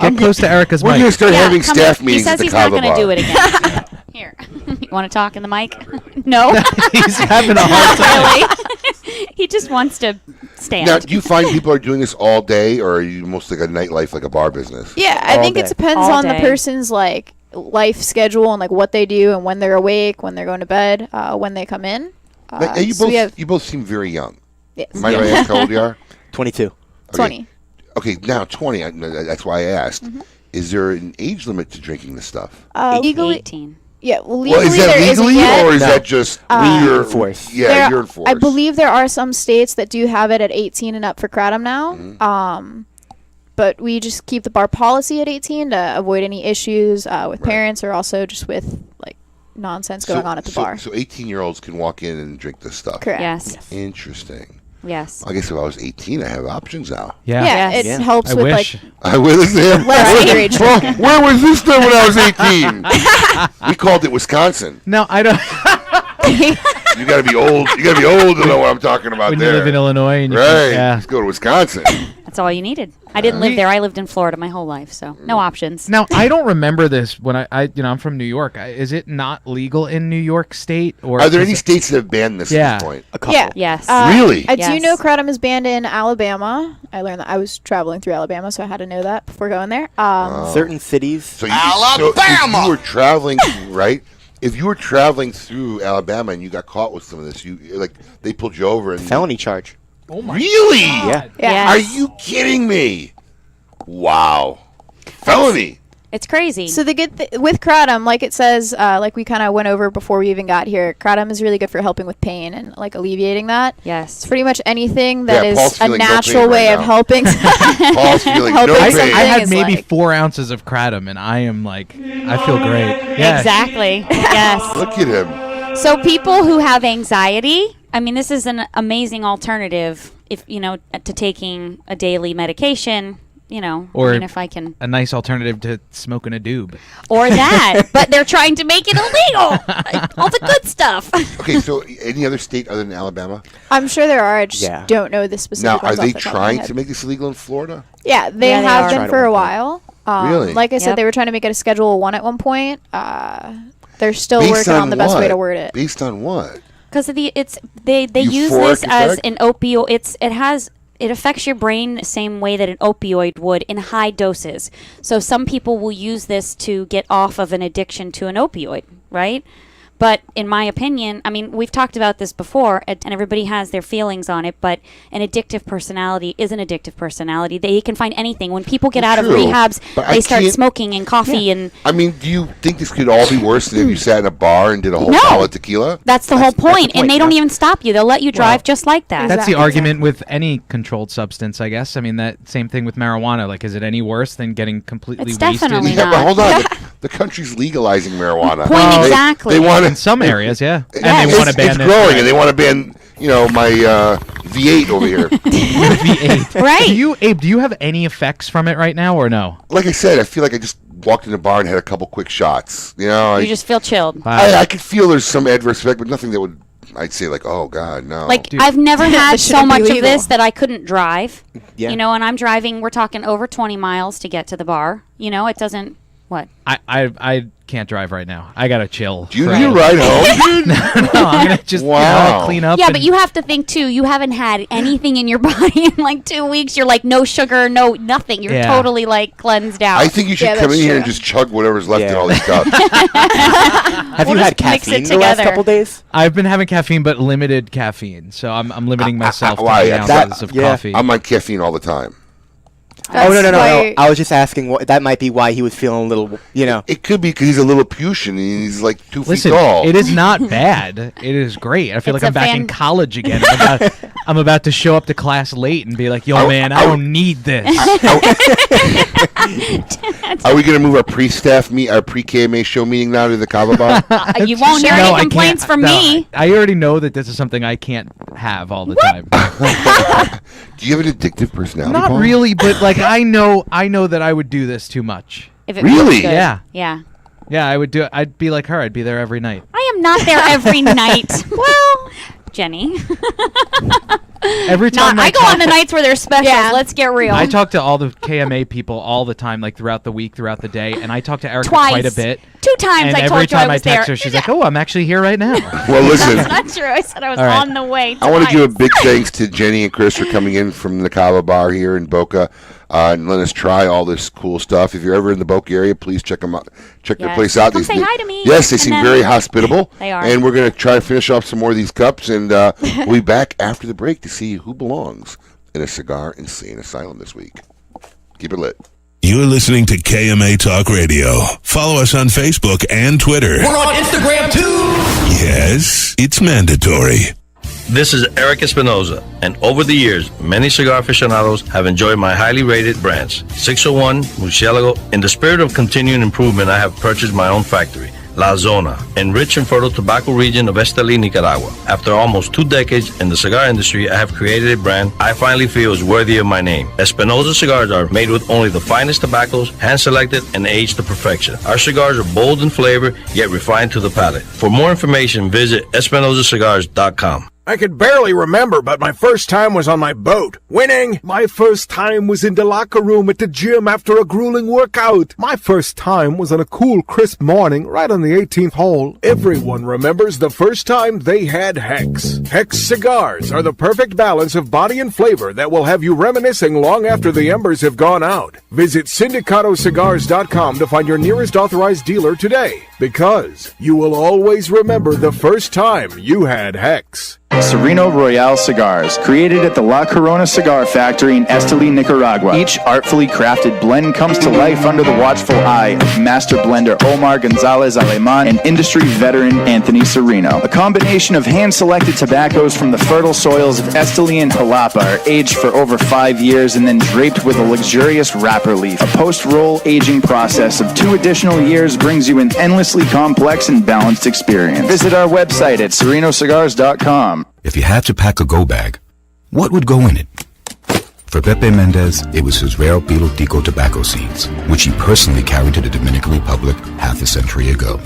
Get close to Erica's We're mic. going to start having come staff here. meetings He at says the he's not Kava going to bar. do it again. Here. You want to talk in the mic? No? He's having a hard time. Really? He just wants to stand. Now, do you find people are doing this all day, or are you most like a nightlife, like a bar business? Yeah, I think it depends All on the day. person's like life schedule and like what they do and when they're awake, when they're going to bed, when they come in. Now, you so both we have you both seem very young. Yes. Am I right? Ask how old you are? 22. 20. Okay, now 20. That's why I asked. Is there an age limit to drinking this stuff? Legally, 18. Yeah, well, Well, legally is that there isn't legally, yet. or is that just You're in force. Yeah, There- you're in force. I believe there are some states that do have it at 18 and up for kratom now. Mm-hmm. But we just keep the bar policy at 18 to avoid any issues with parents or also just with like nonsense going on at the bar. So 18-year-olds can walk in and drink this stuff. Correct. Yes. Interesting. Yes. I guess if I was 18, I have options now. Yeah, it helps I with wish. like I will. Listen, less underage Well, drinking. where was this done when I was 18? We called it Wisconsin. No, I don't. You got to be old. You got to be old to know what I'm talking about When there. you live in Illinois, and you Right. can, yeah. Let's go to Wisconsin. That's all you needed. I didn't live there. I lived in Florida my whole life, so no options. Now I don't remember this when I I'm from New York. Is it not legal in New York State, or Are there is any it- states that have banned this Yeah. at this point? A couple. Yeah. Yes. Really? I do Yes. know kratom is banned in Alabama. I learned that I was traveling through Alabama, so I had to know that before going there. Certain cities. So if you were traveling, right? If you were traveling through Alabama and you got caught with some of this, you like they pulled you over and Felony charge. Oh my Really? Yeah. Yeah. Are you kidding me? Wow. Felony. It's crazy. So the good with kratom, like it says, like we kind of went over before we even got here, kratom is really good for helping with pain and like alleviating that. Yes. It's pretty much anything that Yeah, Paul's is a feeling no natural pain way right of now. helping. Paul's feeling helping no pain. something I had is maybe like- 4 ounces of kratom, and I am like, I feel great. Yeah. Exactly. Yes. Look at him. So people who have anxiety, I mean, this is an amazing alternative if to taking a daily medication. Or I mean, if I can, a nice alternative to smoking a doob. or that, but they're trying to make it illegal. All the good stuff. Okay, so any other state other than Alabama? I'm sure there are. I just Yeah. don't know the Now, specific are ones off they the top of my trying head. to make this illegal in Florida? Yeah, they Yeah, they have are. been Tried for at a one while. Really? Like I said, Yep. they were trying to make it a Schedule 1 at one point. They're still Based working on the best way to what? word it. Based on what? Because they use Euphoric this as effect? an opioid. It affects your brain the same way that an opioid would in high doses. So some people will use this to get off of an addiction to an opioid, right? But in my opinion, I mean, we've talked about this before, and everybody has their feelings on it, but an addictive personality is an addictive personality. They can find anything. When people get out of True, rehabs, but I they start can't- smoking and coffee, and I mean, do you think this could all be worse than if you sat in a bar and did a whole No. bottle of tequila? that's the whole point. point, And they don't yeah. even stop you. They'll let you drive just like that. That's the Exactly. argument with any controlled substance, I guess. I mean, that same thing with marijuana. Like, is it any worse than getting completely It's wasted? definitely Yeah, not. but hold on. The country's legalizing marijuana. Point They- exactly. They want In some areas, yeah. Yes. And they want to ban it's it. growing, and they want to ban, my V8 over here. V8. Right. Do you have any effects from it right now, or no? Like I said, I feel like I just walked in the bar and had a couple quick shots. You just feel chilled. I could feel there's some adverse effect, but nothing that would, I'd say, like, oh, God, no. Like, I've never had This so shouldn't be much of legal. this that I couldn't drive. Yeah. And I'm driving, we're talking over 20 miles to get to the bar. It doesn't, what? I can't drive right now. I gotta chill. Do you need a ride home? No, I'm gonna just clean up. Yeah, but you have to think too. You haven't had anything in your body in like 2 weeks. You're like no sugar, no nothing. You're totally like cleansed out. I think you should come in here and just chug whatever's left in all these cups. Have you had caffeine the last couple days? I've been having caffeine, but limited caffeine. So I'm limiting myself to 8 ounces of coffee. I'm on caffeine all the time. No. I was just asking. That might be why he was feeling a little, It could be because he's a little Lilliputian and he's like 2 Listen, feet tall. it is not bad. It is great. I feel like I'm back in college again. I'm about to show up to class late and be like, yo, man, I don't need this. Are we going to move our pre-KMA show meeting now to the Kava bar? You won't hear any complaints from me. I already know that this is something I can't have all the time. Do you have an addictive personality, Not Paul? really, but like I know that I would do this too much. If it feels good. Yeah, I would do it. I'd be like her. I'd be there every night. I am not there every night. Well, Jenny. Every time I go on the nights where there's specials. Yeah. Let's get real. I talk to all the KMA people all the time, like throughout the week, throughout the day, and I talk to Erica Twice. quite a bit. 2 times and I every told you time I was text there. her, she's like, "Oh, I'm actually here right now." Well, listen. That's not true. I said I was All right. on the way. I want to give a big thanks to Jenny and Chris for coming in from the Kava bar here in Boca and letting us try all this cool stuff. If you're ever in the Boca area, please check them out. Check their place out. Come say hi to me. Yes, they And seem then- very hospitable. They are. And we're going to try to finish off some more of these cups, and we'll be back after the break to see who belongs in a cigar insane asylum this week. Keep it lit. You're listening to KMA Talk Radio. Follow us on Facebook and Twitter. We're on Instagram too. Yes, it's mandatory. This is Eric Espinoza, and over the years, many cigar aficionados have enjoyed my highly rated brands, 601, Murcielago. In the spirit of continuing improvement, I have purchased my own factory, La Zona, in rich and fertile tobacco region of Estelí, Nicaragua. After almost 2 decades in the cigar industry, I have created a brand I finally feel is worthy of my name. Espinoza cigars are made with only the finest tobaccos, hand-selected and aged to perfection. Our cigars are bold in flavor, yet refined to the palate. For more information, visit EspinozaCigars.com. I could barely remember, but my first time was on my boat. Winning! My first time was in the locker room at the gym after a grueling workout. My first time was on a cool, crisp morning right on the 18th hole. Everyone remembers the first time they had Hex. Hex cigars are the perfect balance of body and flavor that will have you reminiscing long after the embers have gone out. Visit SindicatoCigars.com to find your nearest authorized dealer today, because you will always remember the first time you had Hex. Sereno Royale Cigars, created at the La Corona Cigar Factory in Estelí, Nicaragua. Each artfully crafted blend comes to life under the watchful eye of master blender Omar Gonzalez Aleman and industry veteran Anthony Sereno. A combination of hand-selected tobaccos from the fertile soils of Estelí and Jalapa are aged for over 5 years and then draped with a luxurious wrapper leaf. A post-roll aging process of 2 additional years brings you an endlessly complex and balanced experience. Visit our website at serenocigars.com. If you had to pack a go bag, what would go in it? For Pepe Mendez, it was his rare Pilo Tico tobacco seeds, which he personally carried to the Dominican Republic half a century ago.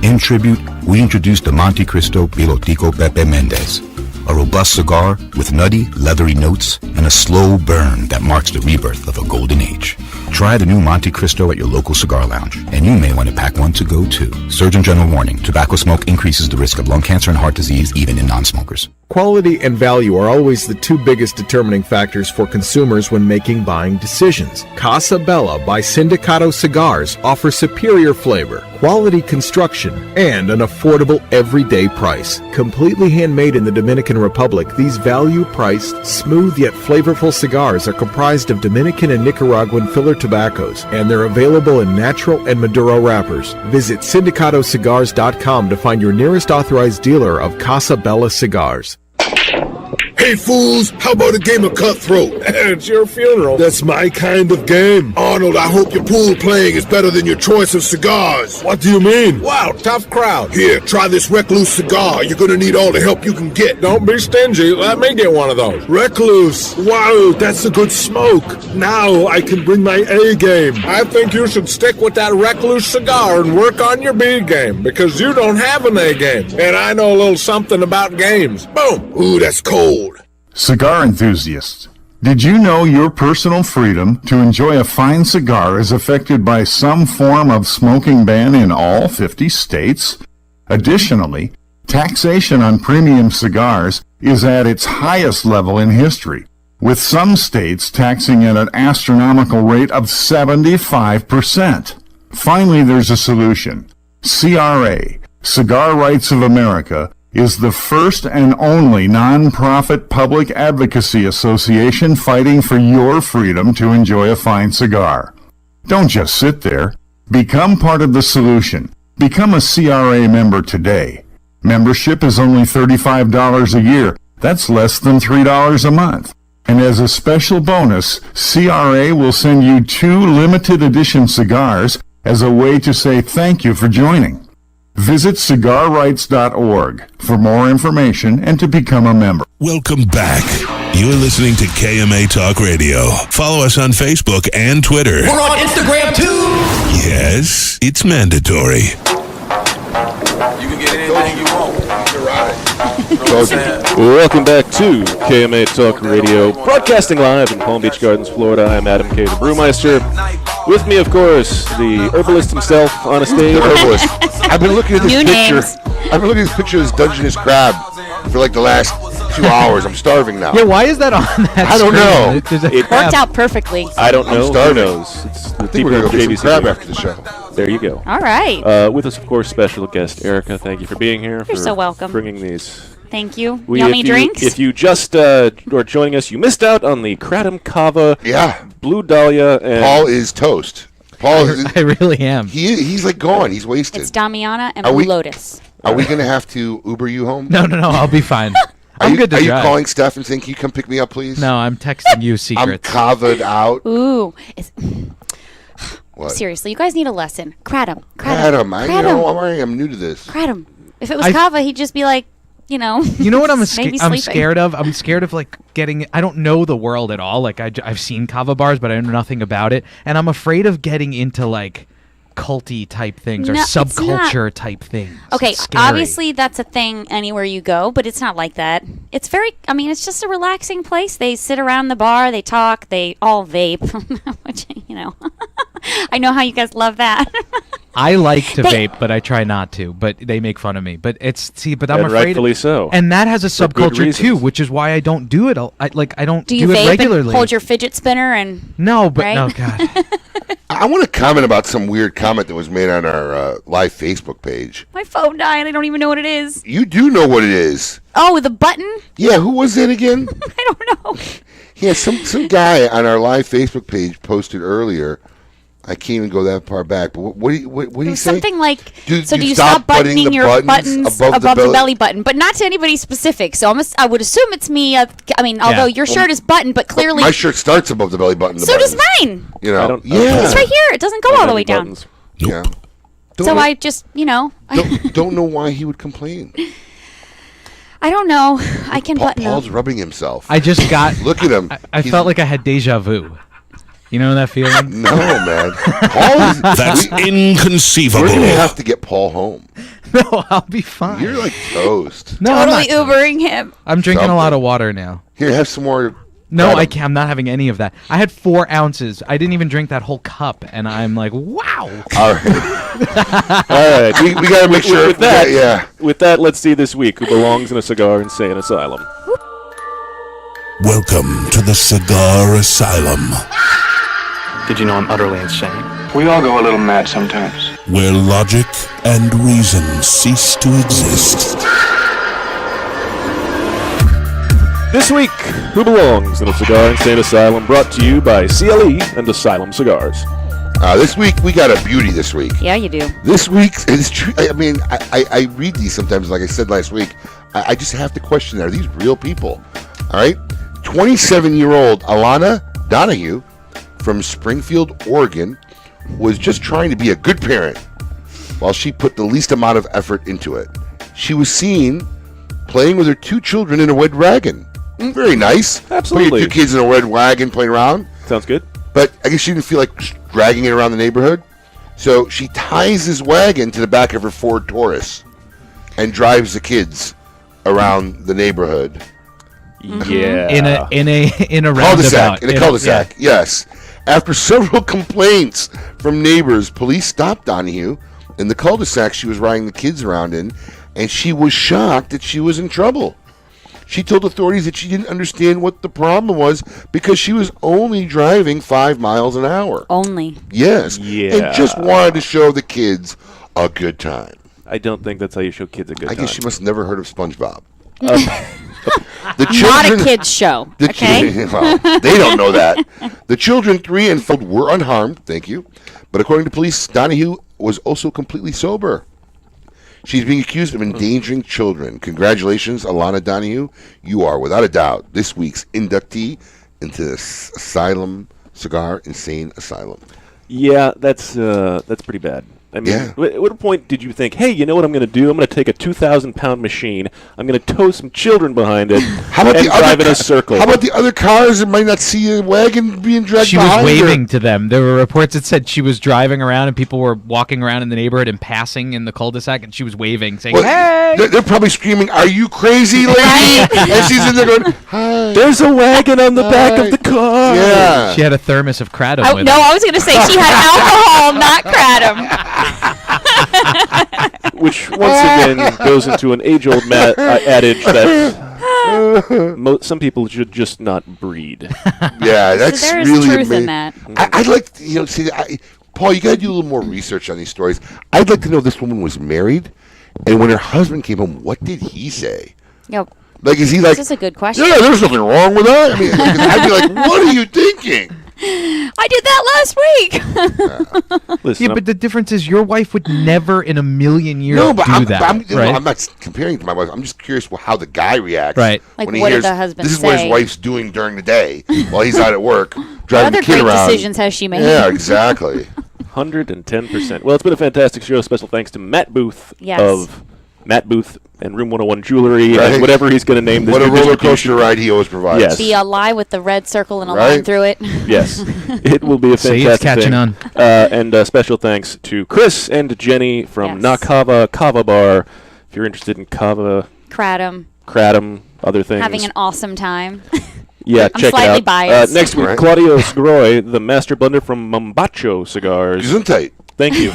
In tribute, we introduced the Monte Cristo Pilo Tico Pepe Mendez, a robust cigar with nutty, leathery notes and a slow burn that marks the rebirth of a golden age. Try the new Monte Cristo at your local cigar lounge, and you may want to pack one to go too. Surgeon General warning, tobacco smoke increases the risk of lung cancer and heart disease even in non-smokers. Quality and value are always the 2 biggest determining factors for consumers when making buying decisions. Casa Bella by Sindicato Cigars offers superior flavor, quality construction, and an affordable everyday price. Completely handmade in the Dominican Republic, these value-priced, smooth yet flavorful cigars are comprised of Dominican and Nicaraguan filler tobaccos, and they're available in natural and Maduro wrappers. Visit SindicatoCigars.com to find your nearest authorized dealer of Casa Bella cigars. Hey fools, how about a game of cutthroat? It's your funeral. That's my kind of game. Arnold, I hope your pool playing is better than your choice of cigars. What do you mean? Wow, tough crowd. Here, try this Recluse cigar. You're gonna need all the help you can get. Don't be stingy. Let me get one of those. Recluse. Wow, that's a good smoke. Now I can bring my A game. I think you should stick with that Recluse cigar and work on your B game, because you don't have an A game. And I know a little something about games. Boom. Ooh, that's cold. Cigar enthusiasts, Did you know your personal freedom to enjoy a fine cigar is affected by some form of smoking ban in all 50 states? Additionally, taxation on premium cigars is at its highest level in history, with some states taxing at an astronomical rate of 75%. Finally, there's a solution. CRA, Cigar Rights of America, is the first and only non-profit public advocacy association fighting for your freedom to enjoy a fine cigar. Don't just sit there. Become part of the solution. Become a CRA member today. Membership is only $35 a year. That's less than $3 a month. And as a special bonus, CRA will send you 2 limited edition cigars as a way to say thank you for joining. Visit cigarrights.org for more information and to become a member. Welcome back. You're listening to KMA Talk Radio. Follow us on Facebook and Twitter. We're on Instagram too. Yes, it's mandatory. You can get anything you want. You're right. Welcome back to KMA Talk Radio, broadcasting live in Palm Beach Gardens, Florida. I'm Adam K., the Brewmeister. With me, of course, the herbalist himself, Honest Dave. Herbalist. I've been looking at this New picture. names. I've been looking at this picture of this Dungeness crab for like the last 2 hours. I'm starving now. Yeah, why is that on that I don't know. It Worked out perfectly. I don't know. Who starving. knows? It's the I think we're going to go get some crab after the show. There you go. All right. With us, of course, special guest Erica. Thank you for being here. You're for so welcome. Bringing these. Thank you. Yummy drinks. If you just are joining us, you missed out on the Kratom Kava, Blue Dahlia, and Paul is toast. Paul is, I really am. He's like gone. He's wasted. It's Damiana and Are Blue we- Lotus. Are we going to have to Uber you home? No, I'll be fine. I'm good to Are you drive. calling Steph and saying, can you come pick me up, please? No, I'm texting you secrets. I'm covered out. Ooh. What? Seriously, you guys need a lesson. Kratom. Kratom. I'm new to this. Kratom. If it was Kava, he'd just be like, you know. You know what I'm maybe sleeping. scared of? I'm scared of like getting. I don't know the world at all. Like I've seen Kava bars, but I know nothing about it, and I'm afraid of getting into like culty type things or No, it's subculture not. type things. Okay, It's scary. obviously that's a thing anywhere you go, but it's not like that. It's it's just a relaxing place. They sit around the bar, they talk, they all vape, which, you know, I know how you guys love that. I like to They- vape, but I try not to. But they make fun of me. But I'm And afraid. rightfully so. And that has a For good subculture too, reasons. which is why I don't do it. I don't Do you do it vape regularly. and hold your fidget spinner and No, but right? no, God. I want to comment about some weird comment that was made on our live Facebook page. My phone died. I don't even know what it is. You do know what it is. Oh, the button? Yeah, who was it again? I don't know. Yeah, some guy on our live Facebook page posted earlier. I can't even go that far back. But what do It you was say? something like, Do you stop stop buttoning the your buttons above above the belly button, but not to anybody specific. So I would assume it's me. Although your shirt is buttoned, but clearly My shirt starts above the belly button. the so does buttons. mine. You know, I don't- yeah. It's right here. It doesn't go all the way down. Yeah. So I just, you know, don't know why he would complain. I don't know. I can button Paul's up. rubbing himself. I just got. Look at him. I felt like I had deja vu. You know that feeling? No, man. Paul is, That's inconceivable. We're gonna have to get Paul home. No, I'll be fine. You're like toast. No, I'm Totally not. Ubering him. I'm drinking a Something. lot of water now. Here, have some more. No, Kratom. I can't. I'm not having any of that. I had 4 ounces. I didn't even drink that whole cup, and I'm like, wow. All right. All right. We got to make sure. With that, yeah. With that, let's see this week who belongs in a cigar insane asylum. Welcome to the Cigar Asylum, Did you know I'm utterly insane? We all go a little mad sometimes. where logic and reason cease to exist. This week, who belongs in a cigar insane asylum? Brought to you by CLE and Asylum Cigars. This week we got a beauty. This week. Yeah, you do. This week it's true. I mean, I read these sometimes. Like I said last week, I just have to question: are these real people? All right. 27-year-old Alana Donahue from Springfield, Oregon, was just trying to be a good parent while she put the least amount of effort into it. She was seen playing with her 2 children in a red wagon. Very nice. Absolutely. Put your 2 kids in a red wagon playing around. Sounds good. But I guess she didn't feel like dragging it around the neighborhood. So she ties this wagon to the back of her Ford Taurus and drives the kids around the neighborhood. Yeah. In a cul-de-sac. roundabout. In a cul-de-sac, yes. After several complaints from neighbors, police stopped Donahue in the cul-de-sac she was riding the kids around in, and she was shocked that she was in trouble. She told authorities that she didn't understand what the problem was because she was only driving 5 miles an hour. Only. Yes. Yeah. And just wanted to show the kids a good time. I don't think that's how you show kids a good time. I guess she must have never heard of SpongeBob. Not a kids show. Okay. Well, they don't know that. The children, 3 and 4, were unharmed. Thank you. But according to police, Donahue was also completely sober. She's being accused of endangering children. Congratulations, Alana Donahue. You are, without a doubt, this week's inductee into the Asylum Cigar Insane Asylum. Yeah, that's pretty bad. I mean, Yeah. at what point did you think, hey, you know what I'm going to do? I'm going to take a 2,000-pound machine. I'm going to tow some children behind it and drive in a circle. How about the other cars that might not see a wagon being dragged She was behind waving her? to them. There were reports that said she was driving around and people were walking around in the neighborhood and passing in the cul-de-sac, and she was waving, saying, Well, hey! they're probably screaming, "Are you crazy, lady?" And she's in there going, "Hi." There's a wagon on the back of the car. Yeah. She had a thermos of kratom with No, her. I was going to say she had alcohol, not kratom. Which, once again, goes into an age-old adage that some people should just not breed. Yeah, that's there is really truth in amazing. that. I'd like to, see, Paul, you got to do a little more research on these stories. I'd like to know if this woman was married, and when her husband came home, what did he say? Yep. Like, is he like? This is a good question. Yeah, there's nothing wrong with that. I mean, I'd be like, what are you thinking? I did that last week. Listen, Yeah, but the difference is your wife would never in a million years No, but do that. right? I'm not comparing to my wife. I'm just curious how the guy reacts. Right. Like, when he what did hears, the husband this is what say? his wife's doing during the day while he's out at work, What driving other the kid great around. decisions has she made? Yeah, exactly. 110%. Well, it's been a fantastic show. Special thanks to Matt Booth Yes. of Matt Booth and Room 101 Jewelry Right. and whatever he's going to name this. What a new roller distribution. coaster ride he always provides. Yes. The lie with the red circle and a Right. line through it. Yes. It will be a See, fantastic it's catching thing. on. And special thanks to Chris and Jenny from Yes. Nakava Kava Bar. If you're interested in Kava, Kratom. Kratom, other things. Having an awesome time. Yeah, I'm check slightly it out. biased. Next week, Right. Claudio Sgroy, the master blender from Mombacho Cigars. Gesundheit. Thank you.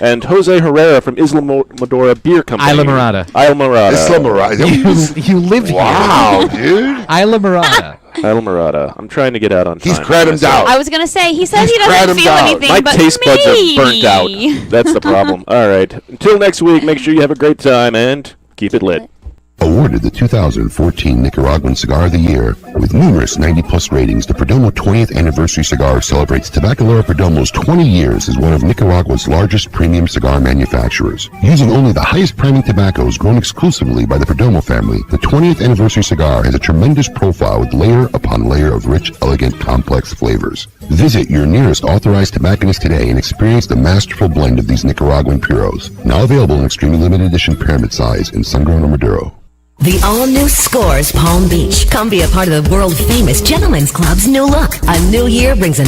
And Jose Herrera from Isla Madora Beer Company. Isla Morada. Isla Morada. Isla Morada. You live here. Wow, dude. Isla Morada. Isla Morada. I'm trying to get out on time. He's cratomed out. I was going to say, he says He's he doesn't kratomed feel out. anything, My but taste buds me. are burnt out. That's the problem. All right. Until next week, make sure you have a great time and keep it lit. Awarded the 2014 Nicaraguan Cigar of the Year with numerous 90-plus ratings, the Perdomo 20th Anniversary Cigar celebrates Tabacalera Perdomo's 20 years as one of Nicaragua's largest premium cigar manufacturers. Using only the highest priming tobaccos grown exclusively by the Perdomo family, the 20th Anniversary Cigar has a tremendous profile with layer upon layer of rich, elegant, complex flavors. Visit your nearest authorized tobacconist today and experience the masterful blend of these Nicaraguan puros. Now available in extremely limited edition pyramid size in Sun-Grown or Maduro. The all-new Scores Palm Beach. Come be a part of the world-famous Gentlemen's Club's new look. A new year brings a